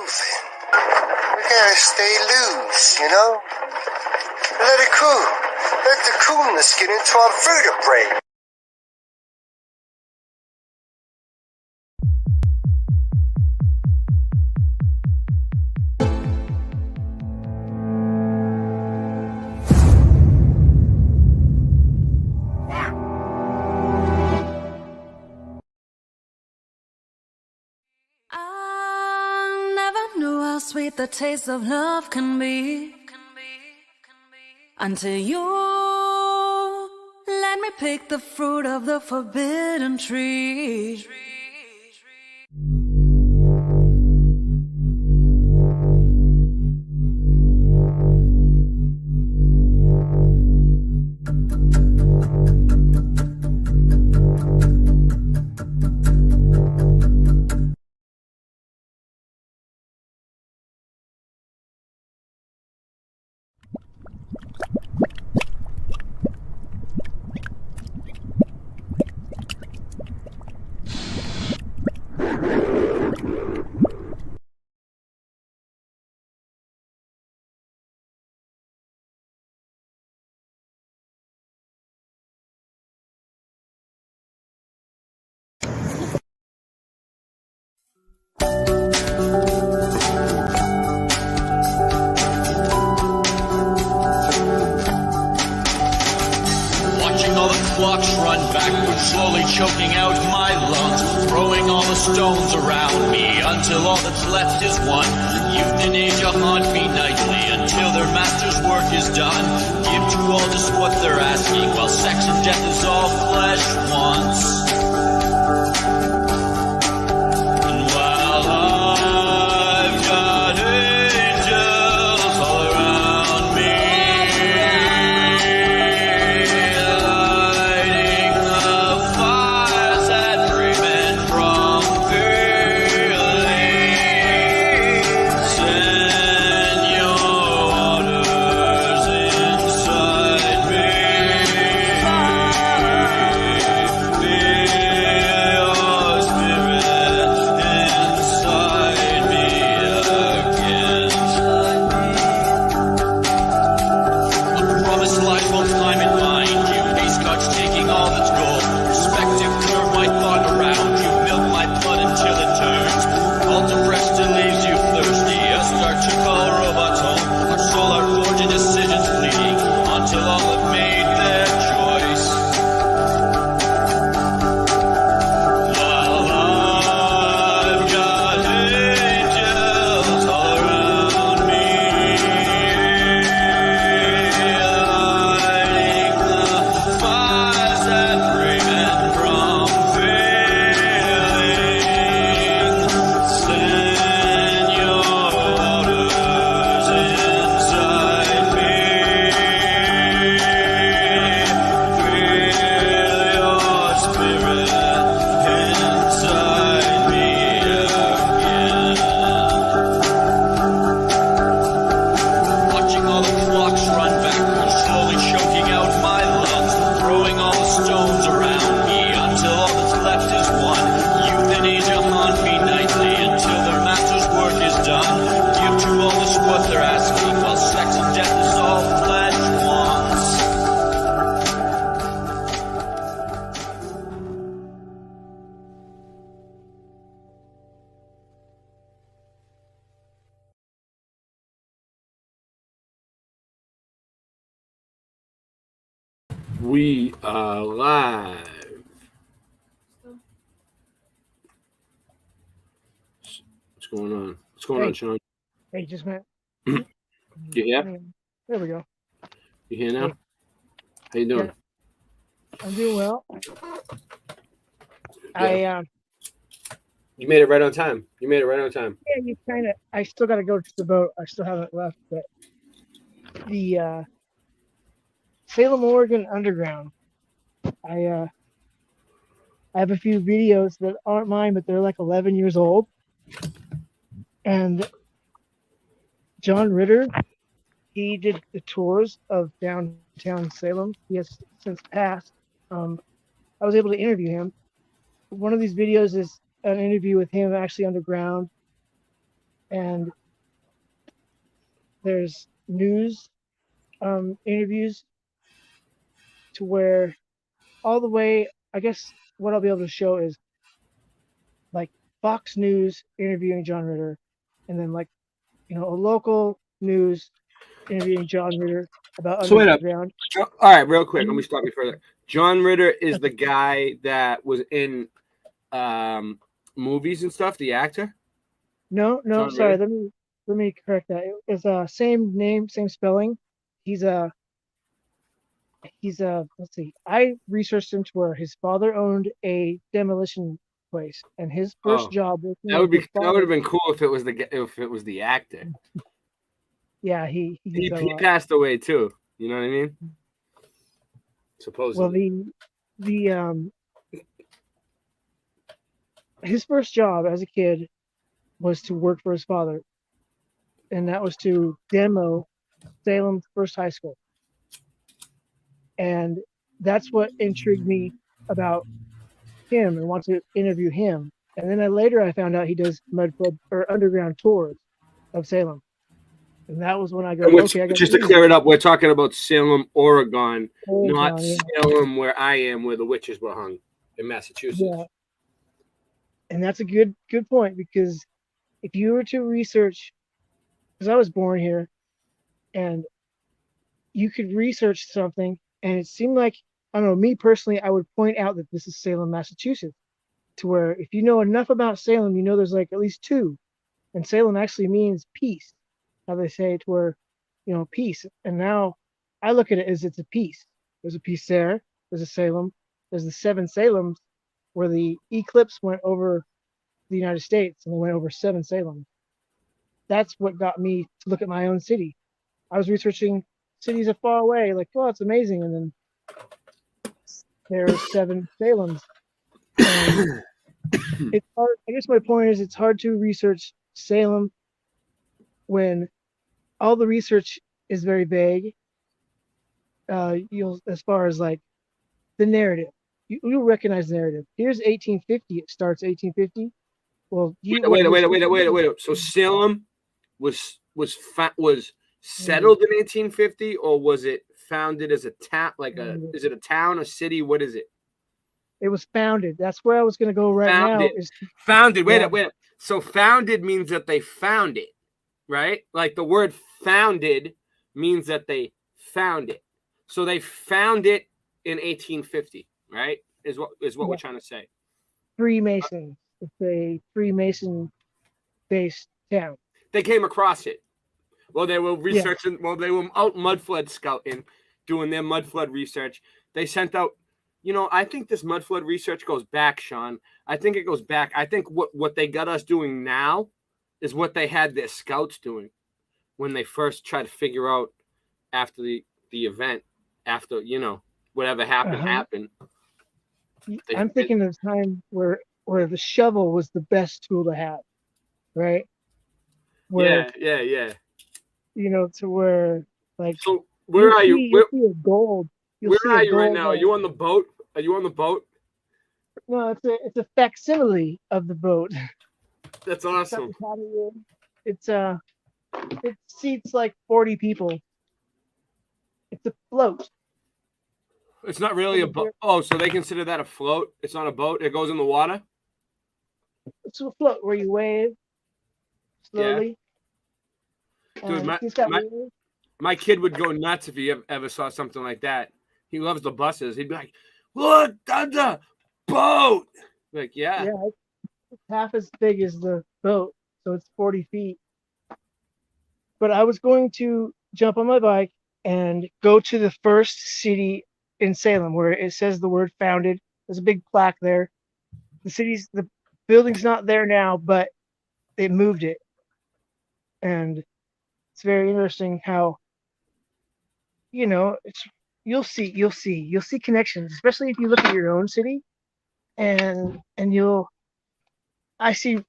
moving. We gotta stay loose, you know? Let it cool. Let the coolness get into our vertebrae. I never knew how sweet the taste of love can be until you let me pick the fruit of the forbidden tree. Clocks run backwards, slowly choking out my lungs, throwing all the stones around me until all that's left is one. Youth and age haunt me nightly until their master's work is done. Give to all just what they're asking, while sex and death is all flesh wants. And while I've got angels all around me, We are live. What's going on? What's going on, Shawn? Hey, just a minute. You here? There we go. You here now? Hey. How you doing? Yeah, I'm doing well. Yeah. You made it right on time. Yeah, you kind of. I still got to go to the boat. I still haven't left, but the Salem, Oregon Underground. I have a few videos that aren't mine, but they're like 11 years old. And John Ritter, he did the tours of downtown Salem. He has since passed. I was able to interview him. One of these videos is an interview with him actually underground. and there's news interviews to where all the way, I guess what I'll be able to show is like Fox News interviewing John Ritter, and then like a local news interviewing John Ritter about So wait up. underground. All right, real quick. Let me stop you further. John Ritter is the guy that was in movies and stuff. The actor. No, John sorry. Ritter? Let me correct that. It's same name, same spelling. He's a let's see. I researched him to where his father owned a demolition place, and his first Oh, job working that with his would father. have been cool if it was the actor. Yeah, he He did a lot. passed away too. You know what I mean? Well, Supposedly. the his first job as a kid was to work for his father, and that was to demo Salem's first high school. And that's what intrigued me about him and want to interview him. And then later I found out he does mudflood or underground tours of Salem. And that was when I go, okay, I got just to clear it up, we're talking about Salem, Oregon, not yeah. Salem where I am, where the witches were hung in Massachusetts. Yeah. And that's a good point, because if you were to research, because I was born here, and you could research something, and it seemed like, I don't know, me personally, I would point out that this is Salem, Massachusetts, to where if you know enough about Salem, you know there's like at least two. And Salem actually means peace, how they say it, to where, peace. And now I look at it as it's a piece. There's a piece there, there's a Salem, there's the 7 Salems, where the eclipse went over the United States and it went over 7 Salem. That's what got me to look at my own city. I was researching cities far away, like, oh, it's amazing. And then there are 7 Salems. And it's hard. I guess my point is it's hard to research Salem when all the research is very vague. As far as like the narrative, you'll recognize the narrative. Here's 1850. It starts 1850. Well, wait. So Salem was settled in 1850, or was it founded as a town? Is it a town, a city? What is it? It was founded. That's where I was going to go right now. Founded. Wait up. So founded means that they found it, right? Like the word founded means that they found it. So they found it in 1850, right? Is what we're trying to say. Freemasons. It's a Freemason-based town. They came across it. Well, they were researching. Yeah. Well, they were out mudflood scouting, doing their mudflood research. They sent out. I think this mudflood research goes back, Sean. I think it goes back. I think what they got us doing now is what they had their scouts doing when they first tried to figure out after the event, after whatever happened. I'm thinking of a time where the shovel was the best tool to have, right? Yeah. To where like. So where are you? You'll see a gold. Where are you right now? Are you on the boat? Are you on the boat? No, it's a facsimile of the boat. That's awesome. It seats like 40 people. It's a float. It's not really a boat. Oh, so they consider that a float? It's not a boat. It goes in the water. It's a float where you wave slowly. Yeah. Dude, my kid would go nuts if he ever saw something like that. He loves the buses. He'd be like, "Look, that's a boat!" Like, yeah. Yeah, it's half as big as the boat, so it's 40 feet. But I was going to jump on my bike and go to the first city in Salem where it says the word founded. There's a big plaque there. The building's not there now, but they moved it. And it's very interesting how, you'll see connections, especially if you look at your own city, and I see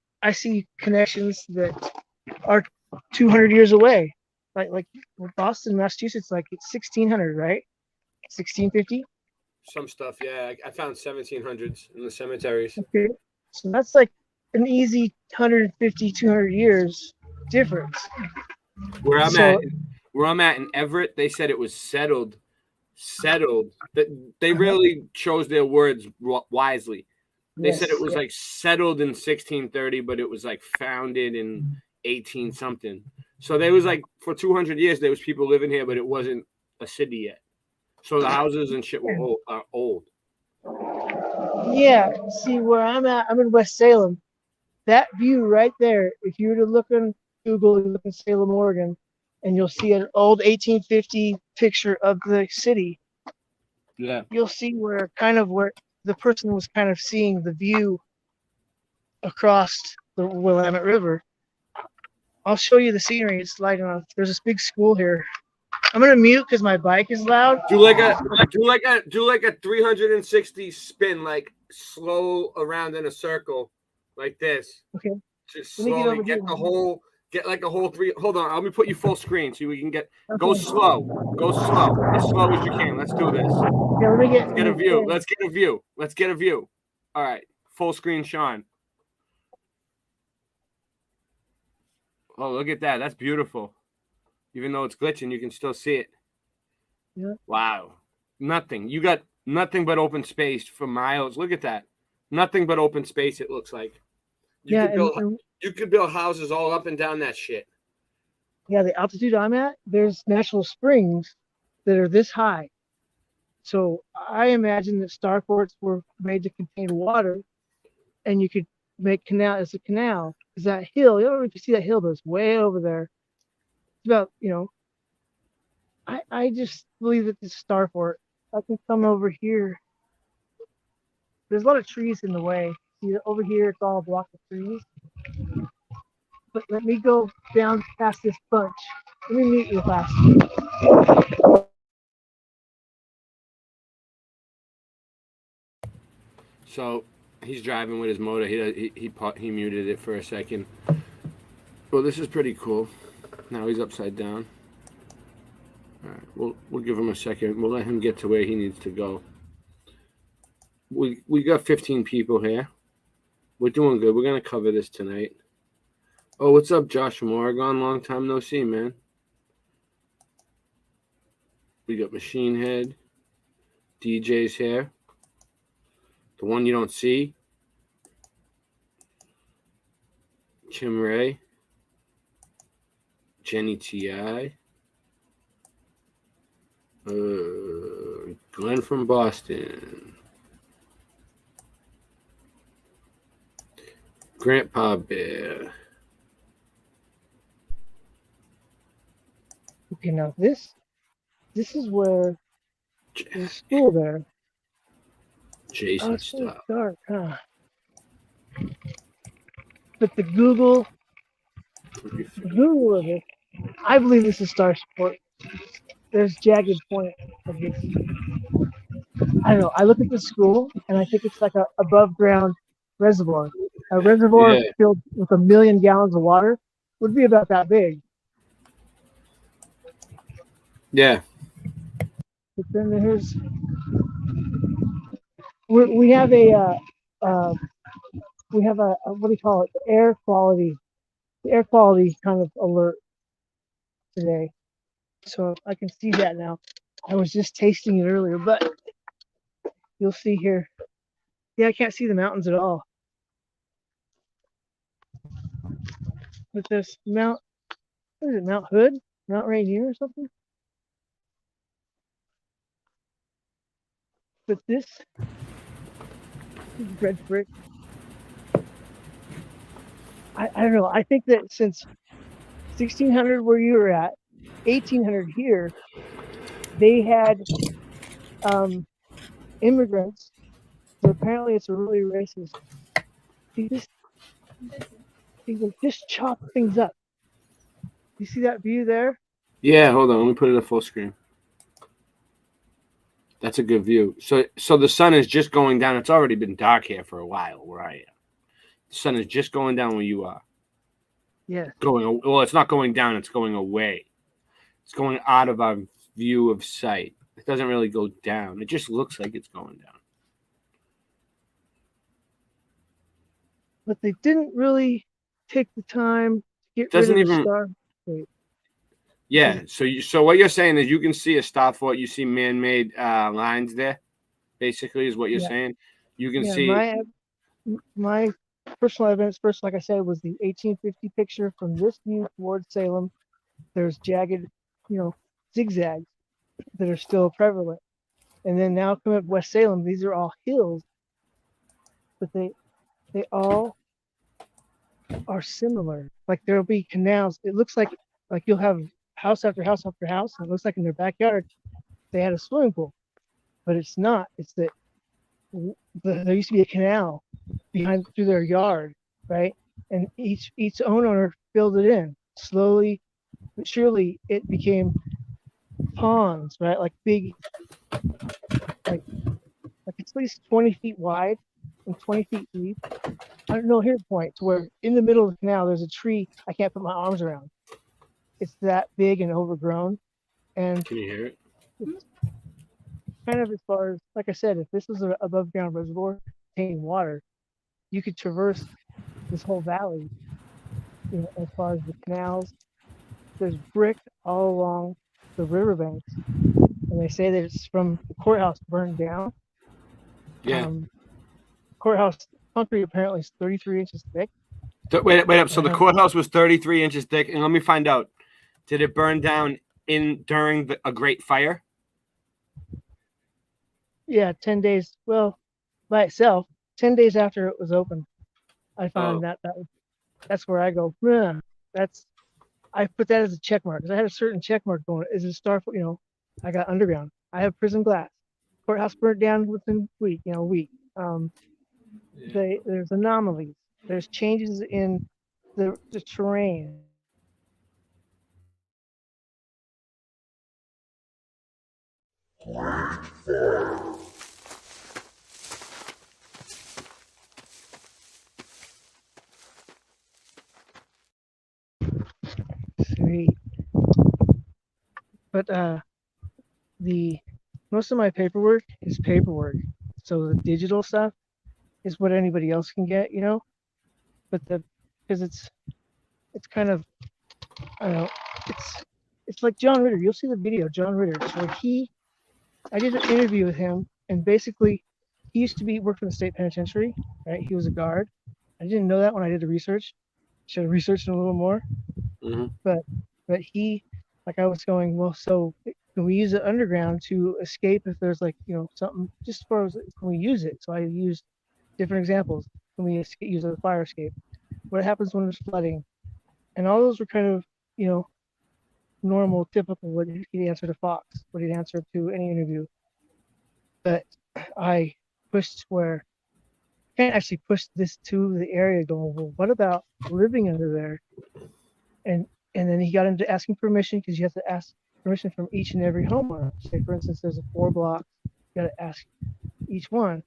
connections that are 200 years away, like Boston, Massachusetts, like it's 1600, right? 1650. Some stuff, yeah. I found 1700s in the cemeteries. Okay, so that's like an easy 150, 200 years difference. Where I'm So- at, where I'm at in Everett, they said it was settled. That they really chose their words wisely. They said it was like settled in 1630, but it was like founded in 18 something. So there was like for 200 years there was people living here, but it wasn't a city yet. So the houses and shit were old. Yeah, see where I'm at, I'm in West Salem. That view right there, if you were to look on Google and look in Salem, Oregon, and you'll see an old 1850 picture of the city. Yeah. You'll see where the person was kind of seeing the view across the Willamette River. I'll show you the scenery. It's lighting on. There's this big school here. I'm gonna mute because my bike is loud. Do like a 360 spin, like slow around in a circle, like this. Okay. Just Let me get slowly over get here. the whole, get like a whole three. Hold on, let me put you full screen so we can get. Go slow, as slow as you can. Let's do this. Yeah, let me Let's get a view. Let's get a view. All right, full screen, Shawn. Oh, look at that. That's beautiful. Even though it's glitching, you can still see it. Yeah. Wow. Nothing. You got nothing but open space for miles. Look at that. Nothing but open space, it looks like. You could build houses all up and down that shit. Yeah, the altitude I'm at, there's natural springs that are this high. So I imagine that starports were made to contain water, and you could make canal as a canal. Because that hill, you don't know if you see that hill, but it's way over there. It's about, I just believe that this starport. I can come over here. There's a lot of trees in the way. See, over here, it's all a block of trees. But let me go down past this bunch. Let me meet you fast. So he's driving with his motor. He muted it for a second. Well, this is pretty cool. Now he's upside down. All right, we'll give him a second. We'll let him get to where he needs to go. We got 15 people here. We're doing good. We're gonna cover this tonight. Oh, what's up, Josh from Oregon? Long time no see, man. We got Machine Head. DJ's here. The one you don't see. Kim Ray. Jenny T.I. Glenn from Boston. Grandpa Bear. Okay, now this is where there's a school there. Jason It's so Stop. dark, huh? But the Google of it, I believe this is Star Sport. There's jagged point of this. I don't know. I look at the school and I think it's like a above ground reservoir. A reservoir filled with 1 million gallons of water would be about that big. Yeah. But then there's we have a what do you call it? The air quality kind of alert today. So I can see that now. I was just tasting it earlier, but you'll see here. Yeah, I can't see the mountains at all. But this what is it, Mount Hood? Mount Rainier or something? But this is red brick. I don't know. I think that since 1600 where you were at, 1800 here, they had immigrants. So apparently it's a really racist. They just chop things up. You see that view there? Yeah, hold on. Let me put it at full screen. That's a good view. So the sun is just going down. It's already been dark here for a while where I am. The sun is just going down where you are. Yeah. It's not going down. It's going away. It's going out of our view of sight. It doesn't really go down. It just looks like it's going down. But they didn't really take the time get rid Doesn't of the even. star. Wait, Yeah. So what you're saying is you can see a star fort. You see man-made lines there. Basically, is what you're yeah, saying. You can yeah. see. My personal evidence first, like I said, was the 1850 picture from this view towards Salem. There's jagged, zigzags that are still prevalent. And then now come up West Salem, these are all hills, but they all are similar. Like there'll be canals. It looks like you'll have house after house after house, and it looks like in their backyard they had a swimming pool, but it's not. It's that there used to be a canal behind through their yard, right? And each owner filled it in slowly, but surely. It became ponds, right? Like big, like it's at least 20 feet wide and 20 feet deep. I don't know. Here's the point: to where in the middle of the canal there's a tree I can't put my arms around. It's that big and overgrown, and Can you hear it? it's kind of as far as, like I said, if this was an above ground reservoir containing water, you could traverse this whole valley. As far as the canals, there's brick all along the riverbanks, and they say that it's from the courthouse burned down. Yeah. Courthouse concrete apparently is 33 inches thick. Wait up. So the courthouse was 33 inches thick, and let me find out. Did it burn down during a Great Fire? Yeah, 10 days. Well, by itself, 10 days after it was open, I found that's where I go. I put that as a check mark because I had a certain check mark going. Is it star? I got underground. I have prison glass. Courthouse burnt down within a week. There's anomalies. There's changes in the terrain. Sweet. But the most of my paperwork is paperwork. So the digital stuff is what anybody else can get, But because it's kind of, I don't know, it's like John Ritter. You'll see the video, John Ritter. So I did an interview with him, and basically, he used to work for the state penitentiary, right? He was a guard. I didn't know that when I did the research. Should have researched it a little more. Mm-hmm. But he, like I was going, well, so can we use it underground to escape if there's something, just as far as can we use it? So I used different examples. Can we use a fire escape? What happens when there's flooding? And all those were kind of, normal, typical, what he'd answer to Fox, what he'd answer to any interview. But I pushed where I can't actually push this to the area going, well, what about living under there? And then he got into asking permission, because you have to ask permission from each and every homeowner. Say, for instance, there's a 4 block, you got to ask each one.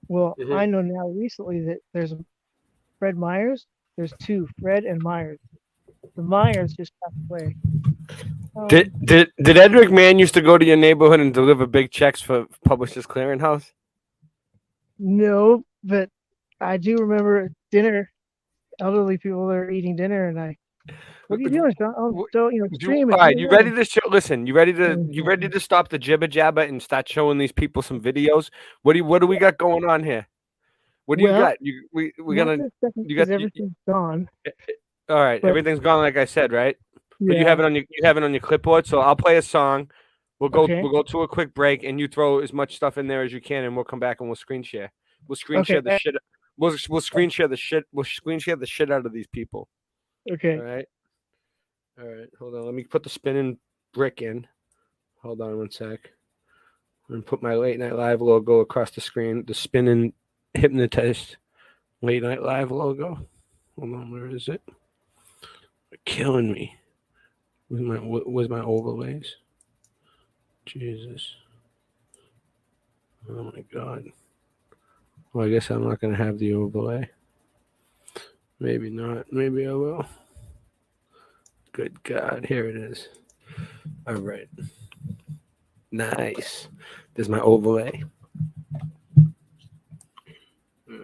Well, I know now recently that there's Fred Myers. There's 2, Fred and Myers. The Myers just passed away. Did Ed McMahon used to go to your neighborhood and deliver big checks for Publishers Clearinghouse? No, but I do remember dinner. Elderly people are eating dinner, and what are you doing, Sean? Oh, so stream it. All right, you ready to show? Listen, you ready to stop the jibber jabber and start showing these people some videos? What do we got going on here? What do you got? Everything's gone. All right, everything's gone, like I said, right? But you have it on your clipboard. So I'll play a song. We'll go to a quick break, and you throw as much stuff in there as you can, and we'll come back and we'll screen share. We'll screen share the shit. We'll screen share the shit. We'll screen share the shit out of these people. Okay. All right. Hold on. Let me put the spinning brick in. Hold on 1 sec. I'm gonna put my Late Night Live logo across the screen. The spinning hypnotist Late Night Live logo. Hold on. Where is it? They're killing me. Where's my overlays? Jesus. Oh my God. Well, I guess I'm not going to have the overlay. Maybe not. Maybe I will. Good God. Here it is. All right. Nice. There's my overlay. All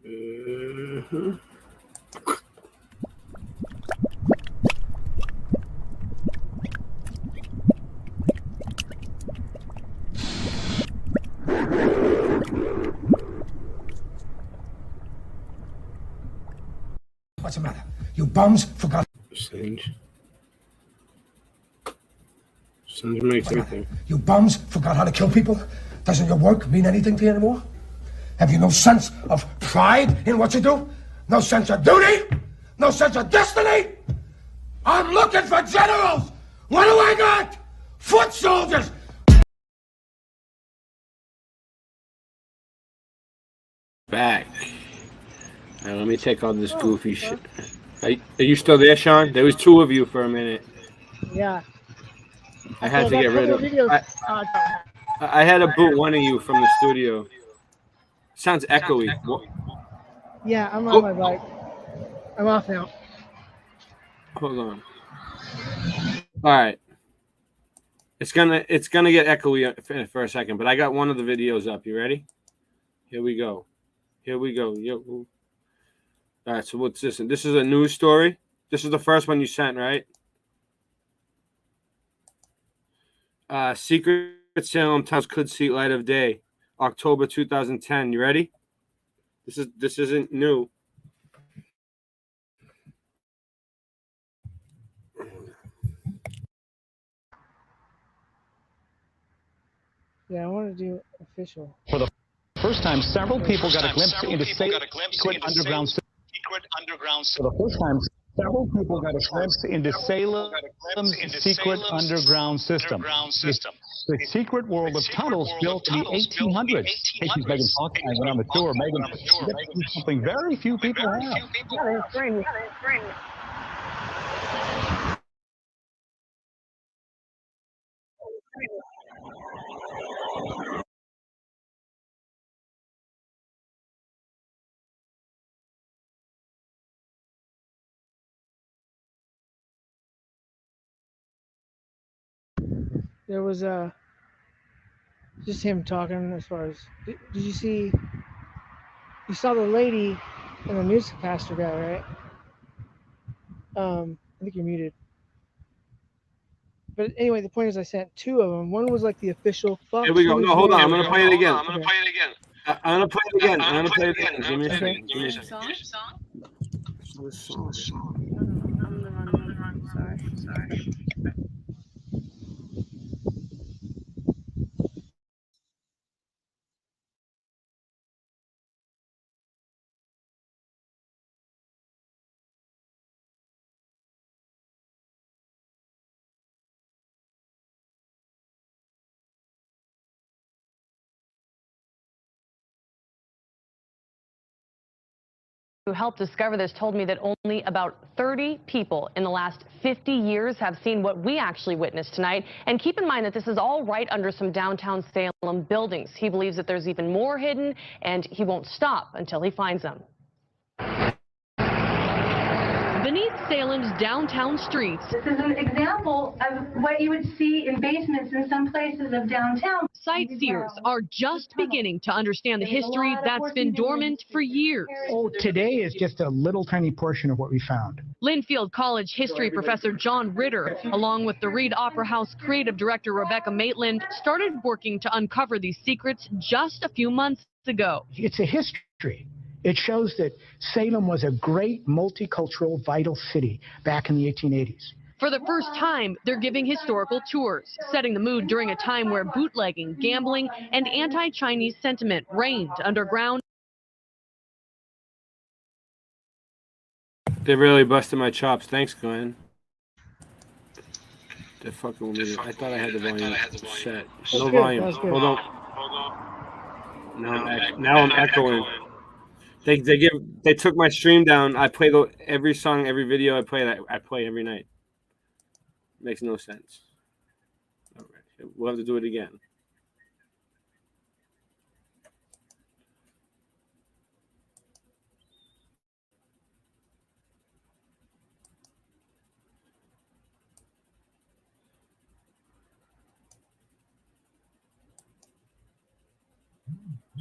right. Mm-hmm. What's the matter? You bums forgot. Singe makes everything. You bums forgot how to kill people? Doesn't your work mean anything to you anymore? Have you no sense of pride in what you do? No sense of duty? No sense of destiny? I'm looking for generals! What do I got? Foot soldiers! Back. Now, let me take all this goofy shit. Are you still there, Sean? There was two of you for a minute. Yeah. I had to get rid of. Videos. I had to boot one of you from the studio. Sounds echoey. Yeah, I'm on my bike. I'm off now. Hold on. All right. It's gonna get echoey for a second, but I got one of the videos up. You ready? Here we go. Yo. All right. So what's this? This is a news story. This is the first one you sent, right? Secret Salem towns could see light of day, October 2010. You ready? This isn't new. Yeah, I want to do official. For the first time, several people got a glimpse into secret underground system. For the first time, several people got a glimpse into Salem's secret underground system. The secret world of tunnels built in the 1800s. Hey, she's Megan Fox. I went on the tour. Megan, you get to do something very few people have. There was just him talking as far as. Did you see? You saw the lady and the newscaster guy, right? I think you're muted. But anyway, the point is, I sent two of them. One was like the official. Here we go. No, hold on. I'm gonna play it again. I'm gonna Okay. play it again. I'm gonna play it again. Give me a second. Give me a second. Sorry. Who helped discover this told me that only about 30 people in the last 50 years have seen what we actually witnessed tonight. And keep in mind that this is all right under some downtown Salem buildings. He believes that there's even more hidden, and he won't stop until he finds them. Beneath Salem's downtown streets, this is an example of what you would see in basements in some places of downtown. sightseers are just beginning to understand the history that's been dormant for years. Oh, today is just a little tiny portion of what we found. Linfield College history professor John Ritter, along with the Reed Opera House creative director Rebecca Maitland, started working to uncover these secrets just a few months ago. It's a history. It shows that Salem was a great multicultural, vital city back in the 1880s. For the first time, they're giving historical tours, setting the mood during a time where bootlegging, gambling, and anti-Chinese sentiment reigned underground. They really busted my chops. Thanks, Glenn. They're fucking with me. I thought I had the volume set. No volume. Hold on. Now I'm echoing. They took my stream down. I play every song, every video I play every night. Makes no sense. All right, we'll have to do it again.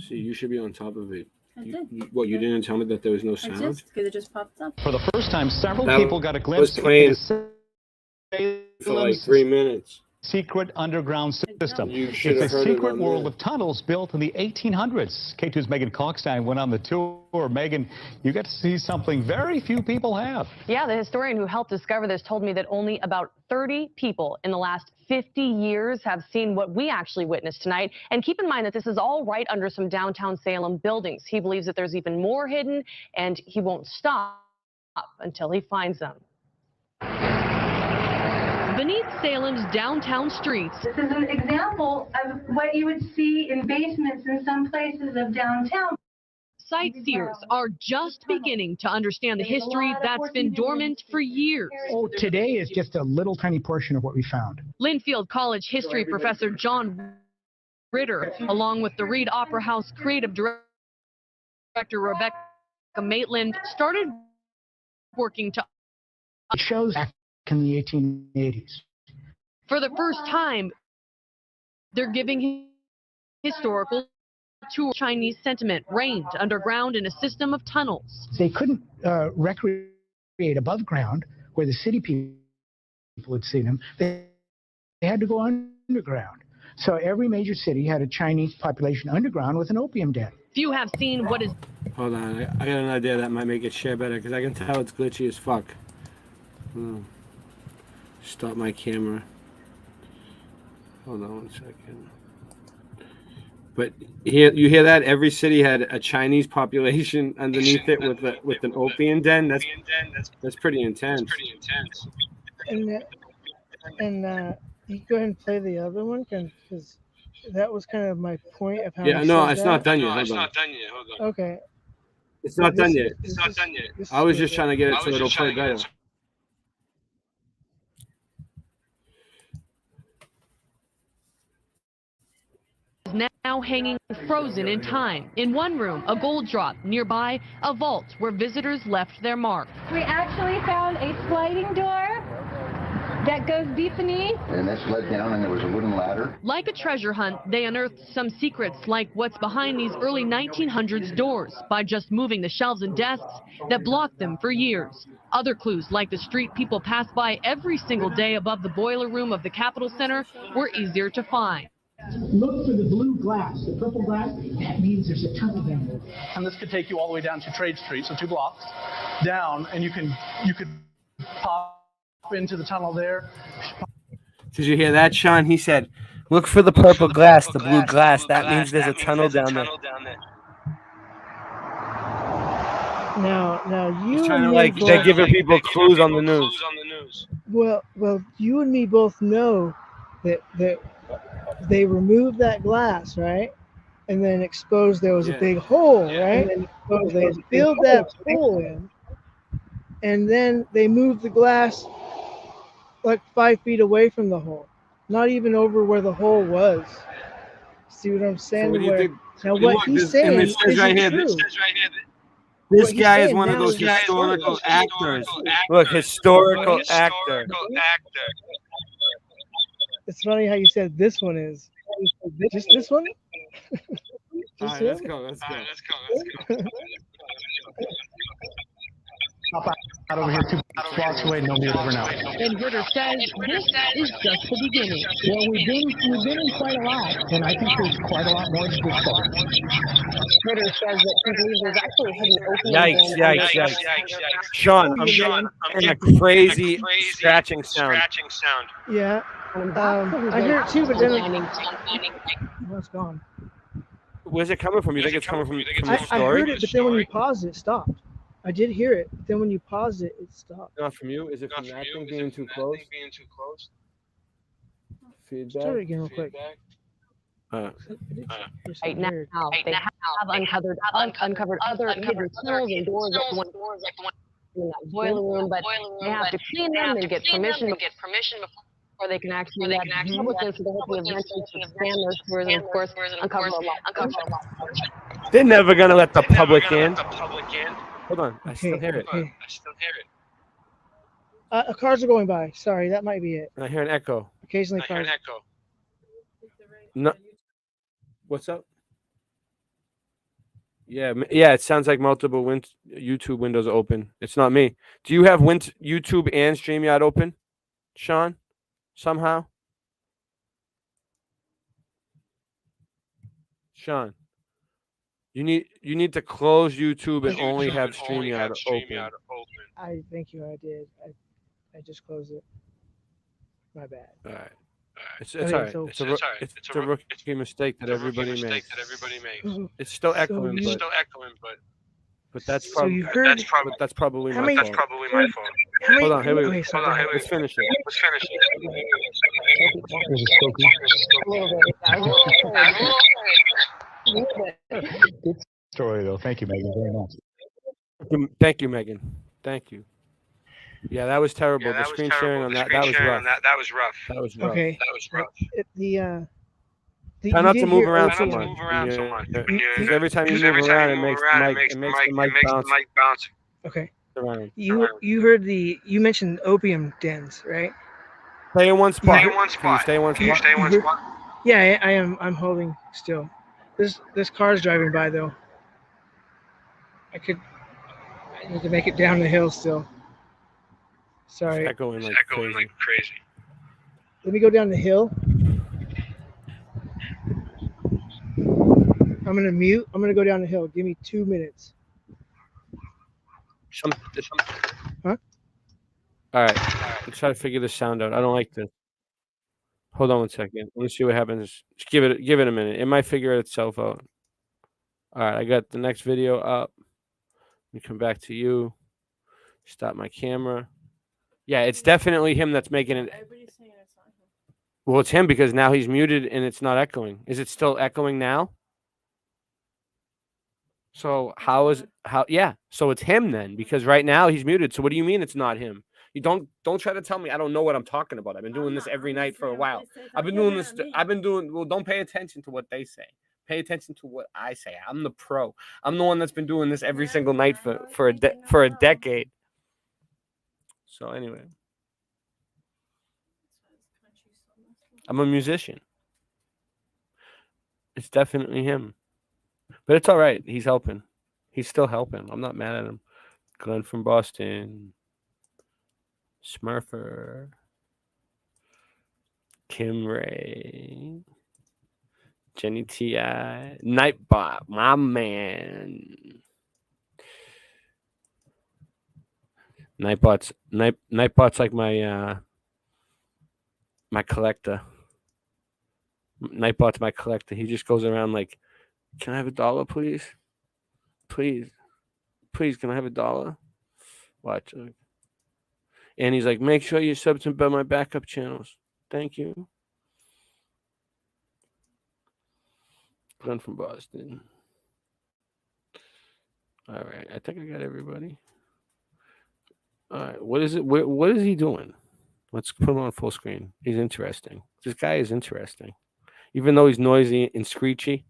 See, you should be on top of it. I did. You didn't tell me that there was no sound? Because it just popped up. For the first time, several That people got a glimpse was playing into for like 3 minutes. secret underground system. You should It's have a heard it secret on world there. of tunnels built in the 1800s. K2's Megan Kalkstein went on the tour. Megan, you got to see something very few people have. Yeah, the historian who helped discover this told me that only about 30 people in the last 50 years have seen what we actually witnessed tonight. And keep in mind that this is all right under some downtown Salem buildings. He believes that there's even more hidden, and he won't stop until he finds them. Beneath Salem's downtown streets, This is an example of what you would see in basements in some places of downtown. sightseers are just beginning to understand the history that's been dormant for years. Oh, today is just a little tiny portion of what we found. Linfield College history professor John Ritter, along with the Reed Opera House creative director Rebecca Maitland, started working to It shows back in the 1880s. For the first time, they're giving historical tour. Chinese sentiment reigned underground in a system of tunnels. They couldn't recreate above ground where the city people had seen them. They had to go underground. So every major city had a Chinese population underground with an opium den. Few have seen what is. Hold on, I got an idea that might make it share better because I can tell it's glitchy as fuck. Stop my camera. Hold on 1 second. But here, you hear that? Every city had a Chinese population underneath it with an opium den. That's pretty intense. And you go ahead and play the other one because that was kind of my point of how. Yeah, no, it's not done yet. Hold on. Okay. It's not done yet. It's not done yet. I was just trying to get it so it'll play better. Now hanging frozen in time. In one room, a gold drop. Nearby, a vault where visitors left their mark. We actually found a sliding door that goes deep beneath. And that's led down, and there was a wooden ladder. Like a treasure hunt, they unearthed some secrets like what's behind these early 1900s doors by just moving the shelves and desks that blocked them for years. Other clues, like the street people pass by every single day above the boiler room of the Capitol Center, were easier to find. Look for the blue glass, the purple glass. That means there's a tunnel down there. And this could take you all the way down to Trade Street, so 2 blocks down, and you could pop into the tunnel there. Did you hear that, Sean? He said, "Look for the purple glass, the blue glass. That means there's a tunnel down there." Now you He's trying and to me like both, they're giving people clues on the news. Well, you and me both know that they removed that glass, right? And then exposed there was a big hole, right? And they filled that hole in, and then they moved the glass like 5 feet away from the hole, not even over where the hole was. See what I'm saying? So What he's saying is true. This guy is one of those historical actors. Look, historical actor. It's funny how you said this one is. Just this one? All right, let's go. Out over here 2 blocks away, nobody will ever know. And Ritter says this is just the beginning. Well, we've been in quite a lot, and I think there's quite a lot more to discover. Ritter says that he believes there's actually hidden opium. Yikes. Sean, I'm getting a crazy scratching sound. Yeah. I hear it too, but then it's gone. Where's it coming from? You think it's coming from the I story? heard it, but then when you paused it, it stopped. I did hear it, but then when you paused it, it stopped. Not from you? Is it from that thing being too close? Feedback? Start it again real quick. Right now, they have uncovered other hidden tunnels and doors like the one in that boiler room, but they have to clean them and get permission before they can actually let public in, so they hopefully eventually to expand those tours and, of course, uncover a lot. They're never going to let the public in. Hold on, I still hear it. Cars are going by. Sorry, that might be it. I hear an echo. Occasionally cars. No. What's up? Yeah. It sounds like multiple YouTube windows open. It's not me. Do you have YouTube and StreamYard open, Sean? Somehow, Sean. You need to close YouTube and only have StreamYard open. I thank you. I did. I just closed it. My bad. All right. It's Okay, all right. so- It's a rookie mistake that everybody makes. It's still echoing, but that's So probably you heard. that's probably How my many- fault. How many? Hold on, here we go. Okay, so go ahead. Let's finish it. Good story, though. Thank you, Megan, very much. Thank you, Megan. Thank you. Yeah, that was terrible. The screen sharing on that was rough. That was rough. Okay. Try not to move around so so much. Because every time you move around, it makes the mic bounce Okay. around. You heard you mentioned opium dens, right? Stay in one spot. Can you stay in one spot? Yeah, I am. I'm holding still. This car's driving by though. I need to make it down the hill still. Sorry. It's echoing like crazy. Let me go down the hill. I'm gonna mute. I'm gonna go down the hill. Give me 2 minutes. Huh? All right. Let's try to figure this sound out. I don't like this. Hold on one second. Let me see what happens. Just give it a minute. It might figure itself out. All right. I got the next video up. Let me come back to you. Stop my camera. Yeah, it's definitely him that's making it. Everybody's saying it's not him. Well, it's him because now he's muted and it's not echoing. Is it still echoing now? So yeah. So it's him then because right now he's muted. So what do you mean it's not him? You don't try to tell me I don't know what I'm talking about. I've been doing this every night for a while. I've been doing this. Well, don't pay attention to what they say. Pay attention to what I say. I'm the pro. I'm the one that's been doing this every single night for a decade. So anyway, I'm a musician. It's definitely him. But it's all right. He's helping. He's still helping. I'm not mad at him. Glenn from Boston. Smurfer. Kim Ray. Jenny T.I. Nightbot. My man. Nightbot's like my my collector. Nightbot's my collector. He just goes around like, can I have $1, please? Please, can I have $1? Watch. And he's like, make sure you sub to my backup channels. Thank you. Glenn from Boston. All right. I think I got everybody. All right. What is it? What is he doing? Let's put him on full screen. He's interesting. This guy is interesting. Even though he's noisy and screechy,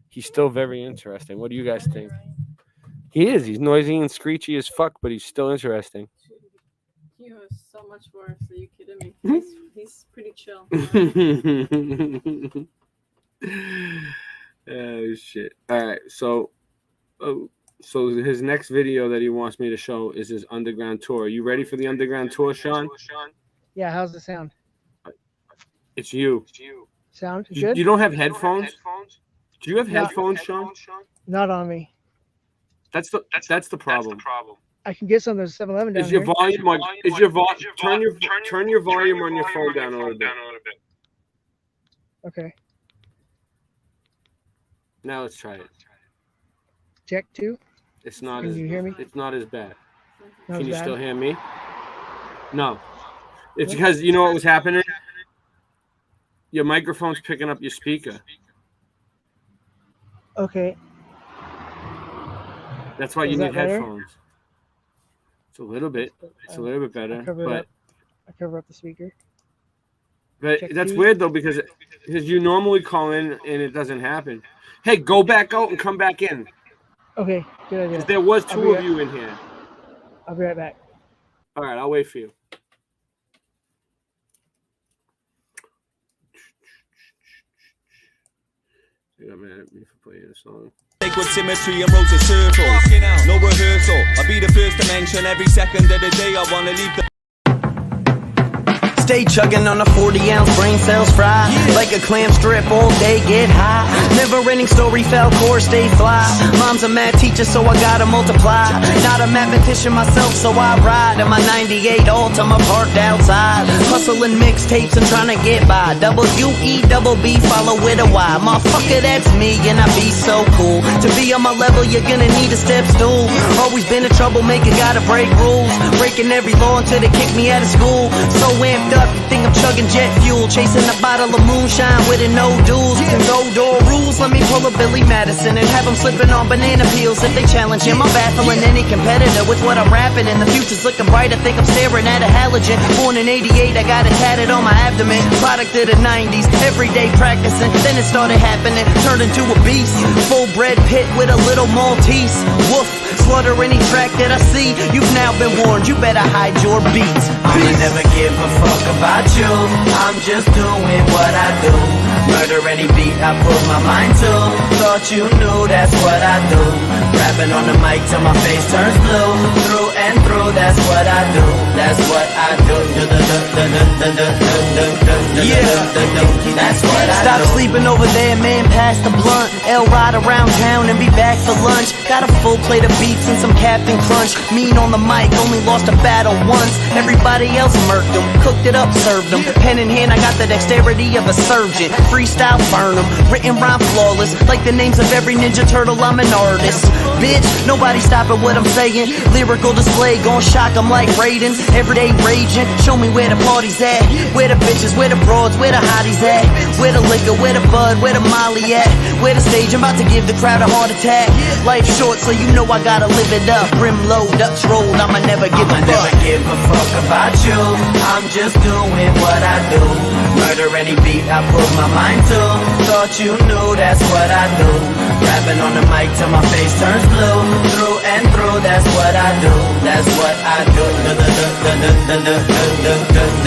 he's still very interesting. What do you guys think? He is. He's noisy and screechy as fuck, but he's still interesting. He was so much worse. Are you kidding me? He's pretty chill. Oh shit! All right, so his next video that he wants me to show is his underground tour. Are you ready for the underground tour, Sean? Yeah. How's the sound? It's you. Sound good? You don't have headphones? Do you have headphones, Sean? Not on me. That's the problem. I can get some of the 7-Eleven down Is your here. volume on? Turn your volume on your phone down a little bit. Okay. Now let's try it. Check 2. It's not. Can you hear me? It's not as bad. Not Can as you bad? still hear me? No. It's because you know what was happening. Your microphone's picking up your speaker. Okay. That's why you Is need that better? headphones. It's a little bit. It's a little bit better, I cover up the speaker. But Check that's 2. weird though because you normally call in and it doesn't happen. Hey, go back out and come back in. Okay, good idea. Because there was 2 of you in here. I'll be right back. All right, I'll wait for you. You got mad at me for playing a song. sacred symmetry and rows of circles. No rehearsal, I'll be the first to mention every second of the day I wanna leave the Stay chugging on a 40-ounce, brain cells fry. Like a clam strip all day, get high. Never-ending story, fell course, stay fly. Mom's a math teacher, so I gotta multiply. Not a mathematician myself, so I ride in my 98 Altima parked outside. Hustling mixtapes and trying to get by. W-E-double-B, follow with a Y. Motherfucker, that's me, and I be so cool. To be on my level, you're gonna need a step stool. Always been a troublemaker, gotta break rules. Breaking every law until they kick me out of school. So amped up, you think I'm chugging jet fuel. Chasing a bottle of moonshine with a no duels. Can go door rules, let me pull a Billy Madison and have them slipping on banana peels if they challenge him. I'm baffling any competitor with what I'm rapping, and the future's looking bright. I think I'm staring at a halogen. Born in 88, I got it tatted on my abdomen. Product of the 90s, everyday practicing. Then it started happening, turned into a beast. Full bred pit with a little Maltese. Woof, slaughter any track that I see. You've now been warned, you better hide your beats. I'ma never give a fuck about you. I'm just doing what I do. Murder any beat I put my mind to. Thought you knew that's what I do. Rapping on the mic till my face turns blue. Through and through, that's what I do. That's what I do. Yeah, that's what I do. Stop sleeping over there, man, pass the blunt. L ride around town and be back for lunch. Got a full plate of beats and some Captain Crunch. Mean on the mic, only lost a battle once. Everybody else murked them, cooked it up, served them. Pen in hand, I got the dexterity of a surgeon. Freestyle, burn them, written rhyme flawless. Like the names of every Ninja Turtle, I'm an artist. Bitch, nobody stopping what I'm saying. Lyrical display, gon' shock them like Raiden. Everyday raging, show me where the party's at. Where the bitches, where the broads, where the hotties at. Where the liquor, where the bud, where the molly at. Where the stage, I'm about to give the crowd a heart attack. Life short, so you know I gotta live it up. Brim low, Dutch rolled, I'ma never give a fuck. Never give a fuck about you. I'm just doing what I do. Murder any beat I put my mind to. Thought you knew that's what I do. Rapping on the mic till my face turns blue. Through and through, that's what I do. That's what I do.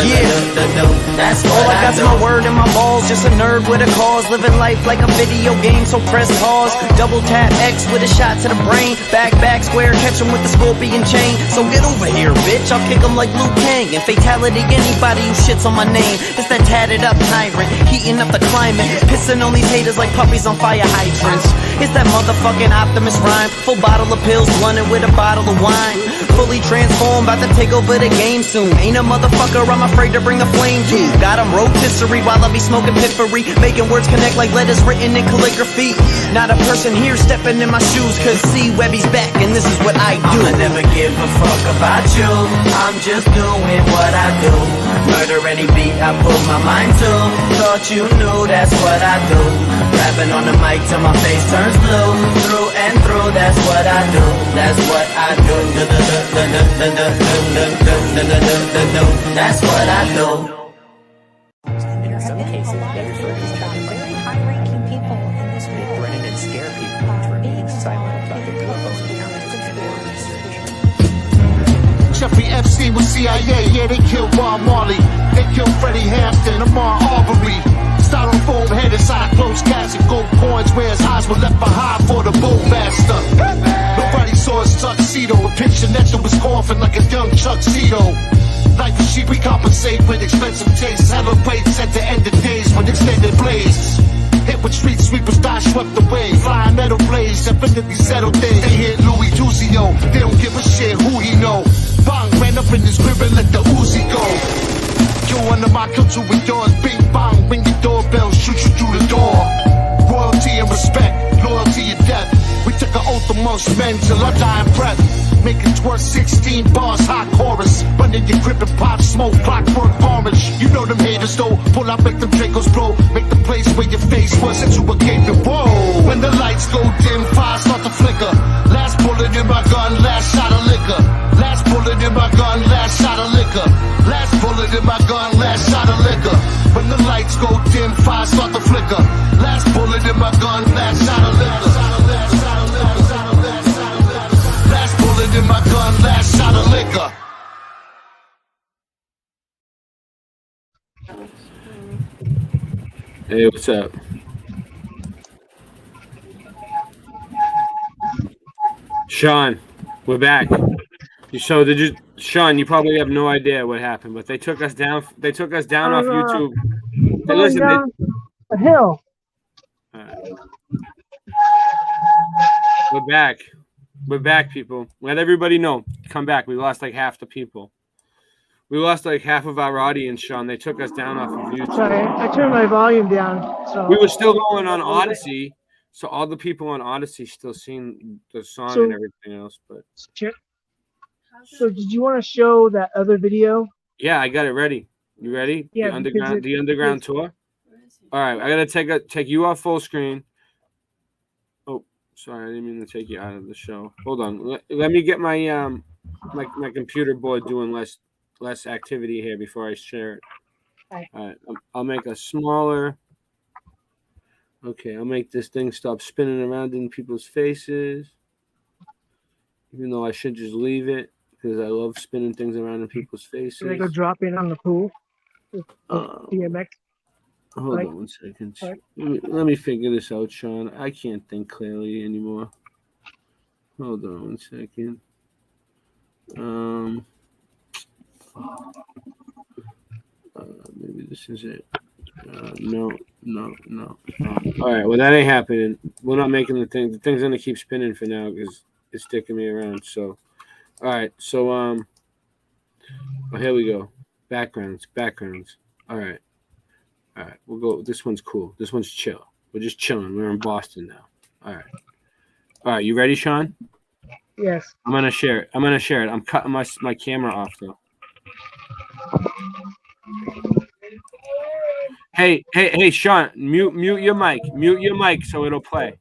Yeah, that's what I got. My word and my balls, just a nerd with a cause. Living life like a video game, so press pause. Double tap X with a shot to the brain. Back square, catch him with the scorpion chain. So get over here, bitch, I'll kick him like Liu Kang. And fatality anybody who shits on my name. It's that tatted up tyrant, heating up the climate. Pissing on these haters like puppies on fire hydrants. It's that motherfucking Optimus rhyme. Full bottle of pills, blunted with a bottle of wine. Fully transformed, about to take over the game soon. Ain't a motherfucker I'm afraid to bring the flame to. Got him rotisserie while I be smoking piffery. Making words connect like letters written in calligraphy. Not a person here stepping in my shoes, cause see Webby's back and this is what I do. I'ma never give a fuck about you. I'm just doing what I do. Murder any beat I put my mind to. Thought you knew that's what I do. Rapping on the mic till my face turns blue. Through and through, that's what I do. That's what I do. That's what I do. In some cases, they refer to each other very high-ranking people in this world. They threaten and scare people into remaining silent about the UFOs encounters and war research. Jeffrey Epstein was CIA, yeah, they killed Bob Marley. They killed Freddie Hampton, Ahmaud Arbery. Styrofoam head inside a closed casket, gold coins where his eyes were left behind for the bullmaster. Nobody saw his tuxedo, a picture next to his coffin like a young Chuck Zito. Life is cheap, we compensate with expensive tastes. Celebrates at the end of days when extended blades. Hit with street sweepers, die swept away. Flying metal blades, definitely settled days. They hit Louis Duzio, they don't give a shit who he know. Bang, ran up in his crib and let the Uzi go. You under my culture with yours, bing bang, ring your doorbell, shoot you through the door. Royalty and respect, loyalty and death. We took an oath amongst men till our dying breath. Make it twerk 16 bars, hot chorus. Run in your crib and pop smoke, clockwork orange. You know them haters though, pull out, make them Dracos blow. Make the place where your face was into a gaping whoa. When the lights go dim, fire start to flicker. Last bullet in my gun, last shot of liquor. Last bullet in my gun, last shot of liquor. Last bullet in my gun, last shot of liquor. When the lights go dim, fire start to flicker. Last bullet in my gun, last shot of liquor. Last bullet in my gun, last shot of liquor. Hey, what's up? Sean, we're back. Sean, you probably have no idea what happened, but they took us down. They took us down off YouTube. Hey, listen, down a hill. We're back. We're back, people. Let everybody know. Come back. We lost like half the people. We lost like half of our audience, Sean. They took us down off of YouTube. Sorry, I turned my volume down. So we were still going on Odyssey, so all the people on Odyssey still seeing the song and everything else. But so did you want to show that other video? yeah, I got it ready. You ready? Yeah, the underground tour. All right, I gotta take you off full screen. Oh, sorry, I didn't mean to take you out of the show. Hold on, let me get my my computer board doing less activity here before I share it. All right, I'll make a smaller. Okay, I'll make this thing stop spinning around in people's faces. Even though I should just leave it because I love spinning things around in people's faces. Should I go drop in on the pool? BMX. Hold on 1 second. Let me figure this out, Sean. I can't think clearly anymore. Hold on 1 second. Maybe this is it. No. All right, well, that ain't happening. We're not making the thing. The thing's going to keep spinning for now because it's sticking me around. So, all right. So, here we go. Backgrounds. All right. We'll go. This one's cool. This one's chill. We're just chilling. We're in Boston now. All right. You ready, Sean? Yes. I'm going to share it. I'm cutting my camera off, though. Hey, Sean, mute your mic. Mute your mic so it'll play.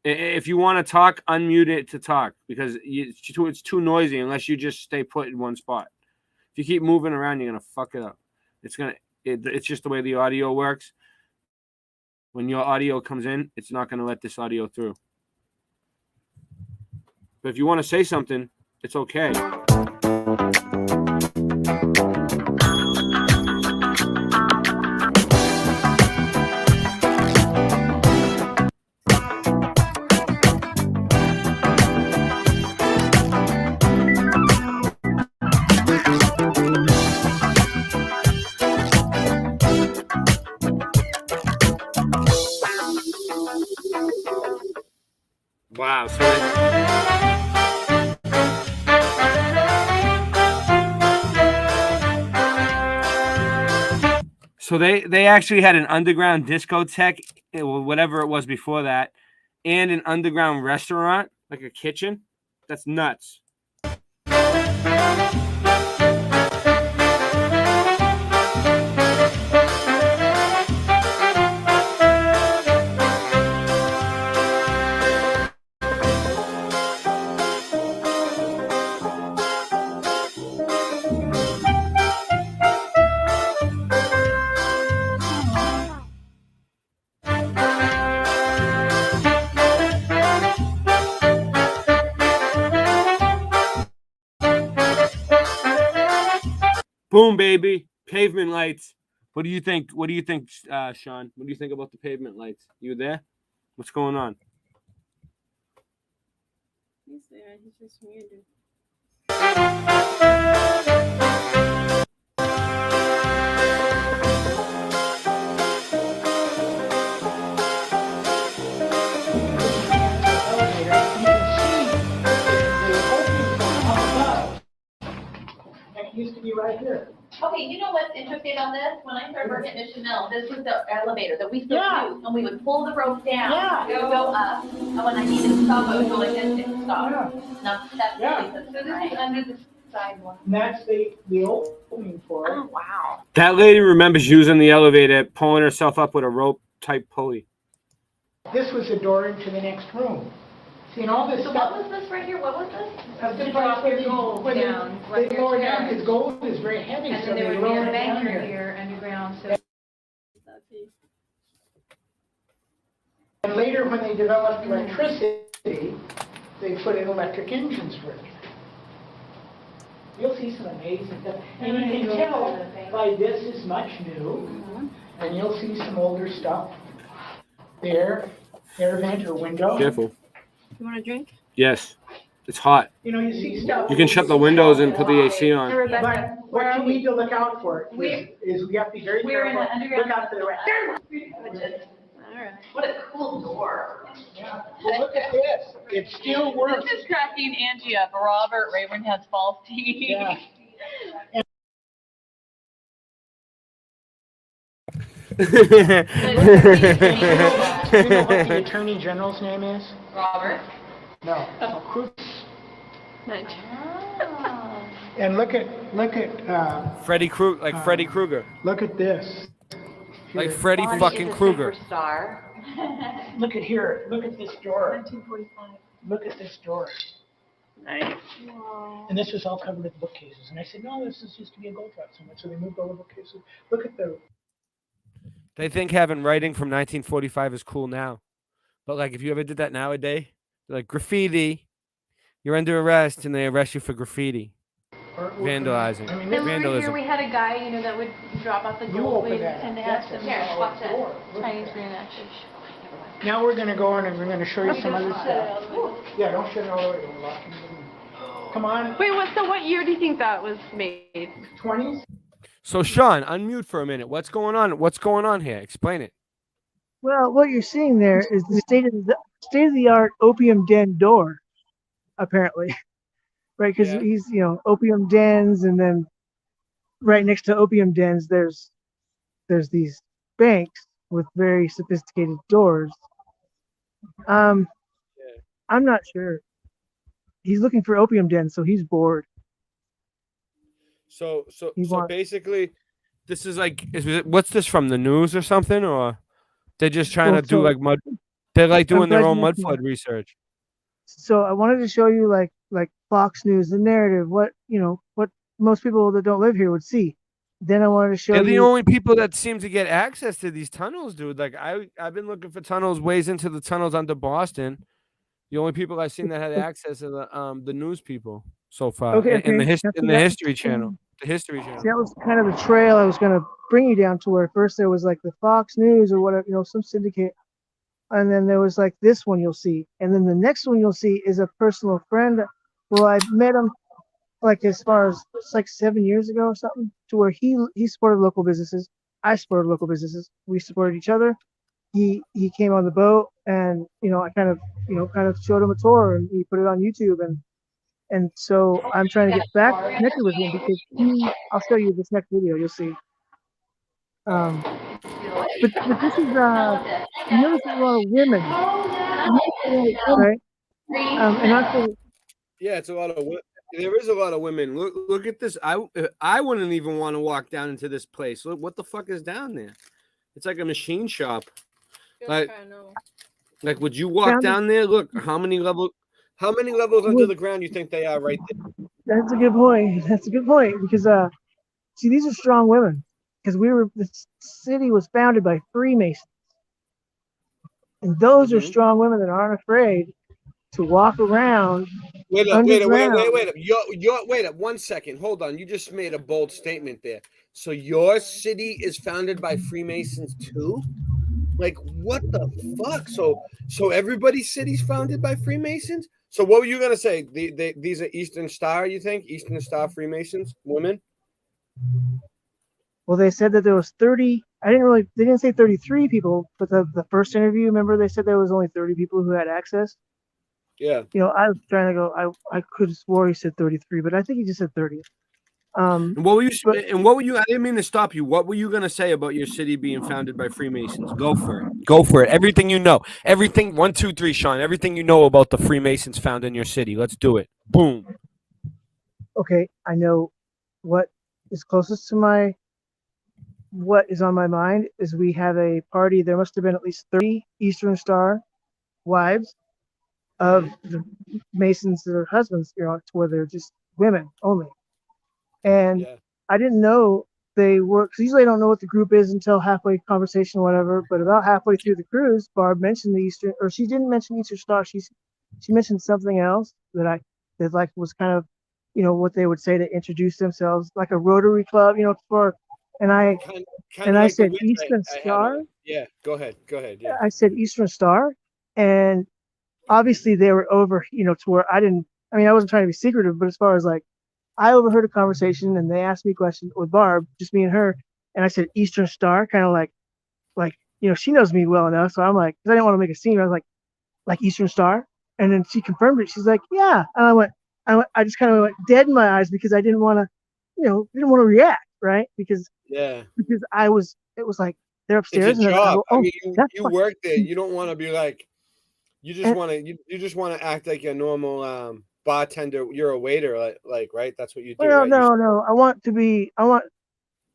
If you want to talk, unmute it to talk because it's too noisy unless you just stay put in one spot. If you keep moving around, you're going to fuck it up. It's just the way the audio works. When your audio comes in, it's not going to let this audio through. But if you want to say something, it's okay. Wow. So they actually had an underground discotheque, whatever it was before that, and an underground restaurant, like a kitchen. That's nuts. Boom, baby. Pavement lights. What do you think? Sean? What do you think about the pavement lights? You there? What's going on? He's there. He's just muted. Used to be right here. Okay, you know what's interesting on this? When I started working at Chanel, this was the elevator that we still use, and we would pull the rope down, it would go up, and when I needed to stop, I would go like this and stop. Now, that's so this is under the sidewalk. And that's the opening for it. Oh, wow. That lady remembers using the elevator, pulling herself up with a rope type pulley. This was the door into the next room. Seeing all this So stuff. what was this right here? What was this? To drop the gold down. They lower down because gold is very heavy, And so then there they would be lower a it down banker here. here underground, so. And later, when they developed electricity, they put in electric engines for it. You'll see some amazing stuff. And you can tell by this is much new, and you'll see some older stuff there. Air vent or window. Careful. You want a drink? Yes. It's hot. You know, you see stuff. You can shut the windows and put the AC on. But what you need to look out for is we have to be very careful. Look out to the right. Alright. What a cool door. Yeah. Well, look at this. It still works. This is cracking Angie up. Robert Rayburn has false teeth. Yeah. You know what the Attorney General's name is? Robert? No. Oh. And look at Freddy Krueger, like Freddy Krueger. Look at this. Like Freddy fucking Krueger. Look at here. Look at this door. 1945. Look at this door. Nice. And this was all covered with bookcases. And I said, no, this used to be a gold drop somewhere. So they moved all the bookcases. Look at the. They think having writing from 1945 is cool now. But like if you ever did that nowadays, like graffiti, you're under arrest and they arrest you for graffiti. Vandalizing. I mean, remember vandalism. here we had a guy, you know, that would drop off the gold open leaf that. and they had some Watch that. Chinese reenactors. Now we're going to go in and we're going to show you some other stuff. Yeah, don't shut it all the way. Don't lock it. Come on. Wait, what year do you think that was made? 20s. So Sean, unmute for a minute. What's going on? What's going on here? Explain it. Well, what you're seeing there is the state of the art opium den door, apparently, right? Because he's opium dens, and then right next to opium dens, there's these banks with very sophisticated doors. I'm not sure. He's looking for opium dens, so he's bored. So basically, this is like, what's this from the news or something, or they're just trying to do like mud? They're like doing their own mud flood research. So I wanted to show you like Fox News, the narrative, what most people that don't live here would see. Then I wanted to show They're you. the only people that seem to get access to these tunnels, dude. Like I've been looking for tunnels, ways into the tunnels under Boston. The only people I've seen that had access are the news people so far. Okay. In the History Channel. The History Channel. That was kind of the trail I was going to bring you down to, where first there was like the Fox News or whatever, some syndicate. And then there was like this one you'll see. And then the next one you'll see is a personal friend. Well, I met him like as far as it's like 7 years ago or something, to where he supported local businesses. I supported local businesses. We supported each other. He came on the boat, and I kind of showed him a tour, and he put it on YouTube, and so I'm trying to get back connected with him because I'll show you this next video. You'll see. But this is you notice a lot of women, right? And also, yeah, it's a lot of. There is a lot of women. Look at this. I wouldn't even want to walk down into this place. Look, what the fuck is down there? It's like a machine shop. Like, would you walk down there? Look, how many levels under the ground you think they are right there? That's a good point. Because see, these are strong women. Because the city was founded by Freemasons, and those are strong women that aren't afraid to walk around. Wait up. 1 second. Hold on. You just made a bold statement there. So your city is founded by Freemasons too? Like, what the fuck? So everybody's city's founded by Freemasons? So what were you gonna say? These are Eastern Star, you think? Eastern Star Freemasons, women? Well, they said that there was 30. They didn't say 33 people, but the first interview, remember, they said there was only 30 people who had access. Yeah. I was trying to go. I could have swore he said 33, but I think he just said 30. And what were you? I didn't mean to stop you. What were you gonna say about your city being founded by Freemasons? Go for it. Go for it. Everything you know. Everything. 1, 2, 3, Sean. Everything you know about the Freemasons found in your city. Let's do it. Boom. Okay, I know what is closest to what is on my mind is we have a party. There must have been at least 30 Eastern Star wives of the Masons that are husbands, to where they're just women only. And I didn't know they were, because usually I don't know what the group is until halfway conversation or whatever, but about halfway through the cruise, Barb mentioned she didn't mention Eastern Star. She mentioned something else that was kind of, what they would say to introduce themselves, like a Rotary Club, and I said Eastern Star. Yeah, go ahead. Yeah. I said Eastern Star, and obviously they were over, to where I didn't I mean, I wasn't trying to be secretive, but as far as like, I overheard a conversation and they asked me a question with Barb, just me and her, and I said Eastern Star, kind of like she knows me well enough, so I'm like, because I didn't want to make a scene, I was like Eastern Star, and then she confirmed it. She's like, yeah, and I just kind of went dead in my eyes because I didn't want to, didn't want to react, right? Because Yeah. it was like they're It's a upstairs, and then I job. go, I oh, mean, that's you fine. work there. You don't want to be like, you just And- want to, you just want to act like a normal bartender. You're a waiter, like right? That's what you do, Well, right? no. I want But you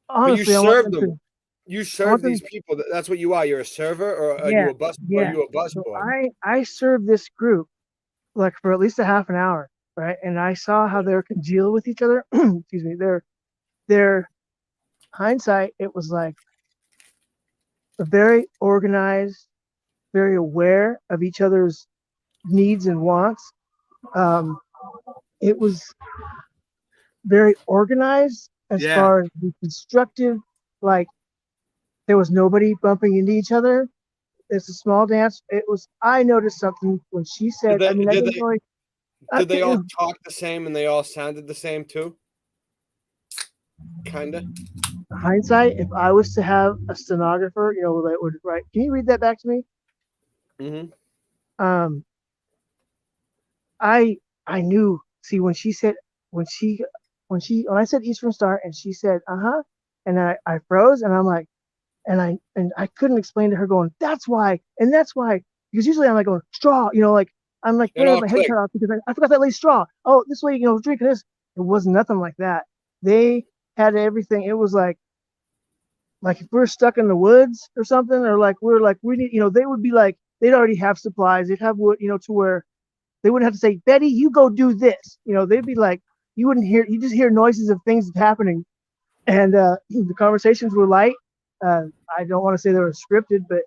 honestly, I want serve them them. to. You I want serve them. these people. That's what you are. You're a server, or are Yeah, you a bus? Or are yeah. you a bus So boy? I served this group like for at least a half an hour, right? And I saw how they could deal with each other. Excuse me. Their hindsight, it was like very organized, very aware of each other's needs and wants. It was very organized as Yeah. far as the constructive, like there was nobody bumping into each other. It's a small dance. I noticed something when she said, I mean, I didn't really. Did they all talk the same and they all sounded the same too? Kinda. Hindsight, if I was to have a stenographer, that would write, can you read that back to me? Mm-hmm. I knew. See, when I said Eastern Star and she said, and I froze and I'm like, and I couldn't explain to her going, that's why, because usually I'm like going straw, like I'm like, It I have all my head clicked. cut off because I forgot that lady's straw. Oh, this way, drinking this. It was nothing like that. They had everything. It was like if we're stuck in the woods or something, or we need, they would be like, they'd already have supplies. They'd have wood, to where they wouldn't have to say, Betty, you go do this. They'd be like, you just hear noises of things happening. And the conversations were light. I don't want to say they were scripted, but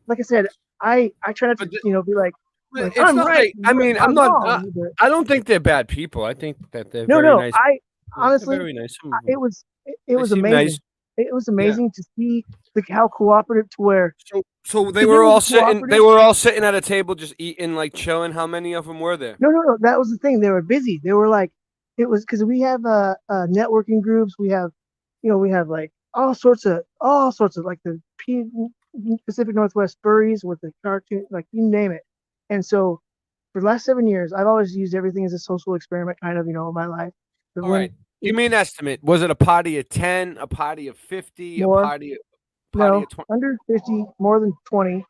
like I said, I try not to, be like It's I'm not right. like, I mean, I'm not. wrong, but I don't think they're bad people. I think that they're no, very nice. I They're honestly, very nice. it was seem amazing. nice. It was amazing to see how cooperative to where. So they were all sitting. They were all sitting at a table, just eating, like chilling. How many of them were there? No. That was the thing. They were busy. They were like, it was because we have networking groups. We have, we have like all sorts of like the Pacific Northwest furries with the cartoon, like you name it. And so for the last 7 years, I've always used everything as a social experiment, kind of, in my life. But All right. Give me an estimate. Was it a party of 10, a party of 50, More. a party no, of 20? under 50, more than 20.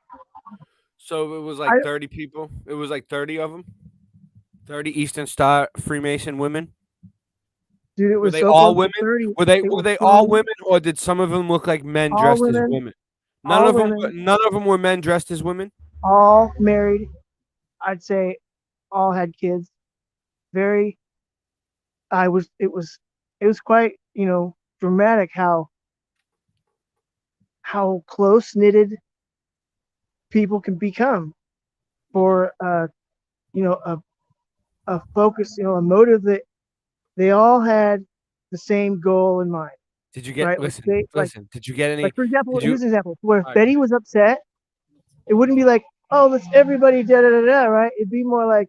So it was like 30 people. It was like 30 of them. 30 Eastern Star Freemason women. Dude, it was Were they so all close to women? 30. Were they It was all 30. women, or did some of them look like men All dressed as women. women? All None of them were men dressed as women. All married. I'd say all had kids. It was quite, dramatic how close knitted people can become for a focus, a motive that they all had the same goal in mind. Did you get right? listen? Did you get any? Like for example, did you, here's an example where if All right. Betty was upset, it wouldn't be like, oh, let's everybody da da da da, right? It'd be more like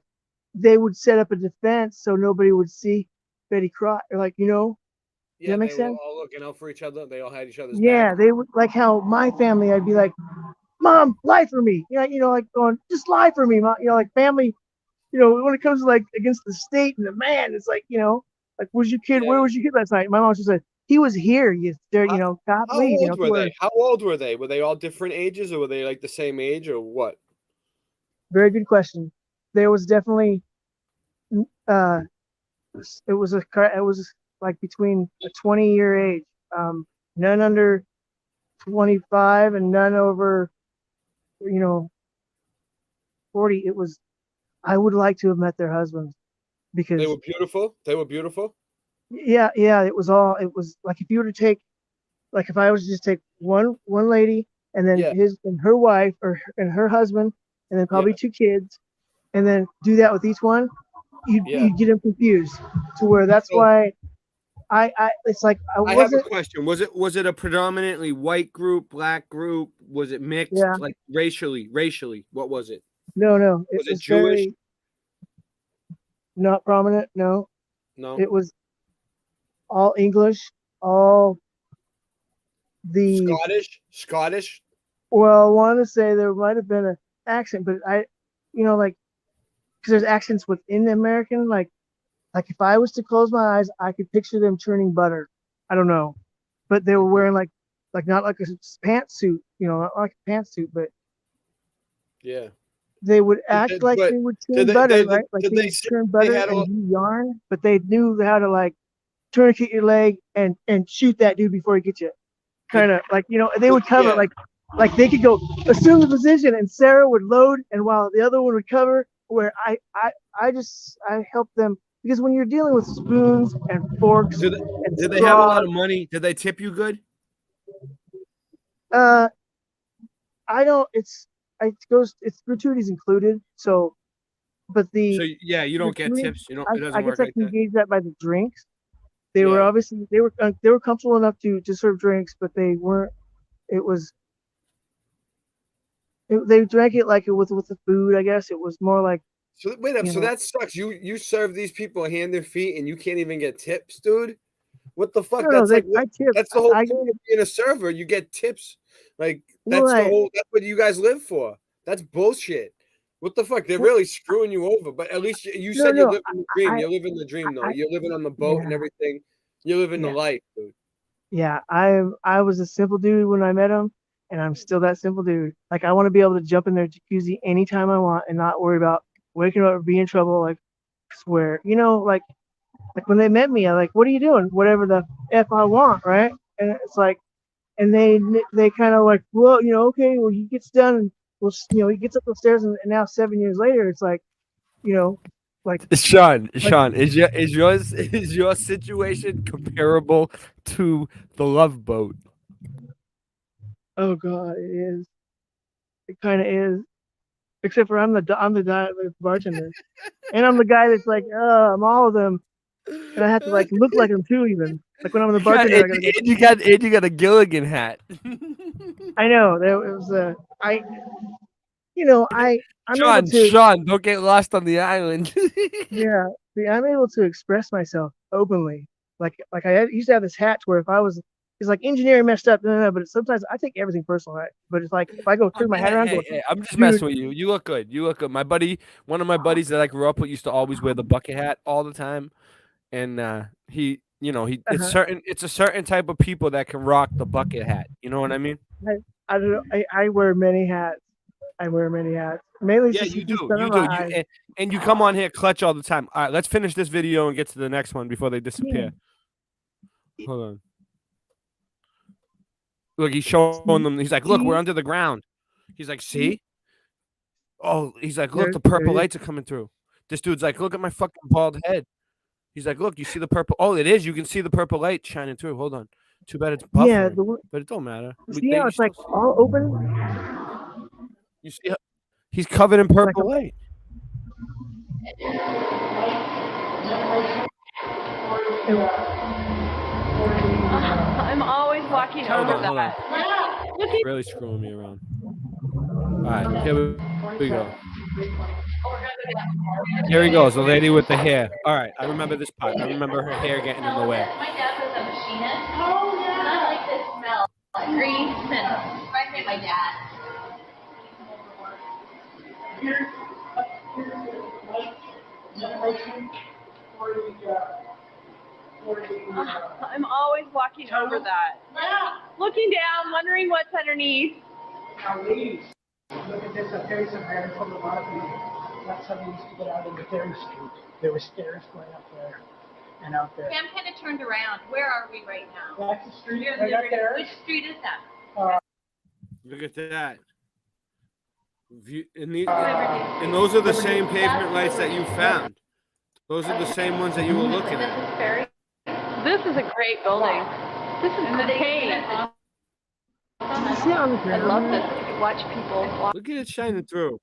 they would set up a defense so nobody would see Betty cry, or like, does that make they sense? were all looking out for each other. They all had each other's Yeah, back. they would, like how my family, I'd be like, Mom, lie for me. Like going, just lie for me, Mom. Like family, when it comes to like against the state and the man, it's like, like, where's your kid? Where was your kid last night? My mom just said, he was here. God, How please, old were they? How old were they? Were they all different ages, or were they like the same age, or what? Very good question. There was definitely, it was like between a 20-year age, none under 25 and none over, 40. I would like to have met their husbands because They were beautiful. They were beautiful. yeah, it was like if you were to take, like if I was to just take one lady and then her wife and her husband and then probably two kids and then do that with each one, you'd get them confused to where that's why it's like I have a question. Was it a predominantly white group, black group? Was it mixed? Yeah. Like racially? What was it? No, Was it Jewish? not prominent. No, No. it was all English, all the. Scottish. Well, I want to say there might have been an accent, but like, because there's accents within the American, like if I was to close my eyes, I could picture them churning butter. I don't know, but they were wearing like not like a pantsuit, not like a pantsuit, but Yeah. they would act like they would churn butter, right? Like they would churn butter and do yarn, but they knew how to like tourniquet your leg and shoot that dude before he gets you. Kind of like they would cover like they could go assume the position and Sarah would load and while the other one would cover. Where I helped them because when you're dealing with spoons and forks, did they have a lot of money? Did they tip you good? I don't. It's gratuities included. So, but you don't get tips. You don't. It doesn't work I like can that. gauge that by the drinks. They were obviously they were comfortable enough to serve drinks, but they weren't. It was. They drank it like it was with the food. I guess it was more like. So wait up. So that sucks. You serve these people hand and feet, and you can't even get tips, dude. What the fuck? No, that's the whole thing of being a server. You get tips. Like that's the whole. That's what you guys live for. That's bullshit. What the fuck? They're really screwing you over. But at least you said you're living the dream. You're living the dream, though. You're living on the boat and everything. You're living the life, dude. Yeah, I was a simple dude when I met him. And I'm still that simple dude. Like I want to be able to jump in their jacuzzi anytime I want and not worry about waking up or being in trouble. Like swear, like when they met me, I'm like, what are you doing? Whatever the F I want, right? And it's like, and they kind of like, well, okay, well he gets done and he gets up the stairs and now 7 years later, it's like, like Shawn, is your situation comparable to the Love Boat? Oh God, it is. It kind of is. Except for I'm the bartender, and I'm the guy that's like, I'm all of them, and I have to like look like them too. Even like when I'm the bartender, you got a Gilligan hat. I know it was I'm Shawn, don't get lost on the island. Yeah, see, I'm able to express myself openly. Like I used to have this hat where if I was. It's like engineering messed up, but sometimes I take everything personal, right? But it's like if I go turn my hat around, I'm just messing with you. You look good. You look good. One of my buddies that I grew up with used to always wear the bucket hat all the time, and it's a certain type of people that can rock the bucket hat. You know what I mean? I don't know. I wear many hats. Mainly, you do. And you come on here clutch all the time. All right, let's finish this video and get to the next one before they disappear. Yeah. Hold on. Look, he's showing them. He's like, look, we're under the ground. He's like, see? Oh, he's like, look, the purple lights are coming through. This dude's like, look at my fucking bald head. He's like, look, you see the purple? Oh, it is. You can see the purple light shining through. Hold on. Too bad it's buffering, but it don't matter. See how it's like all open? You see how he's covered in purple light. I'm always walking over that. It's really screwing me around. All right, here we go. Here he goes, the lady with the hair. All right, I remember this part. I remember her hair getting in the way. My dad was a machinist. Oh, yeah. And I like this smell. Grease and reminds me of my dad. I'm always walking over that. Looking down, wondering what's underneath. Now, ladies, look at this. I'll tell you something. I haven't told a lot of people. That's how we used to get out into Ferry Street. There were stairs going up there and out there. Okay, I'm kind of turned around. Where are we right now? That's the street right up there. Which street is that? Look at that. And those are the same pavement lights that you found. Those are the same ones that you were looking at. This is a great building. This is insane. I love this. I can watch people walk. Look at it shining through.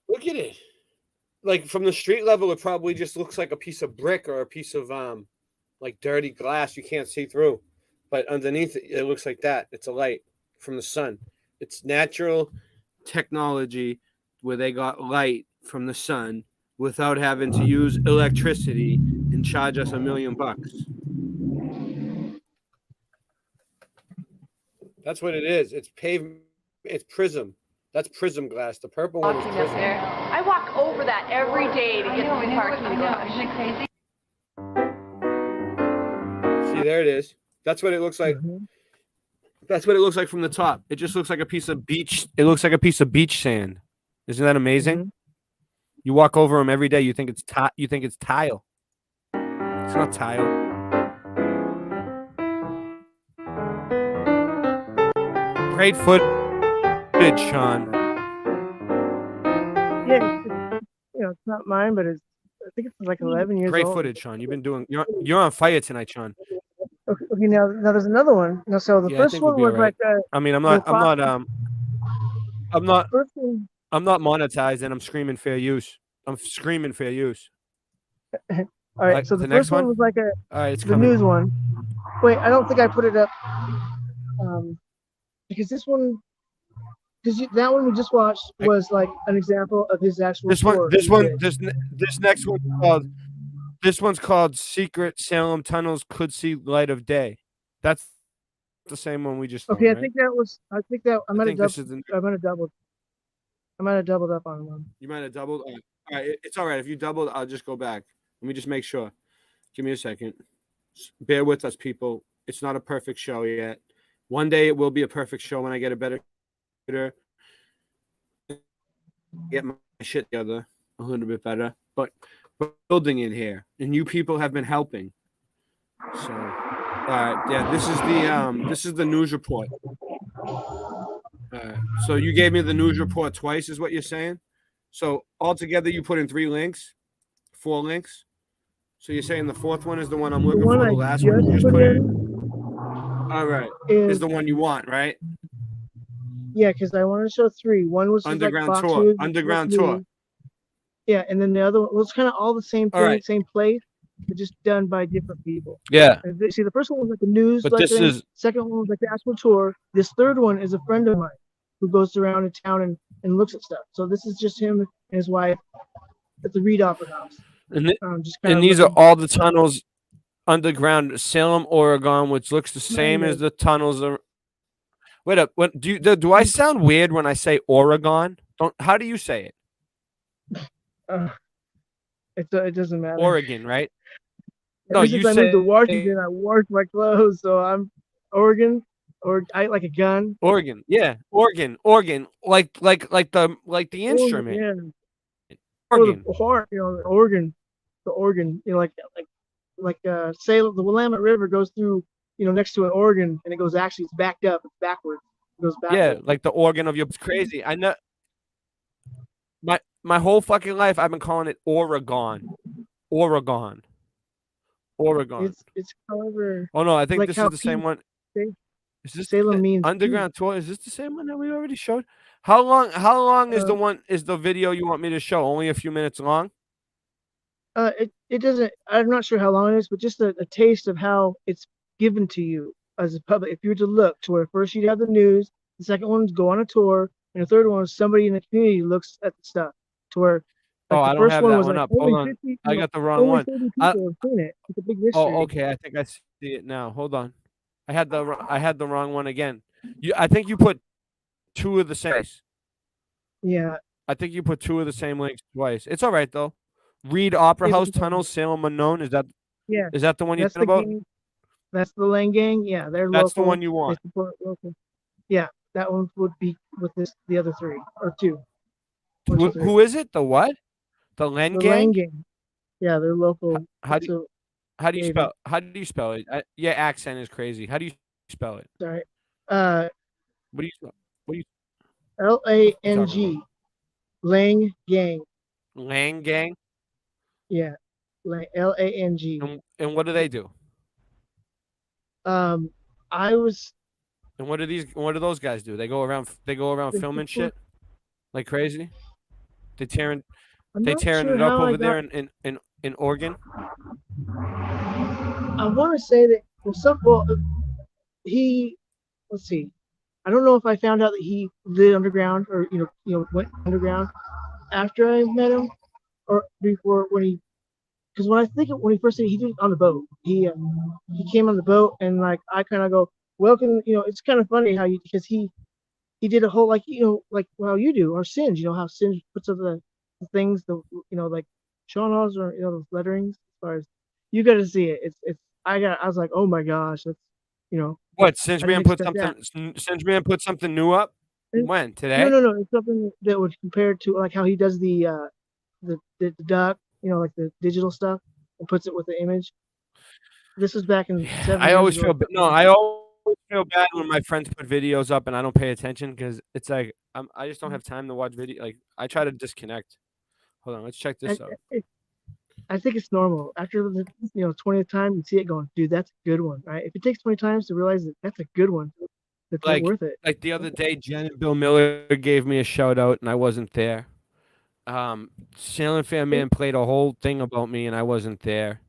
Look at it. Like from the street level, it probably just looks like a piece of brick or a piece of like dirty glass you can't see through. But underneath it, it looks like that. It's a light from the sun. It's natural technology where they got light from the sun without having to use electricity and charge us $1 million. That's what it is. It's pavement. It's prism. That's prism glass. The purple one is prism. I walk over that every day to get to the parking garage. Isn't it crazy? See, there it is. That's what it looks like. That's what it looks like from the top. It just looks like a piece of beach. It looks like a piece of beach sand. Isn't that amazing? You walk over them every day. You think it's You think it's tile. It's not tile. Great footage, Shawn. Yeah, it's not mine, but I think it's like 11 years Great old. footage, Shawn. You've been doing. You're on fire tonight, Shawn. Okay, now there's another one. Now, so the Yeah, I first think we'll one be was all right. like I mean, I'm not monetized, and I'm screaming fair use. I'm screaming fair use. all right. So the next first one was like all right, it's the coming. news one. Wait, I don't think I put it up because this one, that one we just watched was like an example of his actual. This next one called. This one's called "Secret Salem Tunnels Could See Light of Day." That's the same one we just. Okay, filmed, I think that was. I think that I might have this doubled. is I might have doubled. I might have doubled up on one. You might have doubled. All right, it's all right. If you doubled, I'll just go back. Let me just make sure. Give me a second. Bear with us, people. It's not a perfect show yet. One day it will be a perfect show when I get a better get my shit together a little bit better. But we're building it here, and you people have been helping. So, yeah, this is the news report. So you gave me the news report twice, is what you're saying? So altogether, you put in 4 links. So you're saying the fourth one is the one I'm looking for. The last one you just put in. All right, is the one you want, right? Yeah, because I wanted to show 3. One was Underground like tour. boxes, Underground tour. Yeah, and then the other one was kind of all the same thing, right. same place, but just done by different people. Yeah. And see, the first one was like the news, But like this thing. is- Second one was like the actual tour. This third one is a friend of mine who goes around in town and looks at stuff. So this is just him and his wife at the Reed Opera House. And these are all the tunnels underground Salem, Oregon, which looks the same as the tunnels. Wait up. What do I sound weird when I say Oregon? How do you say it? It doesn't matter. Oregon, right? Ever since I moved to Washington, I washed my clothes, so I'm Oregon, or I like a gun. Oregon, yeah, Oregon, like the instrument. Yeah. Oregon. The heart, the organ, like Salem, the Willamette River goes through, next to an organ, and it's backed up, it's backwards, it goes backwards. Yeah, like the organ of your. It's crazy. I know. My whole fucking life, I've been calling it Oregon. It's however. Oh no, I think like this how is the same one. Is this Salem means underground tour? Is this the same one that we already showed? How long is the video you want me to show? Only a few minutes long? It doesn't. I'm not sure how long it is, but just a taste of how it's given to you as a public. If you were to look to where first you'd have the news, the second one is go on a tour, and the third one is somebody in the community looks at the stuff. To where I don't have that one up. Hold on, I got the wrong one. 30 people have seen it. It's a big mystery. Oh, okay. I think I see it now. Hold on. I had the wrong one again. I think you put 2 of the same. Yeah. I think you put 2 of the same links twice. It's all right though. Reed Opera House Tunnels, Salem Unknown. Is that? Yeah. Is that the one you're That's talking about? That's the Lang Gang. Yeah, they're local. That's the one you want. They support local. Yeah, that one would be with the other 3 or 2. Who is it? The what? The Len The Gang? Lang Gang. Yeah, they're local. How do you spell it? Your accent is crazy. How do you spell it? Sorry. What do you? Lang. Lang Gang. Lang Gang. Yeah, Lang. And what do they do? I was. And what do those guys do? They go around filming shit like crazy. They tearing it up over there in Oregon. I want to say that let's see. I don't know if I found out that he lived underground or went underground after I met him, or before when he, because when I think of, when he first did it, he did it on the boat. He came on the boat and like I kind of go, welcome. You know, it's kind of funny how you because he did a whole like like how you do or Singe. You know how Singe puts up the things like Shawn Osborne, those letterings. As far as you got to see it, I was like, oh my gosh, that's What I Singe didn't Man put expect that. something? Singe Man put something new up. When No, today? no, no. It's something that would compare to like how he does the duck, like the digital stuff, and puts it with the image. This was back in 7 I years always ago. I always feel bad when my friends put videos up and I don't pay attention because it's like I just don't have time to watch video. Like I try to disconnect. Hold on, let's check I, this out. I think it's normal. After the 20th time, you see it going, dude, that's a good one, right? If it takes 20 times to realize that that's a good one, that's worth it. Like the other day, Jen and Bill Miller gave me a shout out and I wasn't there. Salem Fan Man played a whole thing about me and I wasn't there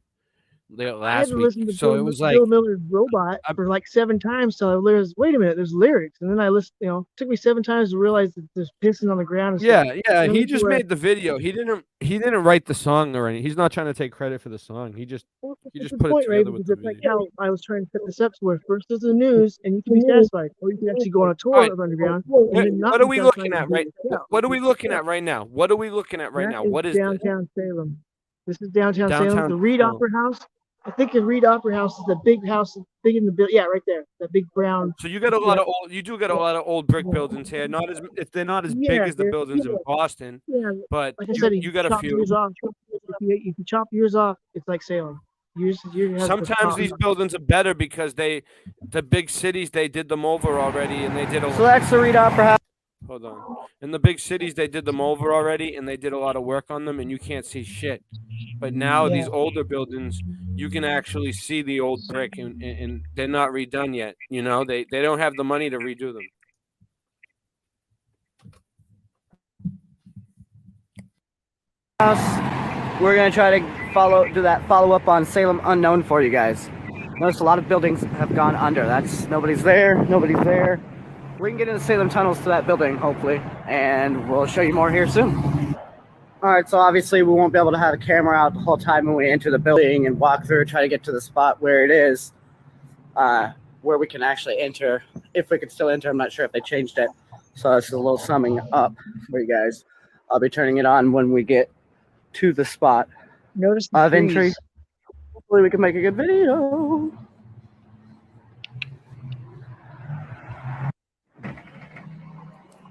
I had last to week. listen to So it was like Bill Miller's Robot for like 7 times till I realized, wait a minute, there's lyrics. And then I listened, it took me 7 times to realize that there's pissing on the ground and stuff. yeah. He just made the video. He didn't write the song or anything. He's not trying to take credit for the song. He just Well, put the it point, Ray, together with because the it's like video. how I was trying to set this up to where first there's the news and you can be satisfied, or you can actually go on a tour of underground and then not What are be we satisfied looking with at doing right? it yourself. What are we looking at right now? What are we looking at right That now? is What is this? downtown Salem. This is downtown Salem. Downtown The Reed Salem. Opera House. I think the Reed Opera House is the big house, big in the building. Yeah, right there. That big brown. So you got a lot of old. You do get a lot of old brick buildings here. Not as if they're not as big as the buildings in Boston, Yeah, but like I said, you got a chop few. yours off. If you chop yours off, it's like Salem. Yours has the Sometimes top. these buildings are better because the big cities they did them over already, and they did a. So that's the Reed Opera House. Hold on. In the big cities, they did them over already, and they did a lot of work on them, and you can't see shit. But now these older buildings, you can actually see the old brick, and they're not redone yet. They don't have the money to redo them. We're gonna try to do that follow up on Salem Unknown for you guys. Notice a lot of buildings have gone under. Nobody's there. We can get into Salem tunnels to that building, hopefully, and we'll show you more here soon. All right, so obviously we won't be able to have a camera out the whole time when we enter the building and walk through, try to get to the spot where it is, where we can actually enter. If we can still enter, I'm not sure if they changed it. So this is a little summing up for you guys. I'll be turning it on when we get to the spot of entry. Hopefully we can make a good video.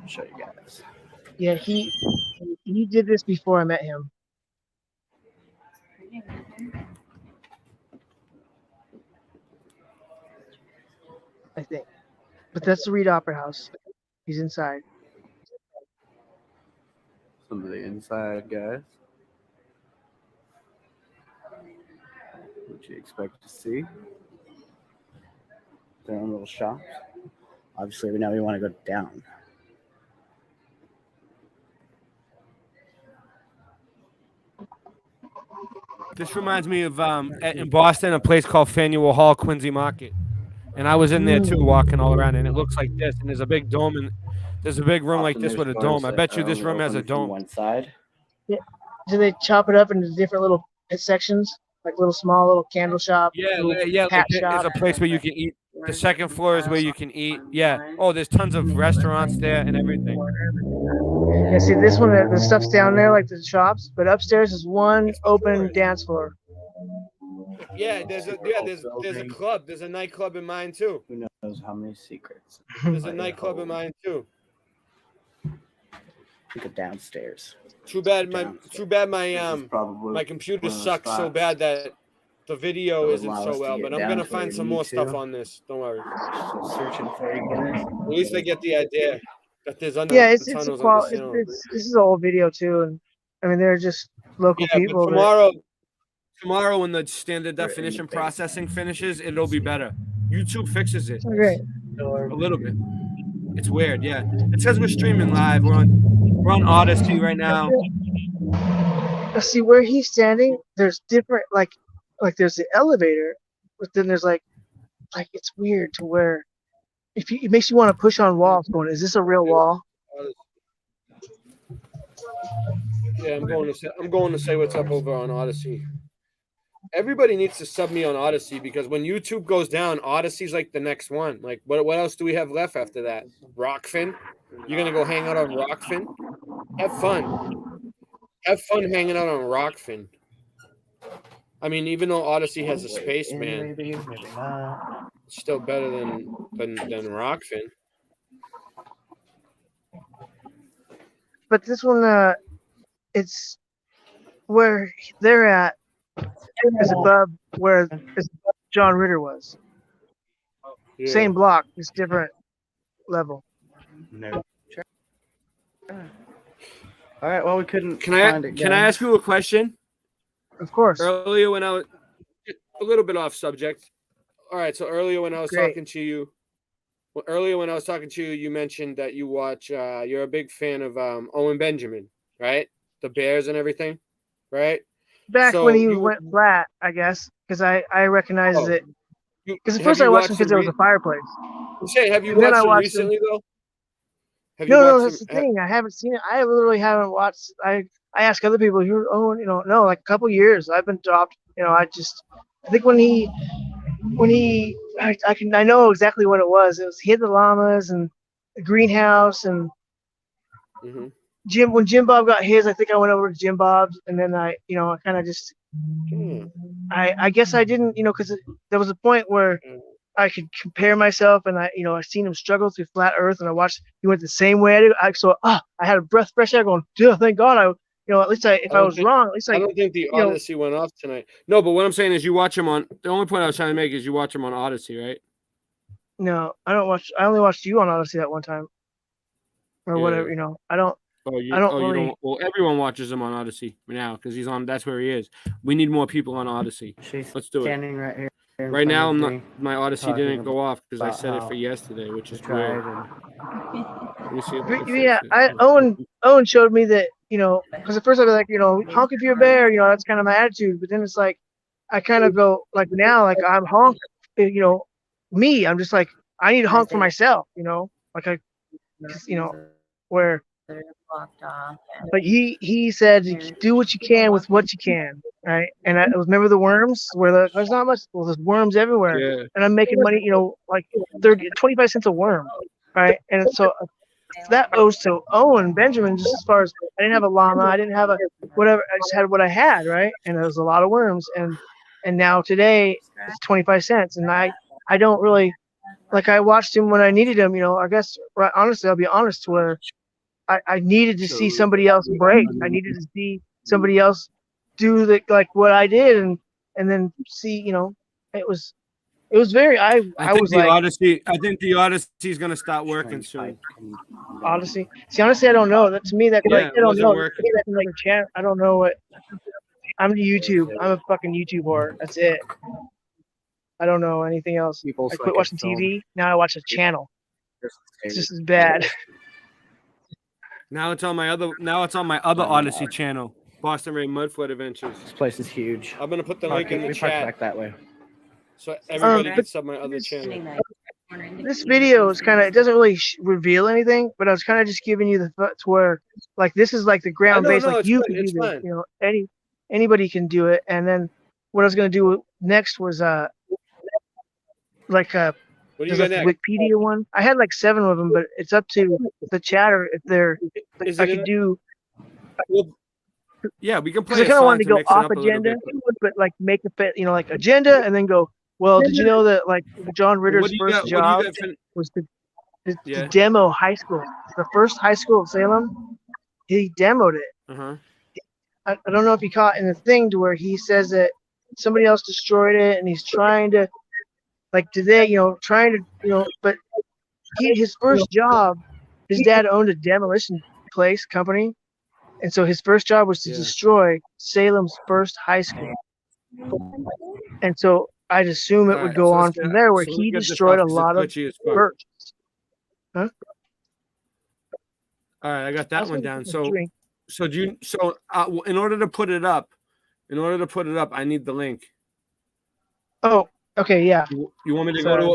I'll show you guys. Yeah, he did this before I met him. I think. But that's the Reed Opera House. He's inside. Some of the inside guys. What you expect to see. Their own little shops. Obviously, now we want to go down. This reminds me of in Boston, a place called Faneuil Hall, Quincy Market, and I was in there too, walking all around, and it looks like this, and there's a big dome, and there's a big room like this with a dome. I bet you this room has a dome. One side. Yeah. Do they chop it up into different little sections, like little small little candle shop? Yeah. Hat There's shop. a place where you can eat. The second floor is where you can eat. Yeah. Oh, there's tons of restaurants there and everything. Yeah, see this one, the stuff's down there like the shops, but upstairs is one open dance floor. Yeah, there's a club. There's a nightclub in mine too. Who knows how many secrets? There's a nightclub in mine too. Look at downstairs. Too bad my computer sucks so bad that the video isn't so well. But I'm gonna find some more stuff on this. Don't worry. Searching for you. At least I get the idea that there's under This is an old video too, and I mean they're just local people. Tomorrow when the standard definition processing finishes, it'll be better. YouTube fixes it. Okay. A little bit. It's weird, yeah. It says we're streaming live. We're on Odyssey right now. See where he's standing. There's different like there's the elevator, but then there's like it's weird to where it makes you want to push on walls. Going, is this a real wall? Yeah, I'm going to say what's up over on Odyssey. Everybody needs to sub me on Odyssey because when YouTube goes down, Odyssey's like the next one. Like, what else do we have left after that? Rockfin? You're gonna go hang out on Rockfin? Have fun. Have fun hanging out on Rockfin. I mean, even though Odyssey has a spaceman, Maybe not. it's still better than Rockfin. But this one, it's where they're at is above where John Ritter was. Yeah. Same block, just different level. No. All right. Well, we couldn't. Can I ask you a question? Of course. Earlier when I was a little bit off subject. All right. So earlier when I was talking to you, you mentioned that you watch. You're a big fan of Owen Benjamin, right? The Bears and everything, right? Back when he went flat, I guess, because I recognized it. Because at first I watched him because there was a fireplace. Have you watched him recently though? No, that's the thing. I haven't seen it. I literally haven't watched. I ask other people who Owen, no, like a couple years. I've been dropped. I think when he, I know exactly what it was. It was he had the llamas and the greenhouse and when Jim Bob got his, I think I went over to Jim Bob's and then I kind of just, I guess I didn't, because there was a point where I could compare myself and I seen him struggle through flat earth and I watched, he went the same way I did. I had a breath fresh air going, dude, thank God at least if I was wrong, at least I don't think the Odyssey went off tonight. No, but what I'm saying is you watch him on, the only point I was trying to make is you watch him on Odyssey, right? No, I only watched you on Odyssey that one time. Or whatever, I don't. Well, everyone watches him on Odyssey now because he's on. That's where he is. We need more people on Odyssey. Let's do it. Standing right here. Right now, I'm not. My Odyssey didn't go off because I set it for yesterday, which is weird. Let me see. Owen showed me that because at first I'd be like honk if you're a bear, that's kind of my attitude. But then it's like I kind of go like now like I'm honk, me. I'm just like I need to honk for myself, like where. But he said do what you can with what you can, right? And I remember the worms where there's not much. Well, there's worms everywhere, and I'm making money, like 25 cents a worm, right? And so that owes to Owen Benjamin. Just as far as I didn't have a llama, I didn't have a whatever. I just had what I had, right? And there was a lot of worms, and now today it's 25 cents, and I don't really like. I watched him when I needed him, I guess honestly, I'll be honest, where I needed to see somebody else break. I needed to see somebody else do like what I did, and then see. It was very. I think the Odyssey. I think the Odyssey is gonna start working soon. Odyssey. See, honestly, I don't know. That to me, that I don't know. Like chat. I don't know what. I'm the YouTube. I'm a fucking YouTube whore. That's it. I don't know anything else. I quit watching TV. Now I watch a channel. It's just as bad. Now it's on my other Odyssey channel, Boston Ray Mudflood Adventures. This place is huge. I'm gonna put the link in the chat. Back that way. So everybody can sub my other channel. This video is kind of, it doesn't really reveal anything, but I was kind of just giving you the to where like this is like the ground base, like you can do this, anybody can do it. And then what I was gonna do next was there's a Wikipedia one. I had like 7 of them, but it's up to the chatter if they're. I could do. Yeah, we can play. Because I kind of wanted to go off agenda, but like make a bit, like agenda, and then go. Well, did you know that like John Ritter's first job was to demo high school, the first high school of Salem? He demoed it. I don't know if he caught in the thing to where he says that somebody else destroyed it, and he's trying to. Like today, but his first job, his dad owned a demolition company, and so his first job was to destroy Salem's first high school. And so I'd assume it would go on from there, where he destroyed a lot of birds. Huh? All right, I got that one down. In order to put it up, I need the link. Oh. Okay, yeah. You want me to go to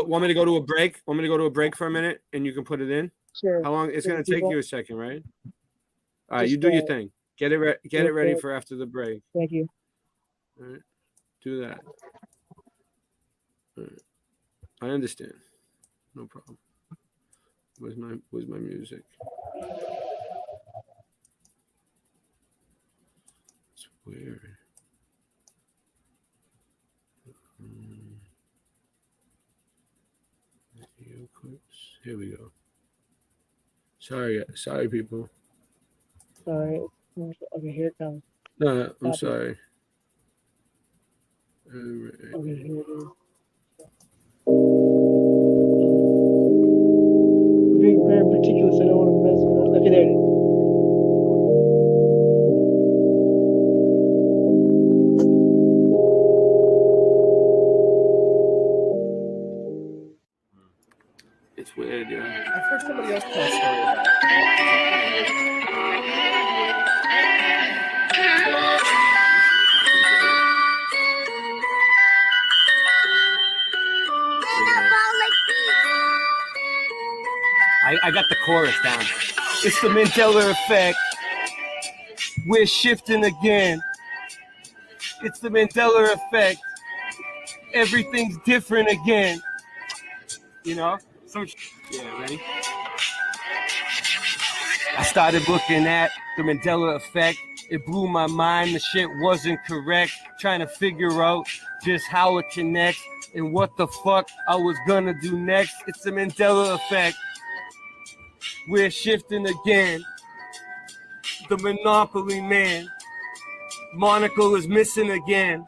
a break? Want me to go to a break for a minute and you can put it in? Sure. How long? It's gonna take you a second, right? All right, you do your thing. Get it ready for after the break. Thank you. All right. Do that. All right. I understand. No problem. Where's my music? It's weird. Video clips. Here we go. Sorry, people. Sorry. Okay, here it comes. No, I'm Copy. sorry. Okay, here it is. Being very particular, so I don't want to mess with it. Okay, there it is. It's weird, yeah. I've heard somebody else tell a story about it. I got the chorus down. It's the Mandela effect. We're shifting again. It's the Mandela effect. Everything's different again. You know? So, yeah, ready? I started looking at the Mandela effect. It blew my mind. The shit wasn't correct. Trying to figure out just how it connects and what the fuck I was gonna do next. It's the Mandela effect. We're shifting again. The Monopoly man. Monocle is missing again.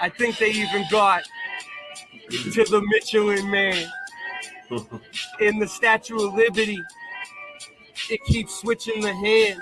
I think they even got to the Michelin man. In the Statue of Liberty, it keeps switching the hand.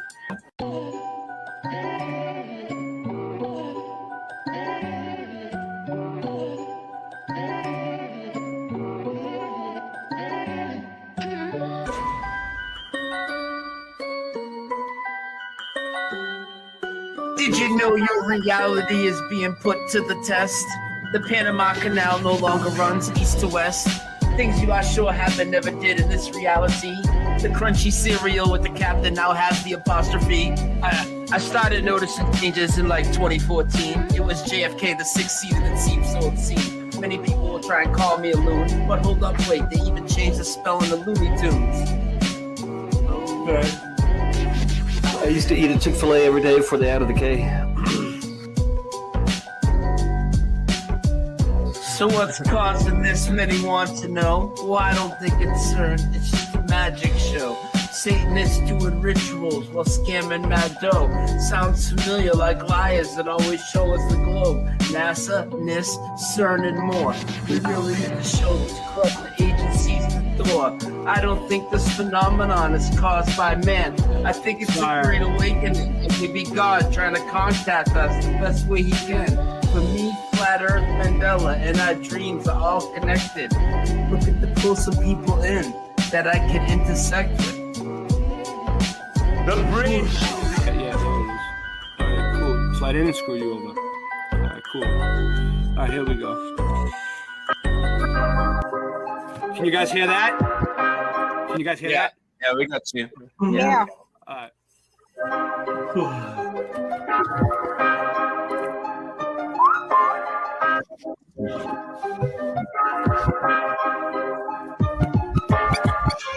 Did you know your reality is being put to the test? The Panama Canal no longer runs east to west. Things you are sure happen never did in this reality. The crunchy cereal with the captain now has the apostrophe. I started noticing changes in like 2014. It was JFK, the sixth seater that seemed so obscene. Many people will try and call me a loon, but hold up, wait, they even changed the spelling of Looney Tunes. Okay. I used to eat a Chick-fil-A every day before they added the K. So what's causing this? Many want to know. Well, I don't think it's CERN. It's just a magic show. Satanists doing rituals while scamming mad dough. Sounds familiar, like liars that always show us the globe. NASA, NIST, CERN, and more. We really need to show these corrupt agencies the door. I don't think this phenomenon is caused by man. I think it's a great awakening. It may be God trying to contact us the best way he can. For me, Flat Earth, Mandela, and our dreams are all connected. Looking to pull some people in that I can intersect with. The bridge. Yeah, there it is. All right, cool. So I didn't screw you over. All right, cool. All right, here we go. Can you guys hear that? Can you guys hear that? Yeah, we got you. Yeah. All right.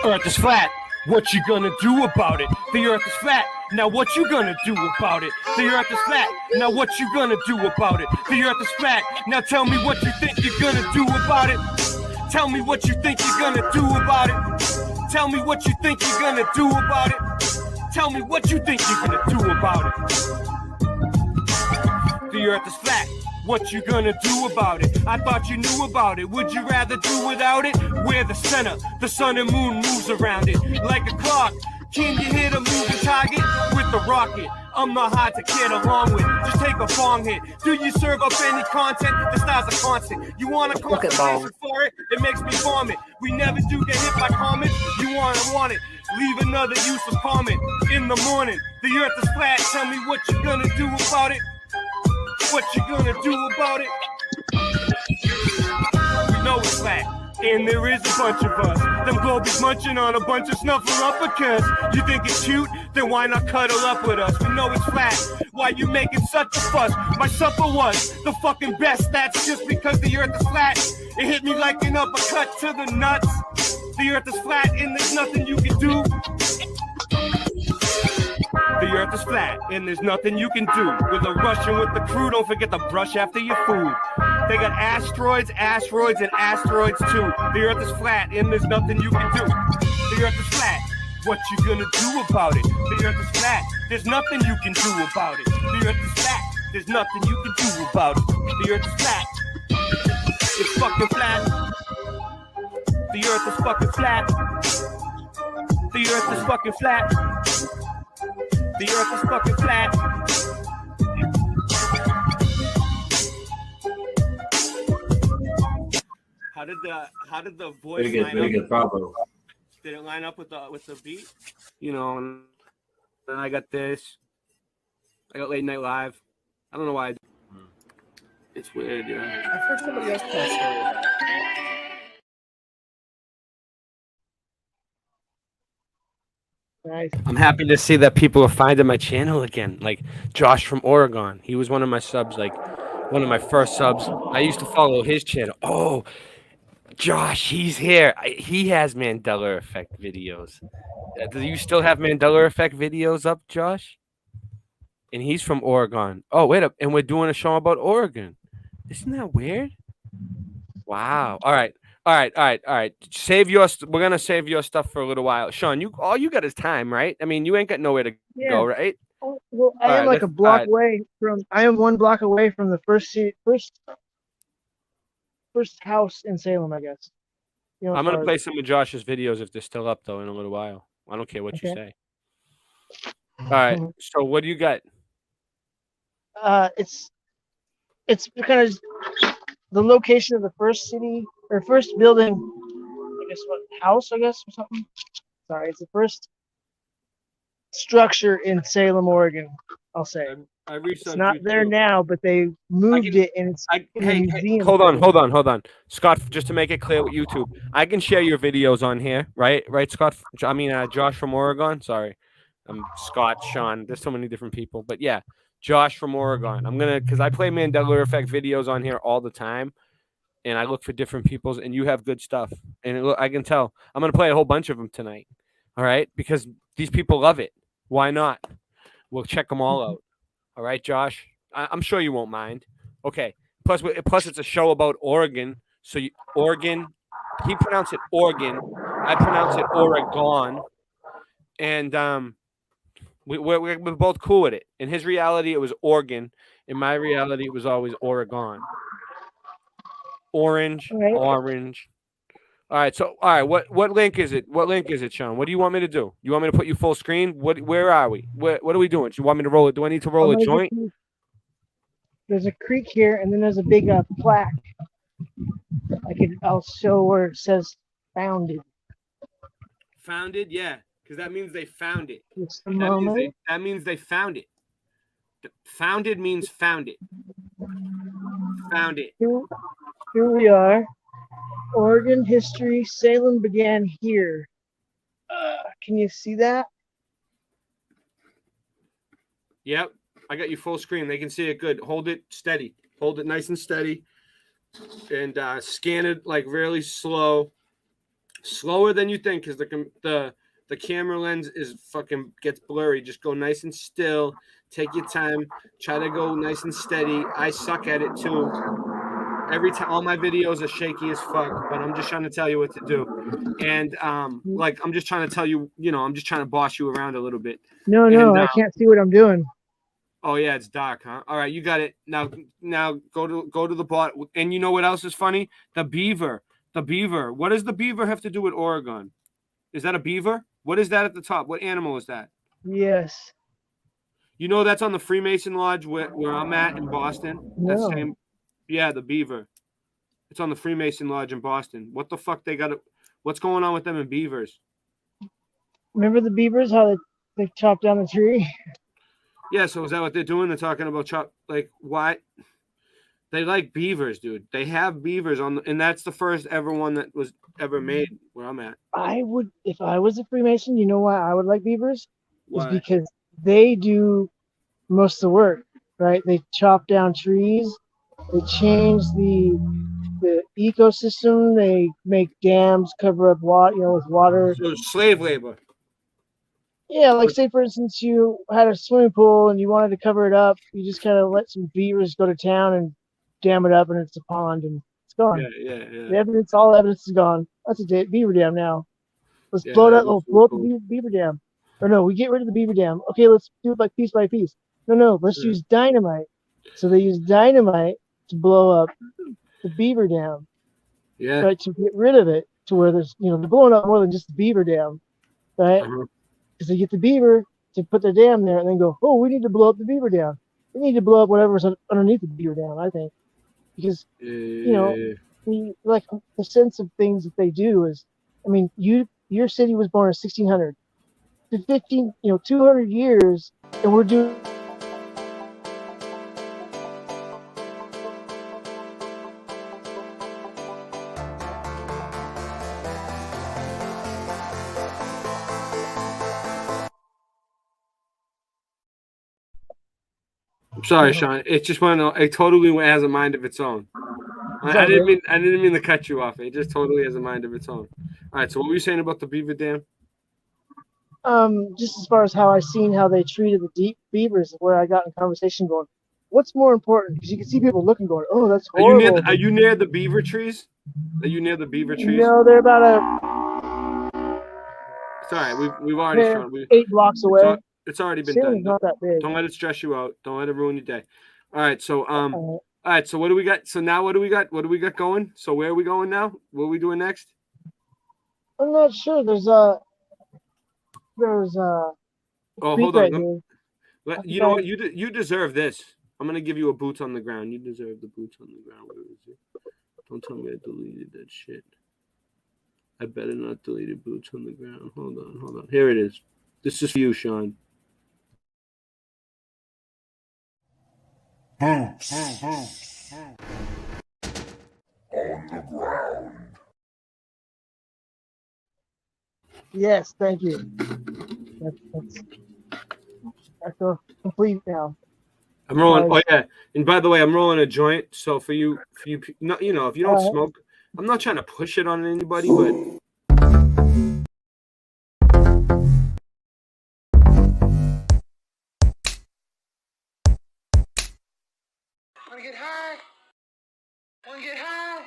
Earth is flat. What you gonna do about it? The earth is flat. Now what you gonna do about it? The earth is flat. Now what you gonna do about it? The earth is flat. Now tell me what you think you're gonna do about it. Tell me what you think you're gonna do about it. Tell me what you think you're gonna do about it. Tell me what you think you're gonna do about it. The earth is flat. What you gonna do about it? I thought you knew about it. Would you rather do without it? We're the center. The sun and moon moves around it like a clock. Can you hit a moving target with the rocket? I'm not hard to get along with. Just take a bong hit. Do you serve up any content? The stars are constant. You want a conversation for it? It makes me vomit. We never do get hit by comments. You want it. Leave another useless comment in the morning. The earth is flat. Tell me what you gonna do about it. What you gonna do about it? We know it's flat. And there is a bunch of us. Them globies munching on a bunch of snuffleupagus. You think it's cute? Then why not cuddle up with us? We know it's flat. Why you making such a fuss? My supper was the fucking best. That's just because the earth is flat. It hit me like an uppercut to the nuts. The earth is flat and there's nothing you can do. The earth is flat and there's nothing you can do. With a Russian with the crew, don't forget to brush after your food. They got asteroids, asteroids, and asteroids too. The earth is flat and there's nothing you can do. The earth is flat. What you gonna do about it? The earth is flat. There's nothing you can do about it. The earth is flat. There's nothing you can do about it. The earth is flat. It's fucking flat. The earth is fucking flat. The earth is fucking flat. The earth is fucking flat. How did the voice line up? Bravo. Did it line up with the beat? You know, and then I got this. I got Late Night Live. I don't know why. It's weird, yeah. I've heard somebody else tell a story about it. Nice. I'm happy to see that people are finding my channel again. Like Josh from Oregon. He was one of my subs, like one of my first subs. I used to follow his channel. Oh, Josh, he's here. He has Mandela Effect videos. Do you still have Mandela Effect videos up, Josh? And he's from Oregon. Oh, wait up. And we're doing a show about Oregon. Isn't that weird? Wow. All right. Save your. We're gonna save your stuff for a little while, Shawn. All you got is time, right? I mean, you ain't got nowhere to go, right? Oh, well, I am like a block away from. I am 1 block away from the first house in Salem, I guess. You know, I'm gonna play some of Josh's videos if they're still up, though, in a little while. I don't care what you say. All right. So, what do you got? It's kind of the location of the first city or first building. I guess what house? I guess or something. Sorry, it's the first structure in Salem, Oregon. I'll say. I reached it's not there now, but they moved it, and it's in a museum. Hold on. Scott, just to make it clear with YouTube, I can share your videos on here, right? Right, Scott? I mean, Josh from Oregon. Sorry. Scott, Shawn. There's so many different people. But yeah, Josh from Oregon. Because I play Mandela Effect videos on here all the time, and I look for different people's, and you have good stuff. And I can tell. I'm going to play a whole bunch of them tonight, all right? Because these people love it. Why not? We'll check them all out. All right, Josh? I'm sure you won't mind. Okay. Plus, it's a show about Oregon. So Oregon, he pronounced it Oregon. I pronounce it Oregon. And we're both cool with it. In his reality, it was Oregon. In my reality, it was always Oregon. Orange, right. Orange. All right. So, all right. What link is it? What link is it, Shawn? What do you want me to do? You want me to put you full screen? Where are we? What are we doing? Do you want me to roll it? Do I need to roll a joint? There's a creek here, and then there's a big plaque. I'll show where it says "founded." Founded, yeah, because that means they found it. That means they found it. Founded means found it. Found it. Here we are. Oregon history. Salem began here. Can you see that? Yep. I got you full screen. They can see it good. Hold it steady. Hold it nice and steady. And scan it like really slow. Slower than you think, because the camera lens is fucking gets blurry. Just go nice and still. Take your time. Try to go nice and steady. I suck at it too. Every time, all my videos are shaky as fuck, but I'm just trying to tell you what to do. And I'm just trying to tell you, I'm just trying to boss you around a little bit. No, I can't see what I'm doing. Oh yeah, it's dark, huh? All right, you got it. Now go to the bot. And you know what else is funny? The beaver. What does the beaver have to do with Oregon? Is that a beaver? What is that at the top? What animal is that? Yes. You know that's on the Freemason Lodge where I'm at in Boston. No. That same. Yeah, the beaver. It's on the Freemason Lodge in Boston. What the fuck what's going on with them and beavers? Remember the beavers, how they chopped down the tree? Yeah, so is that what they're doing? They're talking about why? They like beavers, dude. They have beavers and that's the first ever one that was ever made where I'm at. I would, if I was a Freemason, you know why I would like beavers? Is Why? because they do most of the work, right? They chop down trees, they change the ecosystem, they make dams, cover up water, with water. So slave labor. Yeah, like say for instance you had a swimming pool and you wanted to cover it up, you just kind of let some beavers go to town and dam it up, and it's a pond and it's gone. Yeah. The evidence, all evidence is gone. That's a beaver dam now. Let's Yeah, blow it that up. was Blow up cool. the beaver dam. Or no, we get rid of the beaver dam. Okay, let's do it like piece by piece. No, let's use dynamite. So they use dynamite to blow up the beaver dam. Yeah. Right, to get rid of it, to where there's, they're blowing up more than just the beaver dam, right? Because they get the beaver to put their dam there and then go, oh, we need to blow up the beaver dam. We need to blow up whatever's underneath the beaver dam, I think. Because, like the sense of things that they do is, I mean, your city was born in 1600. To 200 years, and we're doing. I'm sorry, Sean. It just went. It totally has a mind of its own. I didn't mean to cut you off. It just totally has a mind of its own. All right. So what were you saying about the beaver dam? Just as far as how I seen how they treated the deep beavers, where I got in conversation going, what's more important? Because you can see people looking, going, "Oh, that's horrible." Are you near the beaver trees? Are you near the beaver trees? No, they're about a. It's all right. We've already shown. 8 blocks away. It's already been Salem's done. not that big. Don't let it stress you out. Don't let it ruin your day. All right. So all right. So what do we got? So now what do we got? What do we got going? So where are we going now? What are we doing next? I'm not sure. There's Oh, hold on. You know what? You deserve this. I'm gonna give you a boots on the ground. You deserve the boots on the ground. Where is it? Don't tell me I deleted that shit. I better not deleted boots on the ground. Hold on. Here it is. This is for you, Sean. Boots. On the ground. Yes, thank you. That's complete now. I'm rolling. Oh yeah, and by the way, I'm rolling a joint. So for you, not if you don't smoke, I'm not trying to push it on anybody, but. Wanna get high? Wanna get high?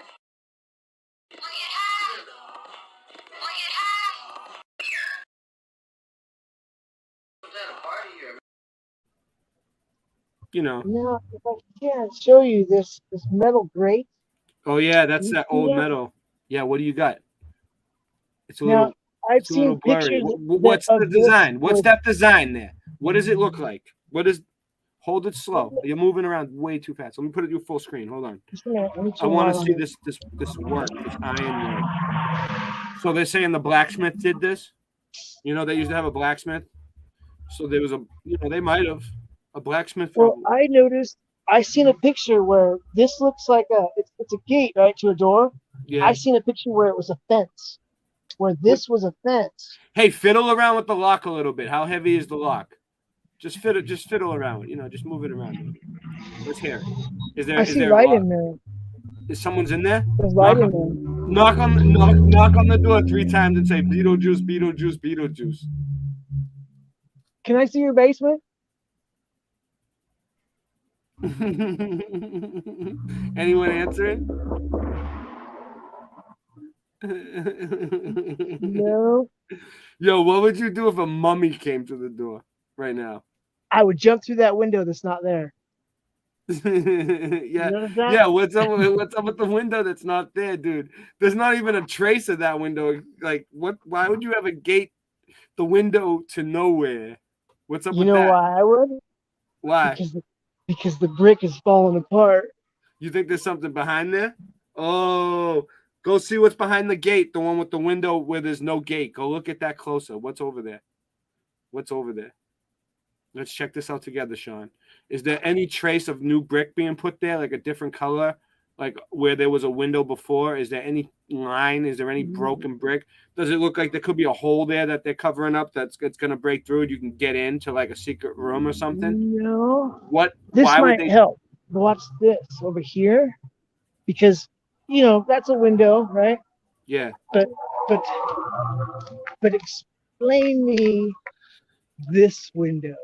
Now, if I can show you this metal grate. Oh yeah, that's that old metal. Yeah, what do you got? It's a now, little. I've it's a little seen blurry. pictures. What's the design? What's that design there? What does it look like? What is? Hold it slow. You're moving around way too fast. Let me put it to full screen. Hold on. I want to see this work. This iron work. So they're saying the blacksmith did this. They used to have a blacksmith. So there was they might have a blacksmith. Well, I noticed. I seen a picture where this looks like it's a gate, right, to a door. Yeah. I seen a picture where it was a fence. Where this was a fence. Hey, fiddle around with the lock a little bit. How heavy is the lock? Just fiddle around. Just move it around. Let's hear it. Is there? I see light in there. Is someone's in there? There's light in there. Knock on the door 3 times and say Beetlejuice, Beetlejuice, Beetlejuice. Can I see your basement? Anyone answering? No. Yo, what would you do if a mummy came to the door right now? I would jump through that window that's not there. Yeah. What's up with the window that's not there, dude? There's not even a trace of that window. Like, what? Why would you have a gate, the window to nowhere? What's up with that? You know why I would? Why? Because the brick is falling apart. You think there's something behind there? Oh, go see what's behind the gate. The one with the window where there's no gate. Go look at that closer. What's over there? Let's check this out together, Sean. Is there any trace of new brick being put there, like a different color, like where there was a window before? Is there any line? Is there any broken brick? Does it look like there could be a hole there that they're covering up that's going to break through and you can get into like a secret room or something? No. What? This why might would they help. Watch this over here, because that's a window, right? Yeah. But explain me this window.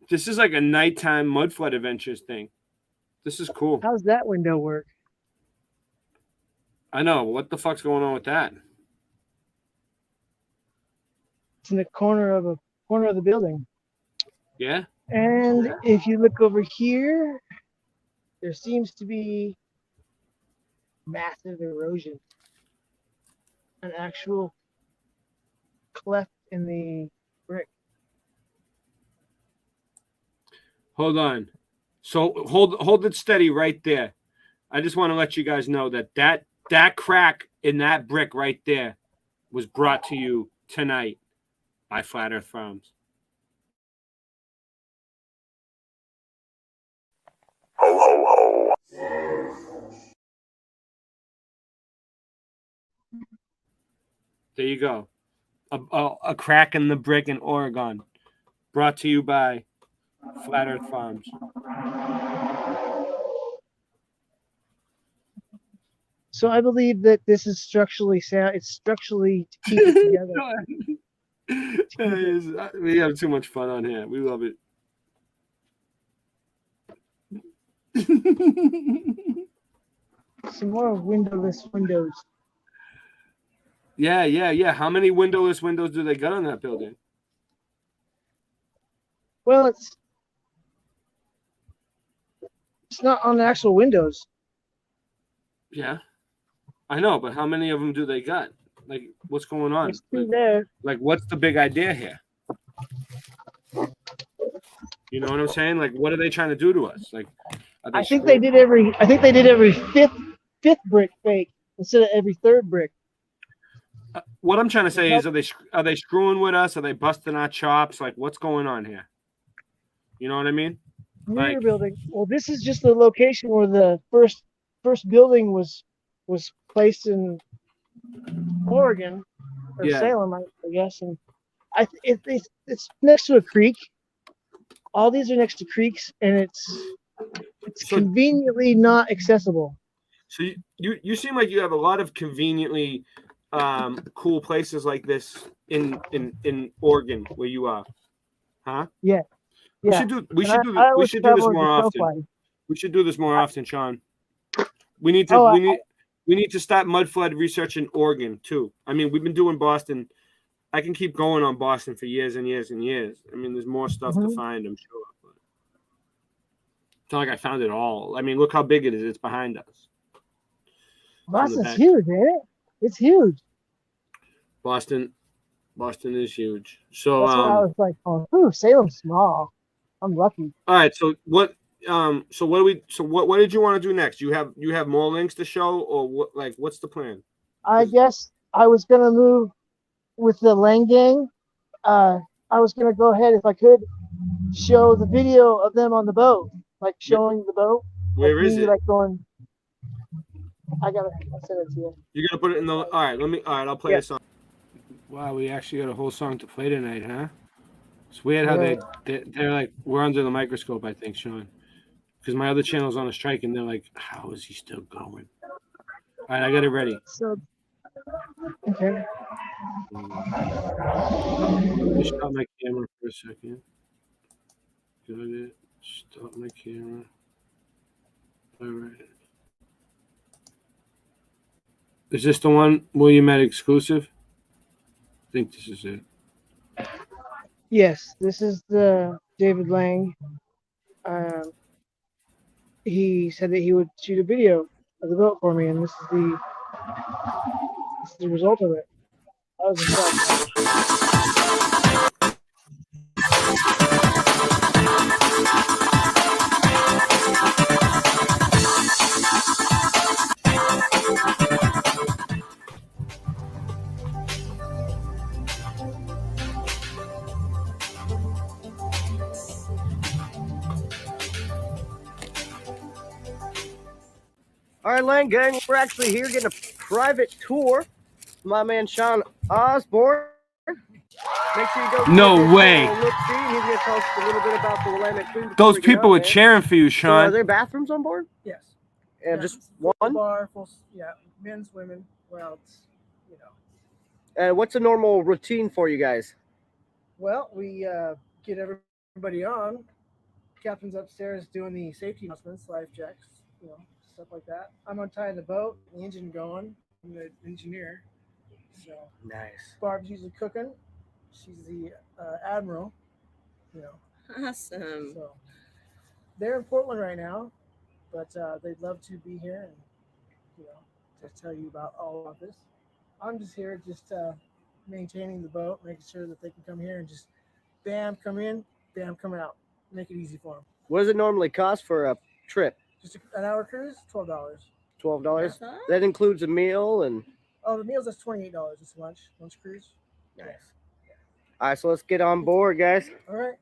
This is like a nighttime mud flood adventures thing. This is cool. How's that window work? I know. What the fuck's going on with that? It's in the corner of the building. Yeah. And if you look over here, there seems to be massive erosion. An actual cleft in the brick. Hold on. So hold it steady right there. I just want to let you guys know that crack in that brick right there was brought to you tonight by Flat Earth Farms. Ho, ho, ho. There you go. A crack in the brick in Oregon, brought to you by Flat Earth Farms. So I believe that this is structurally sound. It's structurally to keep it together. We have too much fun on here. We love it. Some more windowless windows. Yeah. How many windowless windows do they got on that building? Well, it's not on the actual windows. Yeah, I know, but how many of them do they got? Like, what's going on? There's two there. Like, what's the big idea here? You know what I'm saying? Like, what are they trying to do to us? Like, I think they did every fifth brick fake instead of every third brick. What I'm trying to say is, are they screwing with us? Are they busting our chops? Like, what's going on here? You know what I mean? Rear building. Well, this is just the location where the first building was placed in Oregon or Yeah. Salem, I guess, and it's next to a creek. All these are next to creeks, and it's conveniently not accessible. So you seem like you have a lot of conveniently cool places like this in Oregon where you are, huh? Yeah. We Yeah. should do this travel more to often. Snowflake. We should do this more often, Sean. We need to start mud flood research in Oregon too. I mean, we've been doing Boston. I can keep going on Boston for years and years and years. I mean, there's more stuff to find, I'm sure. But it's not like I found it all. I mean, look how big it is. It's behind us. Boston's huge, ain't it? It's huge. Boston is huge. So That's why I was like, oh, Salem's small. I'm lucky. All right. So what? What did you want to do next? You have more links to show, or what? Like, what's the plan? I guess I was gonna move with the Lang Gang. I was gonna go ahead, if I could, show the video of them on the boat, like showing the boat. Where is it? Like going. I'll send it to you. You're gonna put it in the. All right. I'll play a song. Wow, we actually got a whole song to play tonight, huh? It's weird how they're like, we're under the microscope, I think, Sean. Because my other channel's on a strike, and they're like, how is he still going? All right, I got it ready. So, okay. Just stop my camera for a second. Got it. Stop my camera. All right. Is this the one William had exclusive? I think this is it. Yes, this is the David Lang. He said that he would shoot a video of the boat for me, and this is the result of it. I was impressed. All right, Lang Gang, we're actually here getting a private tour. My man Shawn Osborne. Make sure you go. No way. Look, see, he's gonna tell us a little bit about the Willamette Queen. Those people are cheering for you, So, Shawn. are there bathrooms on board? Yes. Yeah, just one. Bar, full, yeah, men's, women. Well, it's, you know. What's a normal routine for you guys? Well, we get everybody on. Captain's upstairs doing the safety announcements, life checks, you know, stuff like that. I'm untying the boat, the engine going. I'm the engineer. So nice. Barb's usually cooking. She's the admiral. You know. Awesome. So they're in Portland right now, but they'd love to be here and, you know, to tell you about all of this. I'm just here, just maintaining the boat, making sure that they can come here and just bam, come in, bam, come out. Make it easy for them. What does it normally cost for a trip? Just an hour cruise, $12. $12. That includes a meal and. Oh, the meals, that's $28. It's lunch cruise. Nice. All right, so let's get on board, guys. All right.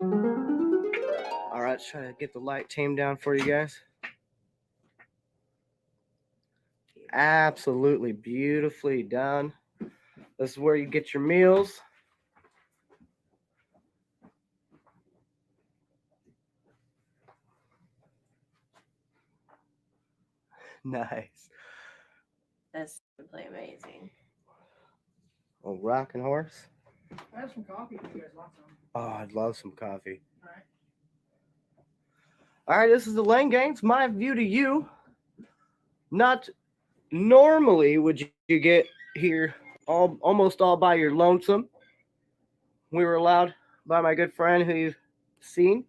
All right, let's try to get the light tamed down for you guys. Absolutely beautifully done. This is where you get your meals. Nice. That's simply amazing. Oh, rocking horse. I have some coffee if you guys want some. Oh, I'd love some coffee. All right. All right, this is the Lang Gang. It's my view to you. Not normally would you get here almost all by your lonesome. We were allowed by my good friend who you've seen.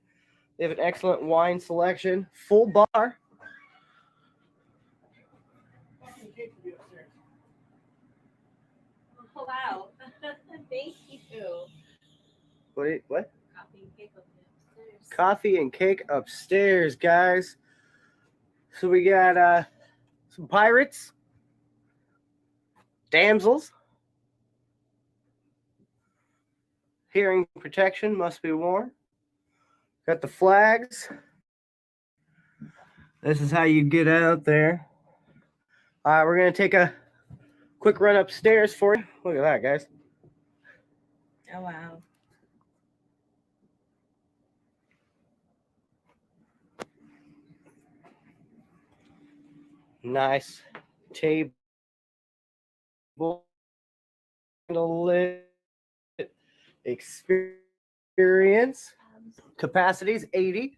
They have an excellent wine selection, full bar. Oh, wow. Thank you. What? Coffee and cake upstairs. Coffee and cake upstairs, guys. So we got some pirates, damsels, hearing protection must be worn. Got the flags. This is how you get out there. All right, we're gonna take a quick run upstairs for you. Look at that, guys. Oh, wow. Nice table, lit experience. Capacities 80.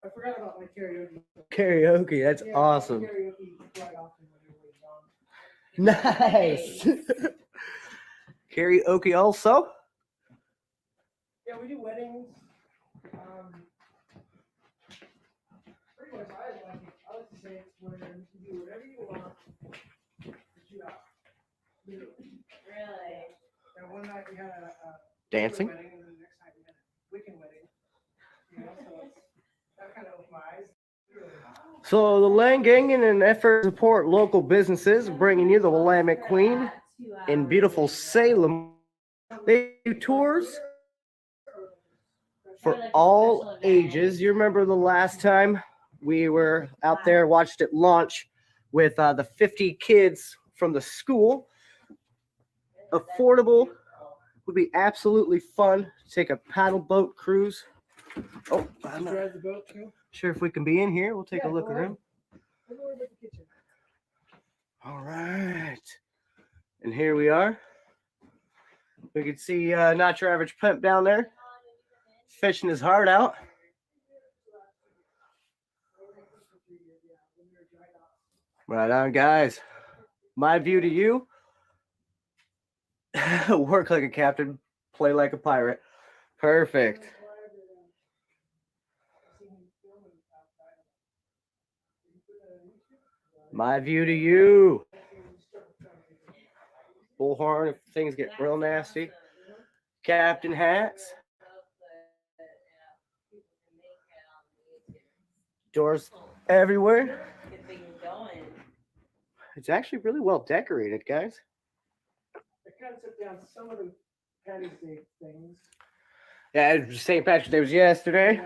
I forgot about my karaoke. Karaoke, that's awesome. Karaoke quite often when everybody's on. Nice. Karaoke also. Yeah, we do weddings. Pretty much, I like to say it's where you can do whatever you want. But you out. Really? And one night we had a Dancing. wedding, and then the next night we had a Wiccan wedding. You know, so that kind of opened my eyes. So the Lang Gang, in an effort to support local businesses, bringing you the Willamette Queen in beautiful Salem. They do tours for all ages. You remember the last time we were out there, watched it launch with the 50 kids from the school. Affordable, would be absolutely fun. Take a paddle boat cruise. Oh, I'm not Drive the boat too. sure if we can be in here. We'll take a look go around. ahead. Go over to the kitchen. All right. And here we are. We can see not your average pimp down there fishing his heart out. Right on, guys. My view to you. Work like a captain, play like a pirate. Perfect. My view to you. Bullhorn if things get real nasty. Captain hats. Doors everywhere. It's actually really well decorated, guys. I kind of took down some of the Patty's Day things. Yeah, St. Patrick's Day was yesterday.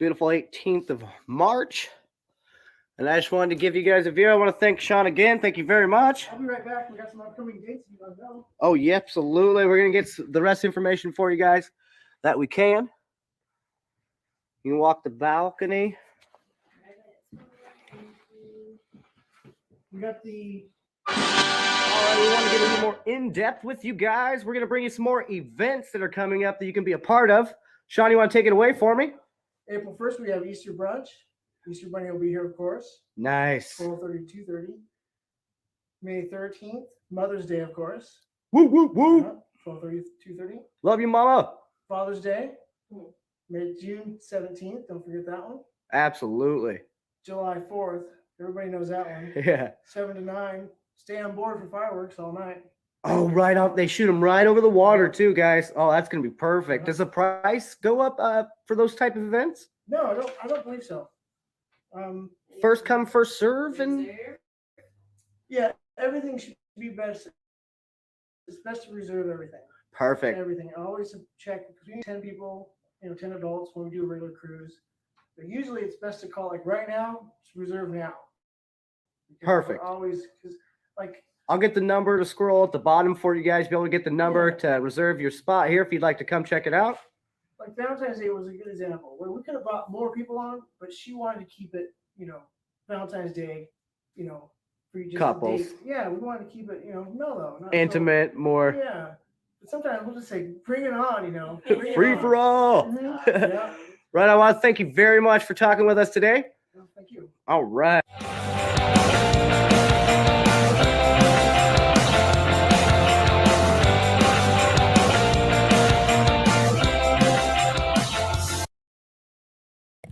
Beautiful 18th of March. And I just wanted to give you guys a view. I want to thank Shawn again. Thank you very much. I'll be right back. We got some upcoming dates. You guys know. Oh, yeah, absolutely. We're going to get the rest of the information for you guys that we can. You can walk the balcony. We got the. All right, we want to get a little more in-depth with you guys. We're going to bring you some more events that are coming up that you can be a part of. Shawn, you want to take it away for me? April 1st, we have Easter brunch. Easter Bunny will be here, of course. Nice. 12:30 to 2:30. May 13th, Mother's Day, of course. Woo, woo, woo. 12:30 to 2:30. Love you, Mama. Father's Day, June 17th. Don't forget that one. Absolutely. July 4th. Everybody knows that one. Yeah. 7 to 9. Stay on board for fireworks all night. Oh, right off. They shoot them right over the water, too, guys. Oh, that's going to be perfect. Does the price go up for those type of events? No, I don't believe so. First come, first serve, and yeah, everything should be best. It's best to reserve everything. Perfect. Everything. I always check between 10 people, 10 adults when we do a regular cruise. But usually it's best to call like right now, just reserve now. Because perfect. Always, because like I'll get the number to scroll at the bottom for you guys. Be able to get the number to reserve your spot here if you'd like to come check it out. Like Valentine's Day was a good example where we could have brought more people on, but she wanted to keep it, Valentine's Day, for you just couples. Yeah, we wanted to keep it, mellow, not intimate, more. Yeah, but sometimes we'll just say, bring it on, Free for all. Mm-hmm. Yeah. Right. I want to thank you very much for talking with us today. Well, thank you. All right.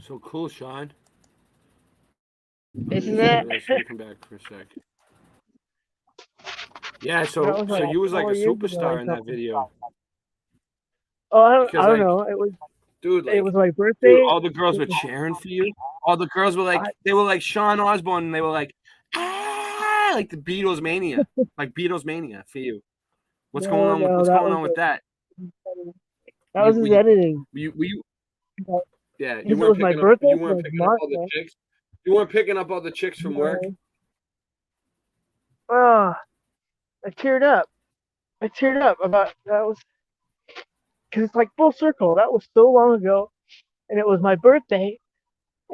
So cool, Shawn. Isn't that? Come back for a sec. Yeah, so you was like a superstar in that video. Oh, I Because, don't know. It was, dude. It was my birthday. Dude, all the girls were cheering for you. All the girls were like, they were like Shawn Osborne, and they were like, ah, like the Beatles mania, like Beatles mania for you. What's going on? What's going on with that? That was his editing. Yeah, it was my birthday. You weren't picking up all the chicks. You weren't picking up all the chicks from work. Oh, I teared up. About that was because it's like full circle. That was so long ago, and it was my birthday,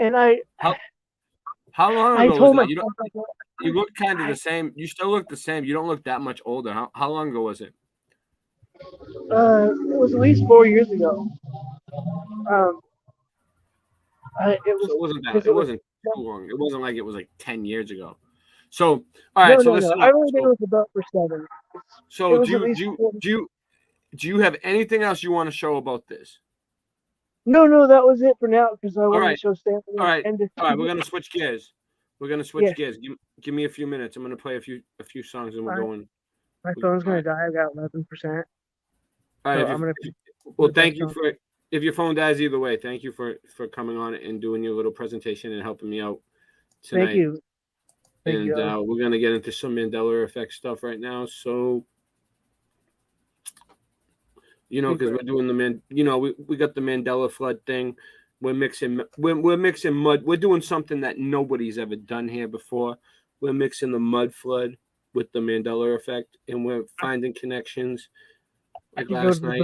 and How long I ago told was that? myself You look kind of the same. You still look the same. You don't look that much older. How long ago was it? It was at least 4 years ago. It wasn't that. It wasn't too long. It wasn't like it was like 10 years ago. So, all right. So listen. I only been with the belt for 7. So do you have anything else you want to show about this? No, that was it for now because I wanted right. to show Stanley. All right. We're gonna switch gears. Gears. Give me a few minutes. I'm gonna play a few songs and we're going. My phone's gonna die. I got 11%. All right. So thank you for. If your phone dies either way, thank you for coming on and doing your little presentation and helping me out tonight. Thank you. And we're gonna get into some Mandela effect stuff right now. So, because we're doing we got the Mandela flood thing. We're mixing mud. We're doing something that nobody's ever done here before. We're mixing the mud flood with the Mandela effect, and we're finding connections. Like last night.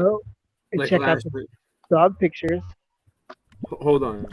And check out the dog pictures. Hold on.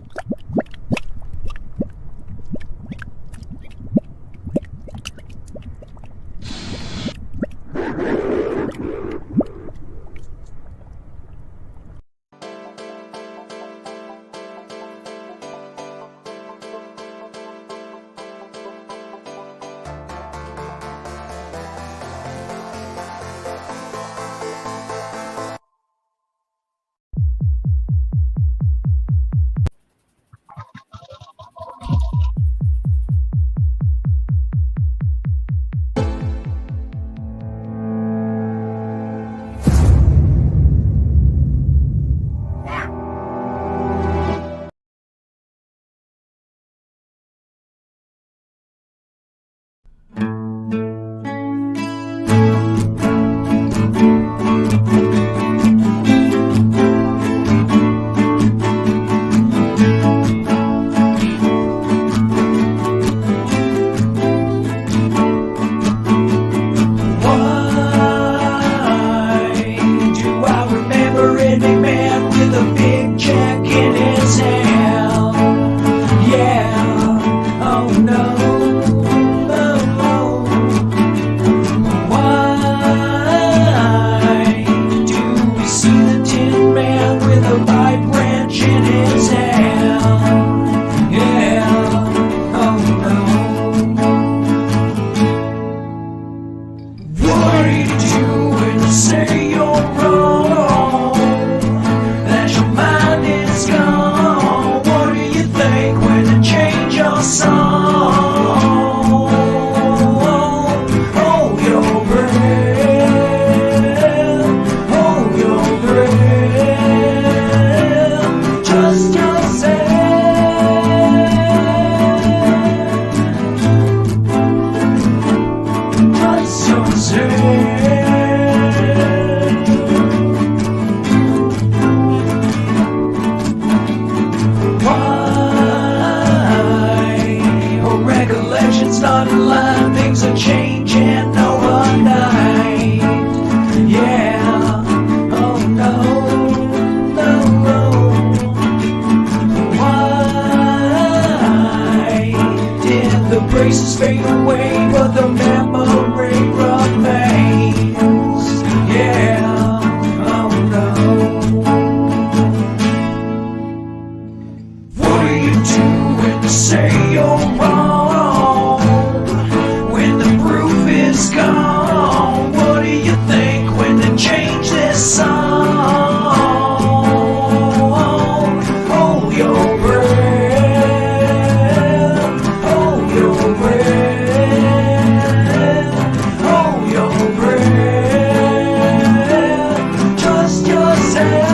start to line, things are changing overnight. Yeah, oh no, no, no. Why did the braces fade away, but the memory remains? Yeah, oh no. What are you doing to say you're wrong when the proof is gone? What do you think when they change this song? Hold your breath, hold your breath, hold your breath, trust yourself.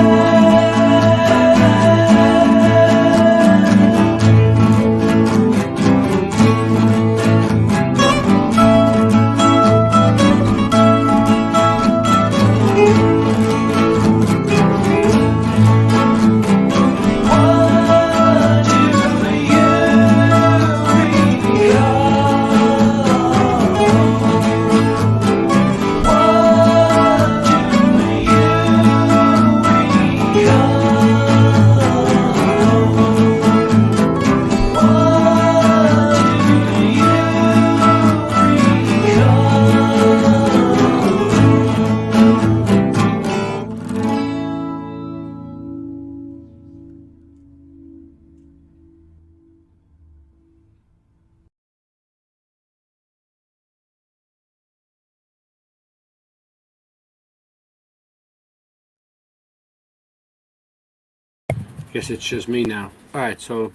Guess it's just me now. All right, so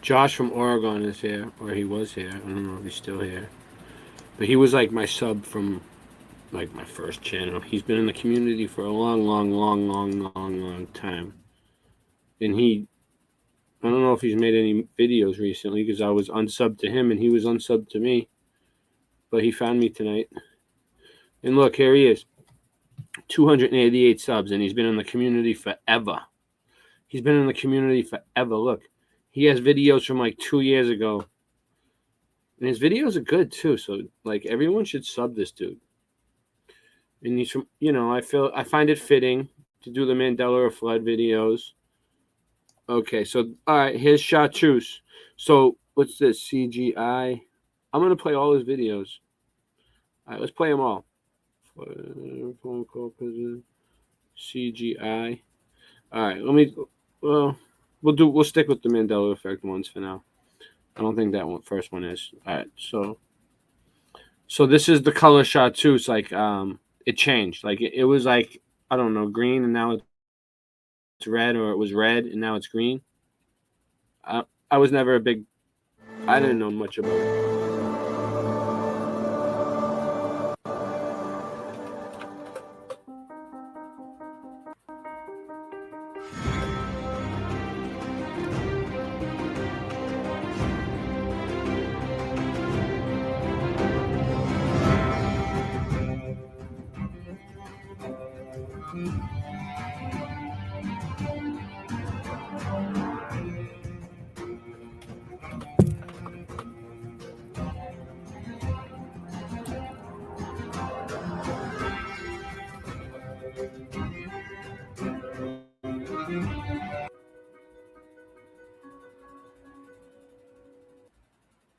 Josh from Oregon is here, or he was here. I don't know if he's still here, but he was like my sub from like my first channel. He's been in the community for a long time, and I don't know if he's made any videos recently because I was unsubbed to him and he was unsubbed to me, but he found me tonight. And look, here he is, 288 subs, and he's been in the community forever. He's been in the community forever. Look, he has videos from like 2 years ago. And his videos are good too. So like everyone should sub this dude. And he's from, I find it fitting to do the Mandela or Flood videos. Okay, so all right, here's Chartreuse. So what's this? CGI. I'm gonna play all his videos. All right, let's play them all. Phone call prison. CGI. All right, we'll stick with the Mandela effect ones for now. I don't think that first one is. All right, so this is the color Chartreuse. Like it changed. Like it was like, I don't know, green, and now it's red, or it was red and now it's green. I was never I didn't know much about it.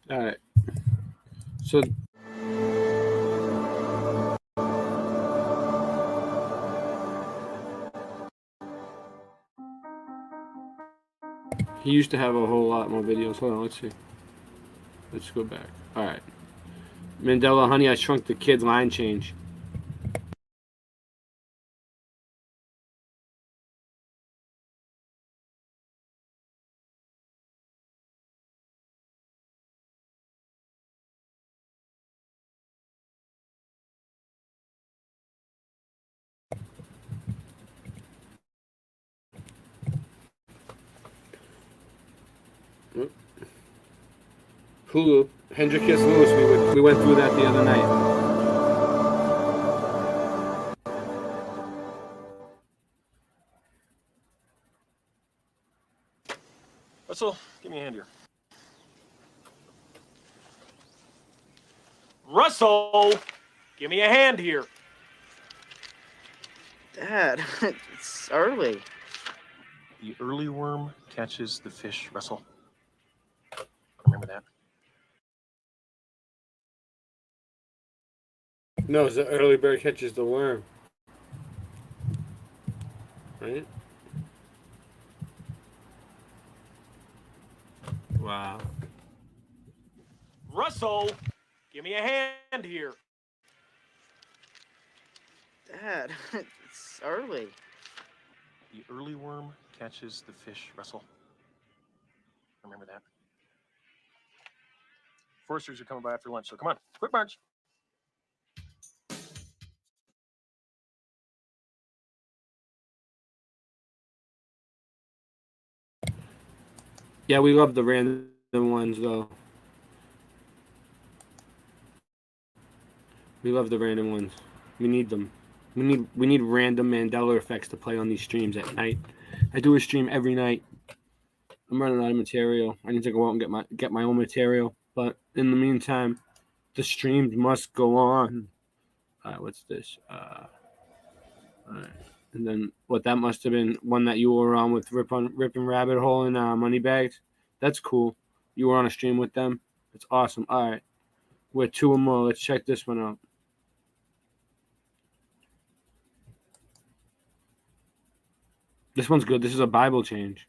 All right. So he used to have a whole lot more videos. Hold on, let's see. Let's go back. All right. Mandela, Honey, I Shrunk the Kids line change. Hulu, Hendricus Lewis, we went through that the other night. Russell, give me a hand here. Russell, give me a hand here. Dad, it's early. The early worm catches the fish, Russell. Remember that. No, it's the early bird catches the worm. Right? Wow. Russell, give me a hand here. Dad, it's early. The early worm catches the fish, Russell. Remember that. Foresters are coming by after lunch, so come on, quick march. Yeah, we love the random ones though. We love the random ones. We need them. We need random Mandela effects to play on these streams at night. I do a stream every night. I'm running out of material. I need to go out and get my own material. But in the meantime, the streams must go on. What's this? All right. And then what that must have been one that you were on with Ripping Rabbit Hole and Moneybags. That's cool. You were on a stream with them. That's awesome. All right. We're 2 or more. Let's check this one out. This one's good. This is a Bible change.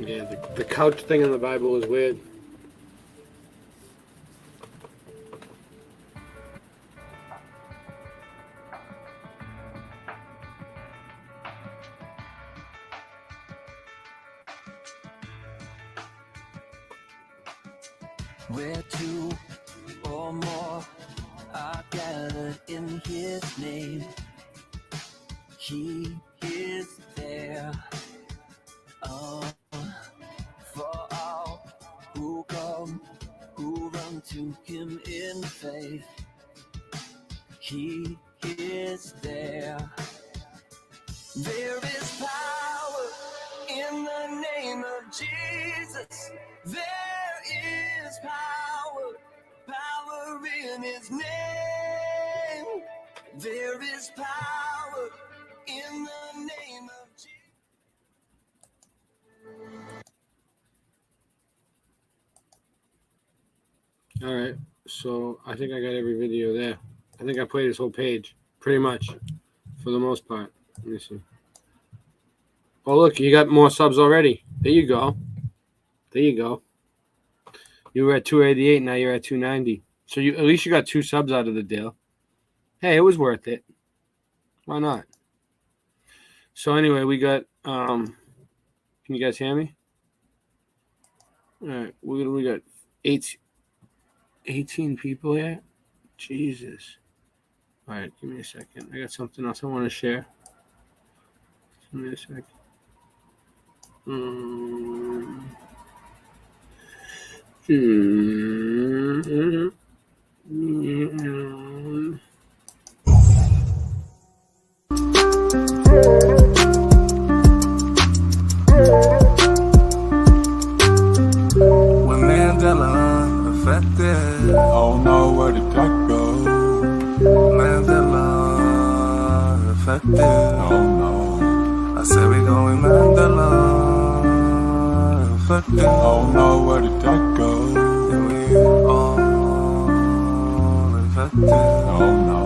Yeah, the couch thing in the Bible is weird. Where two or more are gathered in his name, he is there. Oh, for all who come, who run to him in faith, he is there. There is power in the name of Jesus. There is power, power in his name. There is power in the name of Jesus. All right, so I think I got every video there. I think I played this whole page, pretty much, for the most part. Let me see. Oh, look, you got more subs already. There you go. There you go. You were at 288, now you're at 290. So you at least you got 2 subs out of the deal. Hey, it was worth it. Why not? So anyway, we got can you guys hear me? All right, we got 18 people here. Jesus. All right, give me a second. I got something else I want to share. Give me a second. When Mandela affected, oh no, where did that go? Mandela affected, oh no. I said we going Mandela affected, oh no, where did that go? And we all affected, oh no.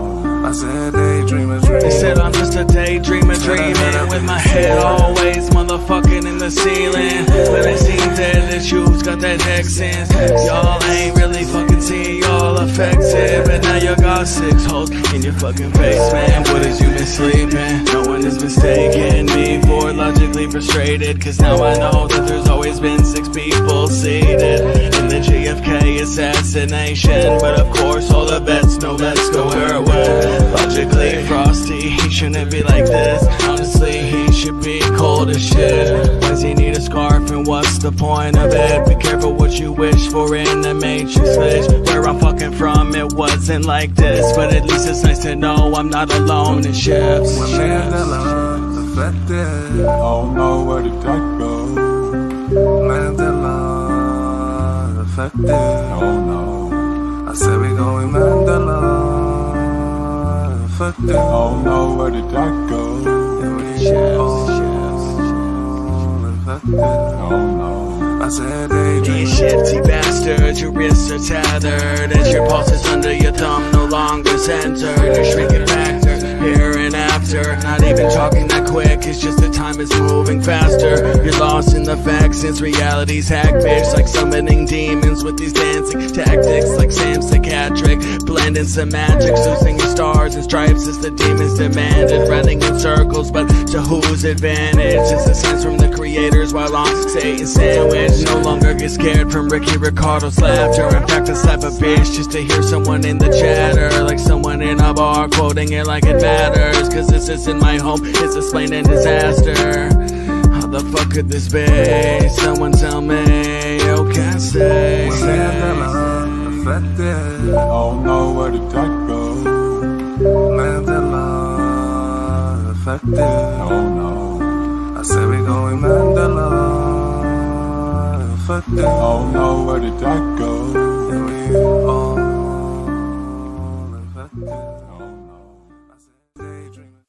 I said daydreamer dream. They said I'm just a daydreamer dreaming with my head always motherfucking in the ceiling. But it seems that the shoes got that Texans. Y'all ain't really fucking seeing y'all affected. But now you got 6 holes in your fucking basement. What is you been sleeping? No one is mistaking me for logically frustrated. Cause now I know that there's always been 6 people seated in the JFK assassination. But of course all the bets know let's go where it went. Logically frosty, he shouldn't be like this. Honestly, he should be cold as shit. Does he need a scarf and what's the point of it? Be careful what you wish for in the Matrix glitch. Where I'm fucking from, it wasn't like this. But at least it's nice to know I'm not alone in shifts. When Mandela affected, oh no, where did that go? Mandela affected, oh no. I said we going Mandela. Oh no, where did that go? And we all infected. Oh no. I said daydream. You shifty bastard, your wrists are tethered as your pulses under your thumb no longer centered. You're shrinking factor here and after. Not even talking that quick, it's just the time is moving faster. You're lost in the facts since reality's hack, bitch. Like summoning demons with these dancing tactics. Like Sam Psychiatric, blending some magic. Losing your stars and stripes as the demons demanded. Running in circles, but to whose advantage? It's the signs from the creators while on Satan's sandwich. No longer get scared from Ricky Ricardo's laughter. In fact, I slap a bitch just to hear someone in the chatter. Like someone in a bar quoting it like it matters. Cause this isn't my home, it's explaining disaster. How the fuck could this be? Someone tell me, you can't say. When Mandela affected, oh no, where did that go? Mandela affected, oh no. I said we going Mandela. Oh no, where did that go? And we all infected. Oh no, I said daydreaming.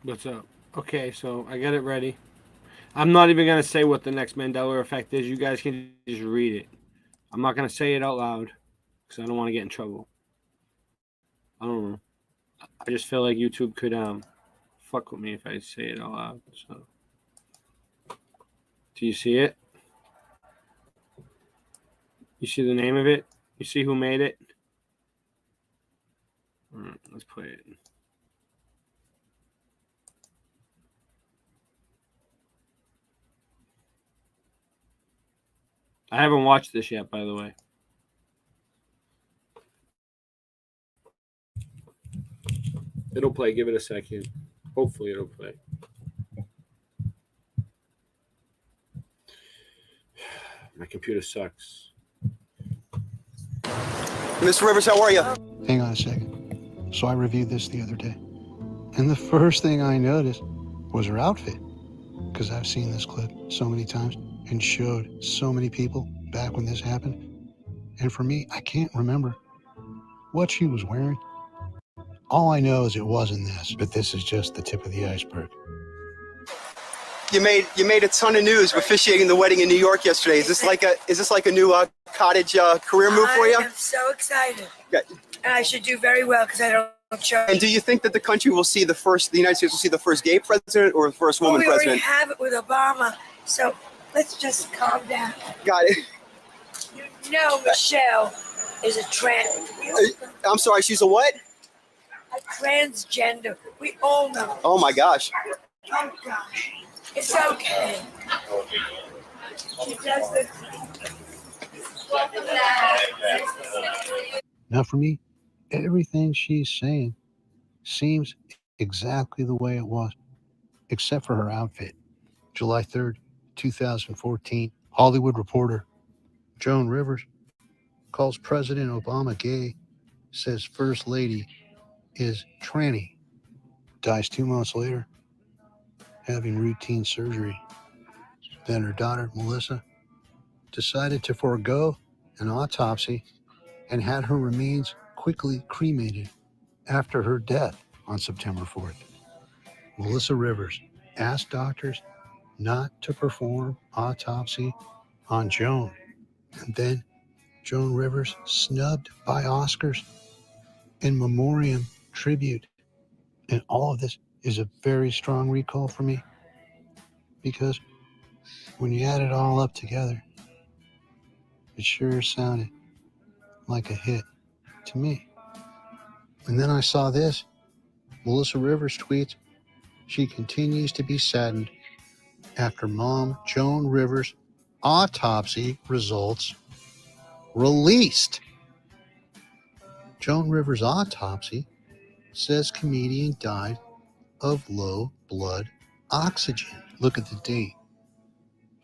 What's up? Okay, so I got it ready. I'm not even going to say what the next Mandela effect is. You guys can just read it. I'm not going to say it out loud because I don't want to get in trouble. I don't know. I just feel like YouTube could fuck with me if I say it out loud. So Do you see it? You see the name of it? You see who made it? All right, let's play it. I haven't watched this yet, by the way. It'll play. Give it a second. Hopefully it'll play. My computer sucks. Mr. Rivers, how are you? Hang on a second. So I reviewed this the other day, and the first thing I noticed was her outfit, because I've seen this clip so many times and showed so many people back when this happened. And for me, I can't remember what she was wearing. All I know is it wasn't this, but this is just the tip of the iceberg. You made a ton of news officiating the wedding in New York yesterday. Is this like a new cottage career move for you? I am so excited. Okay. And I should do very well because I don't show. And do you think that the country will see the United States will see the first gay president or the first woman we president? already have it with Obama, so let's just calm down. Got it. You know Michelle is a trans. I'm sorry, she's a what? A transgender. We all know. Oh my gosh. Oh gosh. It's okay. She does this. Now for me, everything she's saying seems exactly the way it was, except for her outfit. July 3rd, 2014, Hollywood Reporter. Joan Rivers calls President Obama gay, says First Lady is tranny, dies 2 months later, having routine surgery. Then her daughter, Melissa, decided to forego an autopsy and had her remains quickly cremated after her death on September 4th. Melissa Rivers asked doctors not to perform autopsy on Joan. And then Joan Rivers snubbed by Oscars in memoriam tribute. And all of this is a very strong recall for me, because when you add it all up together, it sure sounded like a hit to me. And then I saw this. Melissa Rivers tweets, she continues to be saddened after mom Joan Rivers' autopsy results released. Joan Rivers' autopsy says comedian died of low blood oxygen. Look at the date,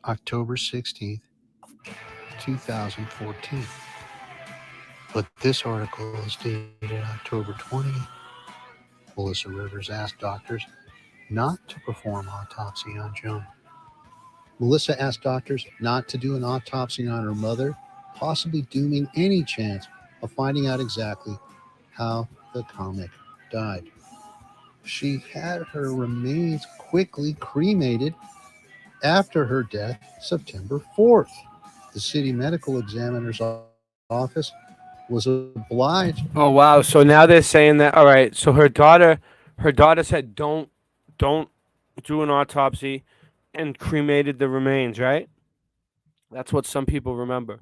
October 16th, 2014. But this article is dated October 20th. Melissa Rivers asked doctors not to perform autopsy on Joan. Melissa asked doctors not to do an autopsy on her mother, possibly dooming any chance of finding out exactly how the comic died. She had her remains quickly cremated after her death, September 4th. The city medical examiner's office was obliged. Oh wow! So now they're saying that. All right. So her daughter said don't do an autopsy, and cremated the remains. Right. That's what some people remember.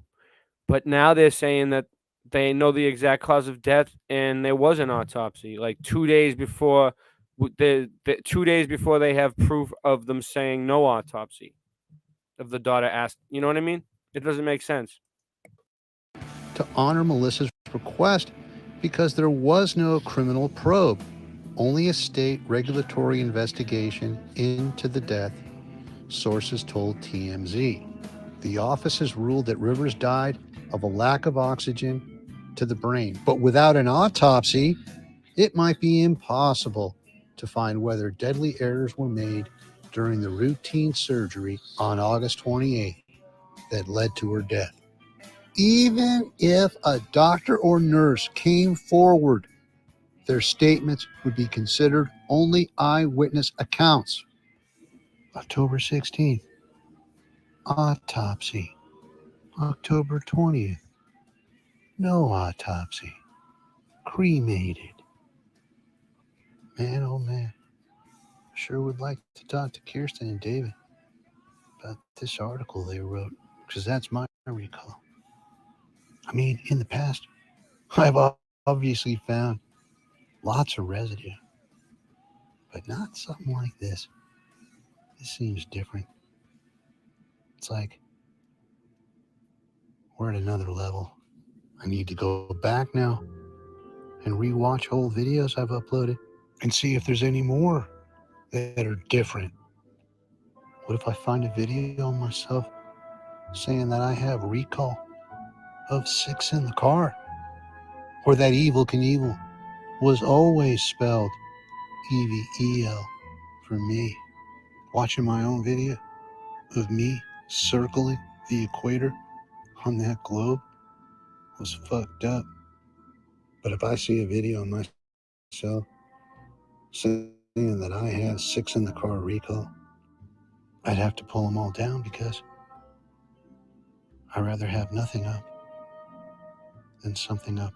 But now they're saying that they know the exact cause of death, and there was an autopsy like 2 days before. The 2 days before they have proof of them saying no autopsy. Of the daughter asked. You know what I mean? It doesn't make sense. To honor Melissa's request because there was no criminal probe, only a state regulatory investigation into the death, sources told TMZ. The office has ruled that Rivers died of a lack of oxygen to the brain, but without an autopsy, it might be impossible to find whether deadly errors were made during the routine surgery on August 28th that led to her death. Even if a doctor or nurse came forward, their statements would be considered only eyewitness accounts. October 16th, autopsy. October 20th, no autopsy. Cremated. Man, oh man, I sure would like to talk to Kirsten and David about this article they wrote, because that's my recall. I mean, in the past, I've obviously found lots of residue, but not something like this. This seems different. It's like we're at another level. I need to go back now and rewatch old videos I've uploaded and see if there's any more that are different. What if I find a video of myself saying that I have recall of 6 in the car? Or that Evil Knievel was always spelled EVEL for me. Watching my own video of me circling the equator on that globe was fucked up. But if I see a video of myself saying that I have 6 in the car recall, I'd have to pull them all down because I'd rather have nothing up than something up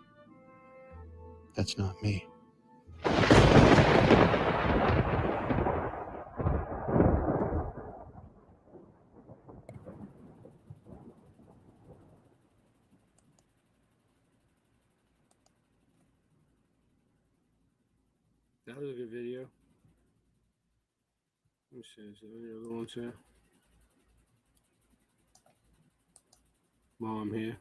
that's not me. That was a good video. Let me see. Is there any other ones here? While I'm here.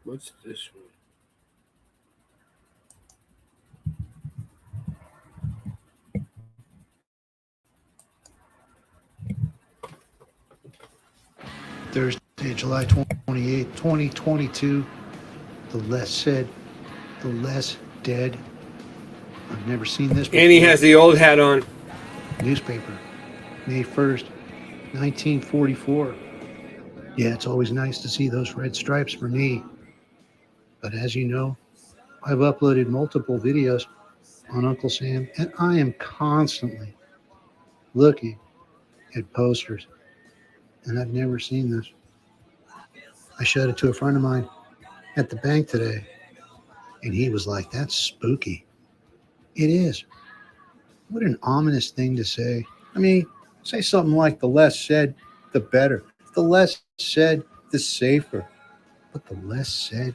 What's this one? Thursday, July 28th, 2022. The less said, the less dead. I've never seen this before. And he has the old hat on. Newspaper, May 1st, 1944. Yeah, it's always nice to see those red stripes for me. But as you know, I've uploaded multiple videos on Uncle Sam, and I am constantly looking at posters, and I've never seen this. I showed it to a friend of mine at the bank today, and he was like, "That's spooky." It is. What an ominous thing to say. I mean, say something like, the less said, the better. The less said, the safer. But the less said,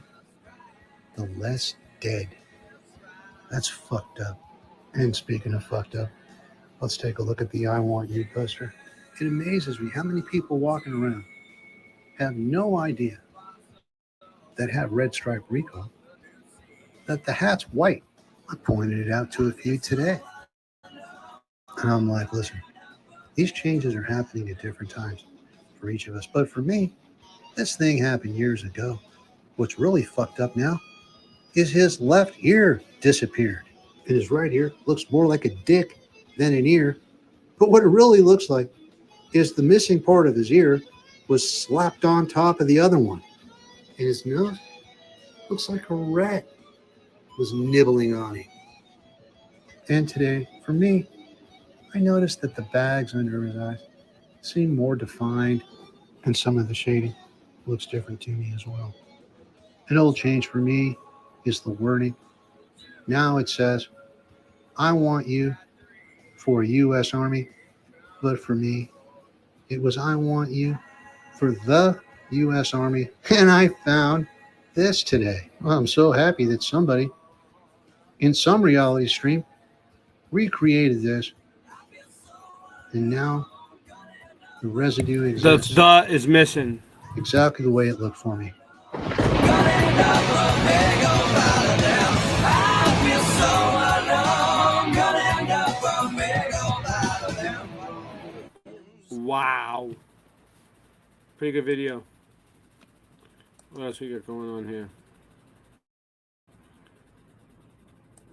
the less dead. That's fucked up. And speaking of fucked up, let's take a look at the I Want You poster. It amazes me how many people walking around have no idea that have red stripe recall, that the hat's white. I pointed it out to a few today. And I'm like, listen, these changes are happening at different times for each of us. But for me, this thing happened years ago. What's really fucked up now is his left ear disappeared. And his right ear looks more like a dick than an ear. But what it really looks like is the missing part of his ear was slapped on top of the other one. And his nose looks like a rat was nibbling on him. And today, for me, I noticed that the bags under his eyes seem more defined, and some of the shading looks different to me as well. An old change for me is the wording. Now it says, I want you for a U.S. Army, but for me, it was I want you for the U.S. Army, and I found this today. Well, I'm so happy that somebody in some reality stream recreated this, and now the residue exists. The is missing. Exactly the way it looked for me. Wow. Pretty good video. What else we got going on here?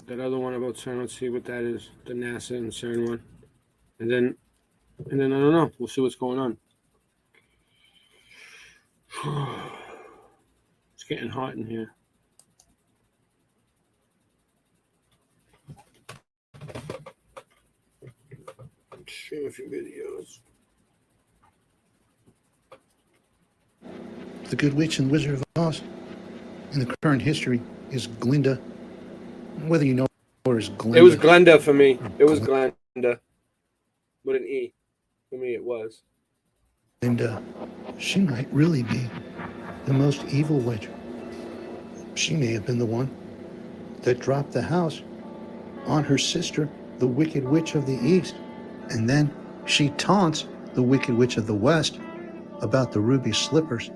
That other one about CERN, let's see what that is. The NASA and CERN one. And then I don't know. We'll see what's going on. It's getting hot in here. Show a few videos. The Good Witch and Wizard of Oz in the current history is Glinda. Whether you know her as Glinda. It was Glenda for me. It was Glenda. With an E. For me, it was. Glinda, she might really be the most evil witch. She may have been the one that dropped the house on her sister, the Wicked Witch of the East. And then she taunts the Wicked Witch of the West about the ruby slippers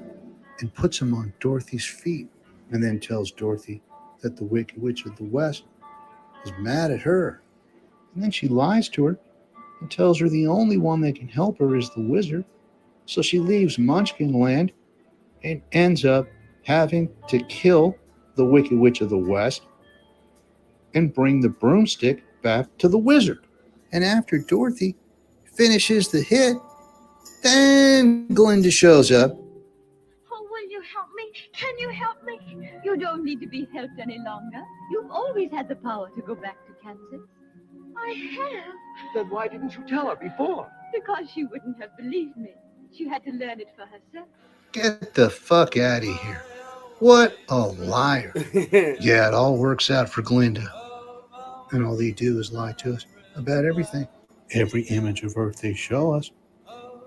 and puts them on Dorothy's feet, and then tells Dorothy that the Wicked Witch of the West is mad at her. And then she lies to her and tells her the only one that can help her is the wizard. So she leaves Munchkin Land and ends up having to kill the Wicked Witch of the West and bring the broomstick back to the wizard. And after Dorothy finishes the hit, then Glinda shows up. Oh, will you help me? Can you help me? You don't need to be helped any longer. You've always had the power to go back to Kansas. I have. Then why didn't you tell her before? Because she wouldn't have believed me. She had to learn it for herself. Get the fuck out of here. What a liar. Yeah, it all works out for Glinda. And all they do is lie to us about everything. Every image of Earth they show us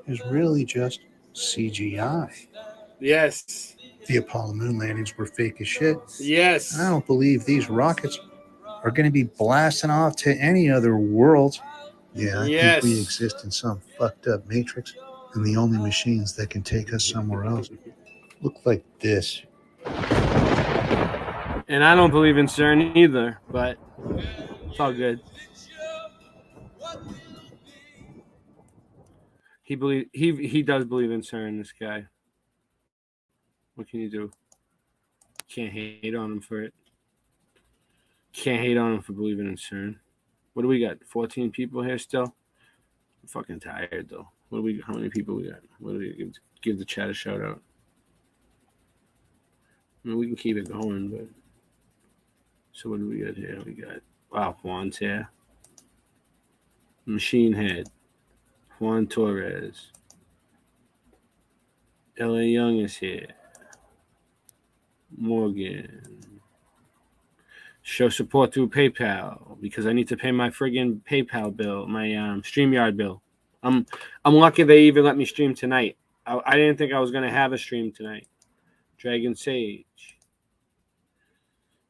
is really just CGI. Yes. The Apollo moon landings were fake as shit. Yes. I don't believe these rockets are going to be blasting off to any other worlds. Yeah, I think we exist in some fucked up matrix, and the only machines that can take us somewhere else look like this. And I don't believe in CERN either, but it's all good. He does believe in CERN, this guy. What can you do? Can't hate on him for it. Can't hate on him for believing in CERN. What do we got? 14 people here still? I'm fucking tired though. How many people we got? What do we give the chat a shout out? I mean, we can keep it going, but so what do we got here? We got Juan's here. Machine Head. Juan Torres. L.A. Young is here. Morgan. Show support through PayPal because I need to pay my friggin' PayPal bill, my StreamYard bill. I'm lucky they even let me stream tonight. I didn't think I was gonna have a stream tonight. Dragon Sage.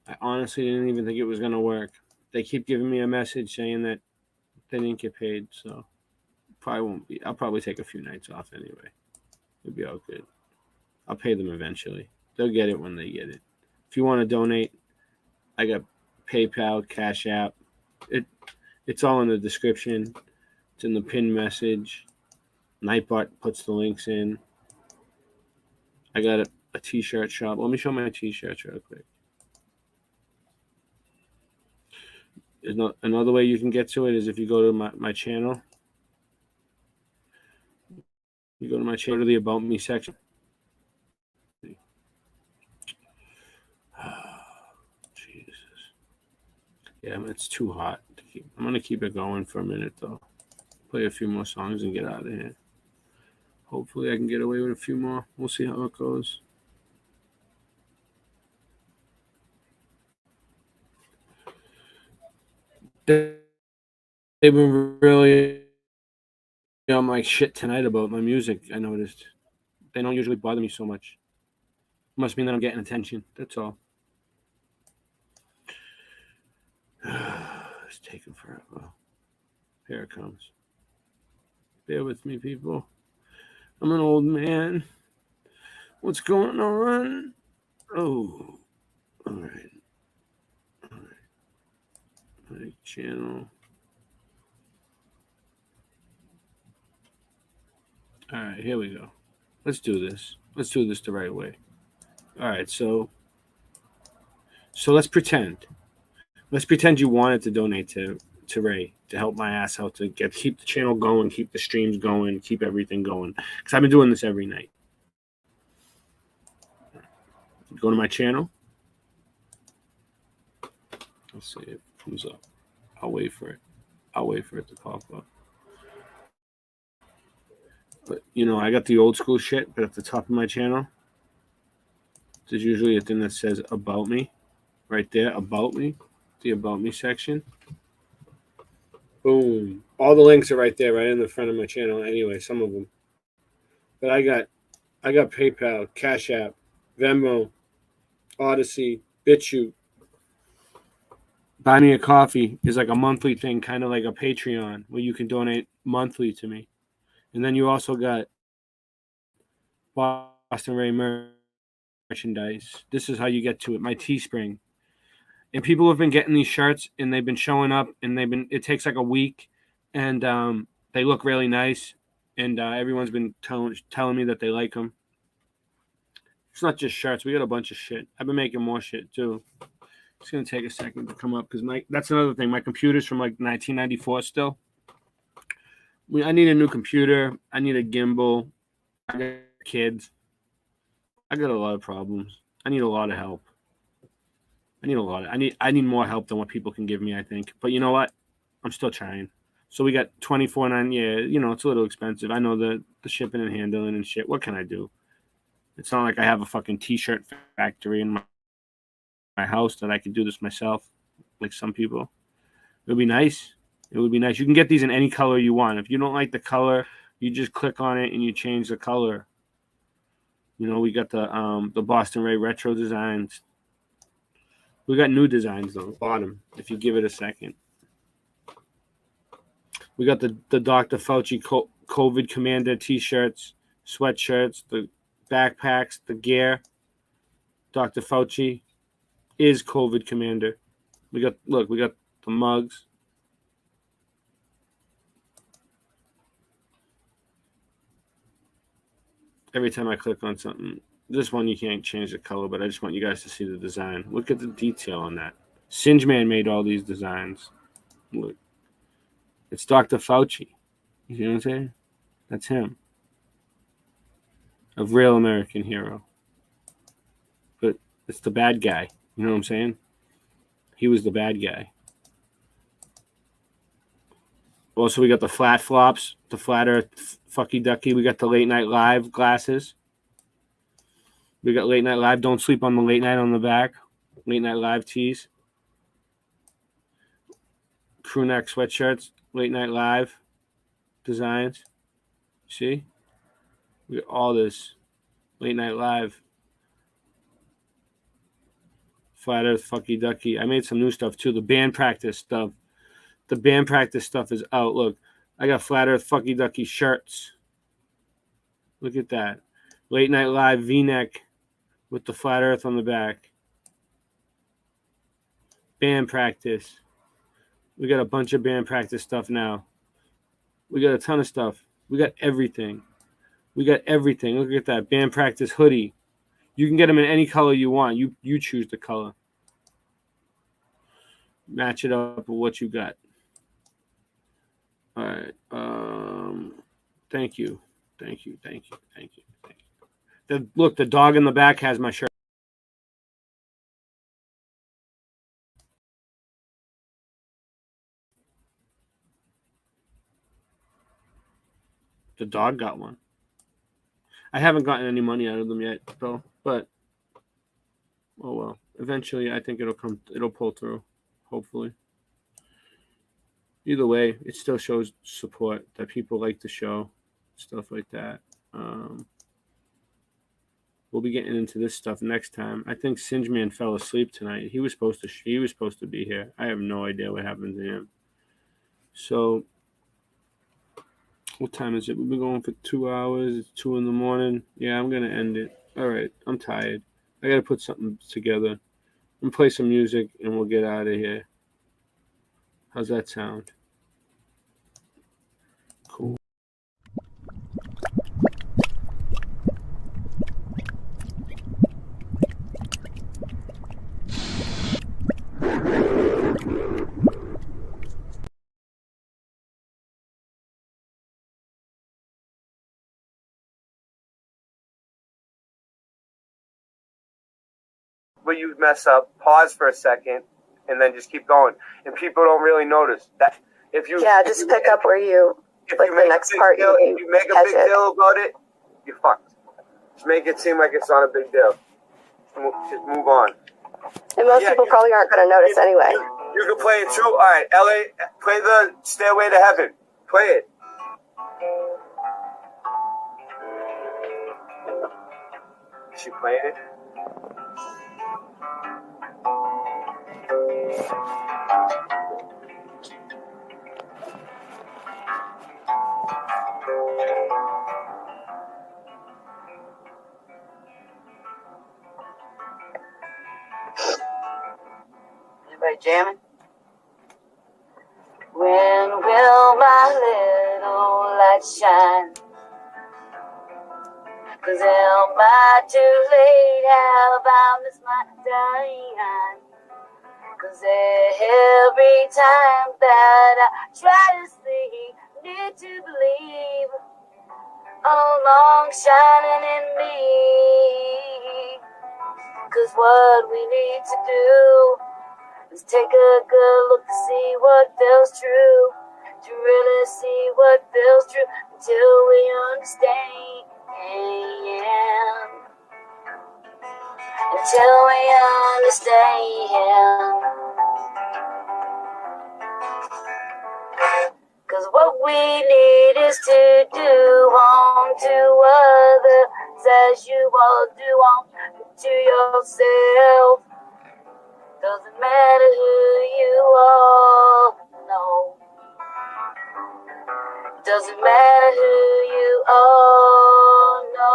I honestly didn't even think it was gonna work. They keep giving me a message saying that they didn't get paid, so probably won't be. I'll probably take a few nights off anyway. It'll be all good. I'll pay them eventually. They'll get it when they get it. If you want to donate, I got PayPal, Cash App. It's all in the description. It's in the pinned message. Nightbot puts the links in. I got a t-shirt shop. Let me show my t-shirts real quick. Another way you can get to it is if you go to my channel. You go to my channel, to the About Me section. Jesus. Yeah, it's too hot to keep. I'm going to keep it going for a minute, though. Play a few more songs and get out of here. Hopefully I can get away with a few more. We'll see how it goes. They've been really I'm like shit tonight about my music, I noticed. They don't usually bother me so much. Must mean that I'm getting attention. That's all. It's taking forever. Here it comes. Bear with me, people. I'm an old man. What's going on? Oh. All right. All right. My channel. All right, here we go. Let's do this. Let's do this the right way. All right, so let's pretend. Let's pretend you wanted to donate to Ray to help my ass out to keep the channel going, keep the streams going, keep everything going. Because I've been doing this every night. Go to my channel. Let's see if it comes up. I'll wait for it. I'll wait for it to pop up. But, I got the old school shit, but at the top of my channel, There's usually a thing that says about me right there, about me, the about me section. Boom. All the links are right there, right in the front of my channel anyway, some of them. But I got PayPal, Cash App, Venmo, Odyssey, BitChute. Buy Me a Coffee is like a monthly thing, kind of like a Patreon, where you can donate monthly to me. And then you also got Boston Ray merchandise. This is how you get to it. My Teespring. And people have been getting these shirts, and they've been showing up, and it takes like a week, and they look really nice, and everyone's been telling me that they like them. It's not just shirts. We got a bunch of shit. I've been making more shit too. It's gonna take a second to come up because that's another thing. My computer's from like 1994 still. I need a new computer. I need a gimbal. I got kids. I got a lot of problems. I need a lot of help. I need more help than what people can give me, I think. But you know what? I'm still trying. So we got $24.99. Yeah, you know, it's a little expensive. I know the shipping and handling and shit. What can I do? It's not like I have a fucking t-shirt factory in my house that I could do this myself, like some people. It would be nice. It would be nice. You can get these in any color you want. If you don't like the color, you just click on it and you change the color. You know, we got the Boston Ray retro designs. We got new designs though. Bottom, if you give it a second. We got the Dr. Fauci COVID Commander t-shirts, sweatshirts, the backpacks, the gear. Dr. Fauci is COVID Commander. We got the mugs. Every time I click on something, this one you can't change the color, but I just want you guys to see the design. Look at the detail on that. Singe Man made all these designs. Look. It's Dr. Fauci. You see what I'm saying? That's him. A real American hero. But it's the bad guy. You know what I'm saying? He was the bad guy. Also, we got the flat flops, the flat earth fucky ducky. We got the late night live glasses. We got late night live. Don't sleep on the late night on the back. Late night live tees. Crew neck sweatshirts. Late night live designs. See? We got all this. Late night live. Flat earth fucky ducky. I made some new stuff too. The band practice stuff. The band practice stuff is out. Look, I got flat earth fucky ducky shirts. Look at that. Late night live V-neck with the flat earth on the back. Band practice. We got a bunch of band practice stuff now. We got a ton of stuff. We got everything. We got everything. Look at that. Band practice hoodie. You can get them in any color you want. You choose the color. Match it up with what you got. All right. Thank you. Look, the dog in the back has my shirt. The dog got one. I haven't gotten any money out of them yet, though. But oh well. Eventually, I think it'll pull through. Hopefully. Either way, it still shows support that people like the show, stuff like that. We'll be getting into this stuff next time. I think Singe Man fell asleep tonight. He was supposed to be here. I have no idea what happened to him. So, what time is it? We've been going for 2 hours. It's 2 a.m. Yeah, I'm gonna end it. All right, I'm tired. I gotta put something together and play some music, and we'll get out of here. How's that sound? Cool. But you mess up, pause for a second, and then just keep going. And people don't really notice that if you pick up where you like the next part. If you make a big deal about it, you're fucked. Just make it seem like it's not a big deal. Just move on. And most people probably aren't going to notice anyway. You can play it too. All right, Ellie, play the Stairway to Heaven. Play it. Is she playing it? Anybody jamming? When will my little light shine? 'Cause am I too late? Have I missed my time? 'Cause every time that I try to see, need to believe, along shining in me. 'Cause what we need to do is take a good look to see what feels true, to really see what feels true, until we understand. Until we understand. 'Cause what we need is to do unto others as you all do unto yourself. Doesn't matter who you are, no. Doesn't matter who you are, no.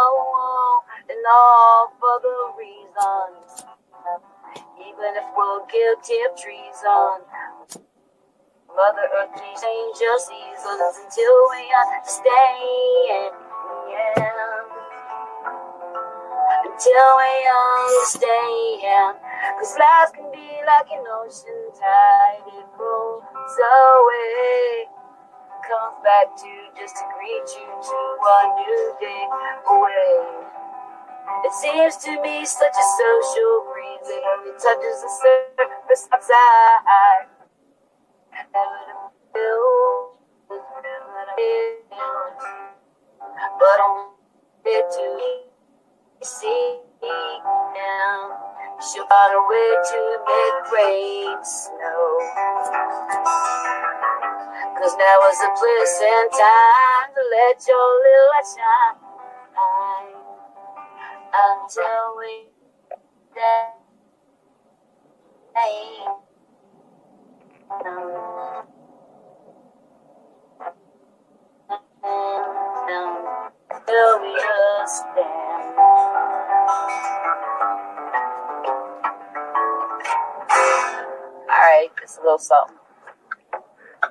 And all for the reasons, even if we're guilty of treason. Mother Earth can change your seasons until we understand. Until we understand. 'Cause life can be like an ocean tide, it rolls away, comes back to just to greet you to a new day away. It seems to me such a social breeze, it only touches the surface outside. But I'm here to see now. She'll find a way to make rain snow. 'Cause now is a place and time to let your little light shine. Until we die. Until we understand. Alright, it's a little something.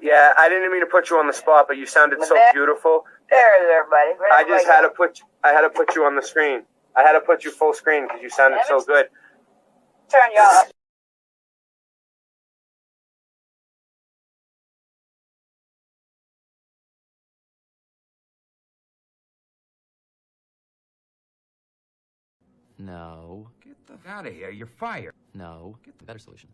Yeah, I didn't mean to put you on the spot, but you sounded so beautiful. There is everybody. I just had to put you on the screen. I had to put you full screen because you sounded so good. Turn y'all up. No. Get the f out of here. You're fired. No. Get the better solution.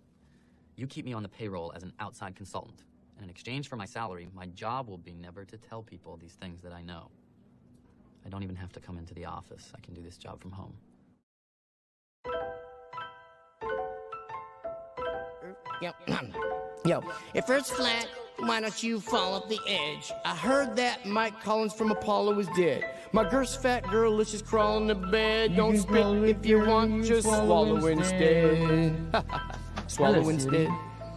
You keep me on the payroll as an outside consultant. And in exchange for my salary, my job will be never to tell people these things that I know. I don't even have to come into the office. I can do this job from home. Yo, if Earth's flat, why don't you fall off the edge? I heard that Mike Collins from Apollo is dead. My girl's fat girl, let's just crawl in the bed. Don't spit if you want, just swallow instead. Swallow instead.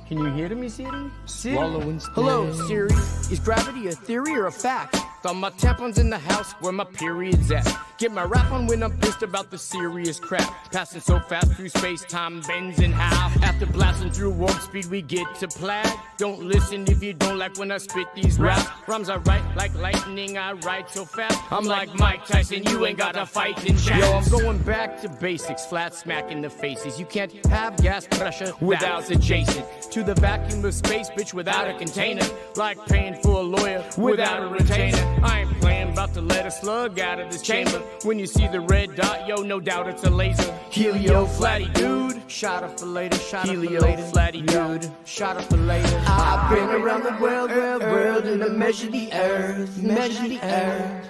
Can you hear me, Siri? Swallow instead. Hello, Siri. Is gravity a theory or a fact? Thought my tampons in the house where my period's at. Get my rap on when I'm pissed about the serious crap. Passing so fast through space, time bends and how. After blasting through warp speed, we get to plaid. Don't listen if you don't like when I spit these raps. Rhymes I write like lightning, I write so fast. I'm like Mike Tyson, you ain't got to fight in jazz. Yo, I'm going back to basics, flat smack in the faces. You can't have gas pressure without adjacent to the vacuum of space, bitch, without a container. Like paying for a lawyer without a retainer. I ain't playing, about to let a slug out of this chamber. When you see the red dot, yo, no doubt it's a laser. Helio flatty dude, shot up for later, shot up for later. Flatty dude, shot up for later. I've been around the world, and I measure the earth, measure the earth.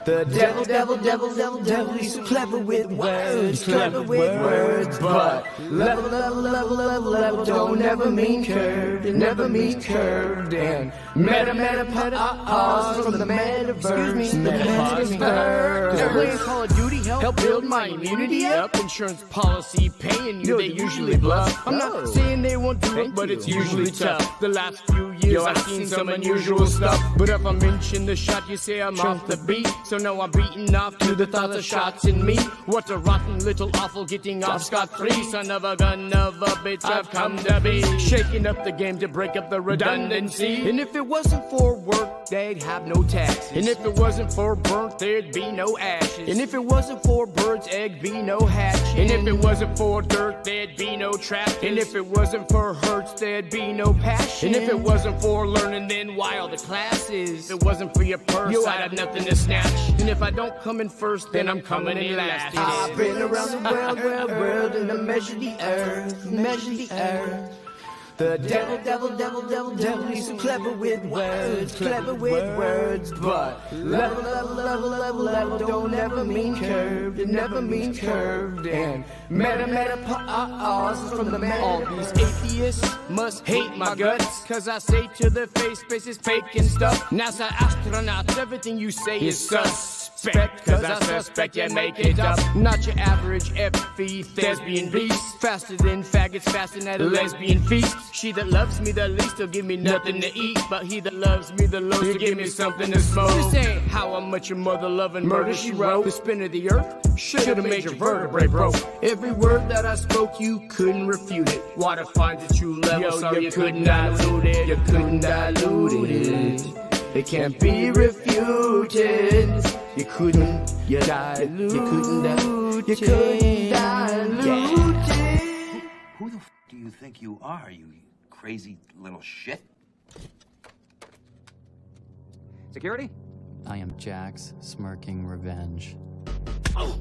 The devil, he's so clever with words, but level don't never mean curved, it never means curved, and meta from the metaverse, metaverse. Playing Call of Duty help build my immunity up. Insurance policy paying you, they usually bluff. I'm not saying they won't do it, but it's usually tough. The last few years I've seen some unusual stuff, but if I mention the shot, you say I'm off the beat. So now I'm beating off to the thoughts of shots in me. What a rotten little awful getting off scot-free. Son of a gun of a bitch, I've come to be. Shaking up the game to break up the redundancy. And if it wasn't for work, they'd have no taxes. And if it wasn't for burnt, there'd be no ashes. And if it wasn't for birds, egg be no hatching. And if it wasn't for dirt, there'd be no traffic. And if it wasn't for hurts, there'd be no passion. And if it wasn't for learning, then why all the classes? If it wasn't for your purse, I'd have nothing to snatch. And if I don't come in first, then I'm coming in last. I've been around the world, and I measure the earth, The devil, he's so clever with words, but level don't ever mean curved, it never means curved, and meta from the meta. All these atheists must hate my guts, cause I say to their face, space is fake and stuff. NASA astronauts, everything you say is suspect, cause I suspect you make it up. Not your average FE thespian beast, faster than faggots fasting at a lesbian feast. She that loves me the least will give me nothing to eat, but he that loves me the most will give me something to smoke. This ain't how much your mother loving murder she wrote. The spin of the earth should've made your vertebrae broke. Every word that I spoke, you couldn't refute it. Water finds a true level, so you couldn't dilute it. You couldn't dilute it. It can't be refuted. You couldn't dilute. You couldn't dilute. You couldn't dilute it. Who the f do you think you are, you crazy little shit? Security? I am Jack's smirking revenge. Oh!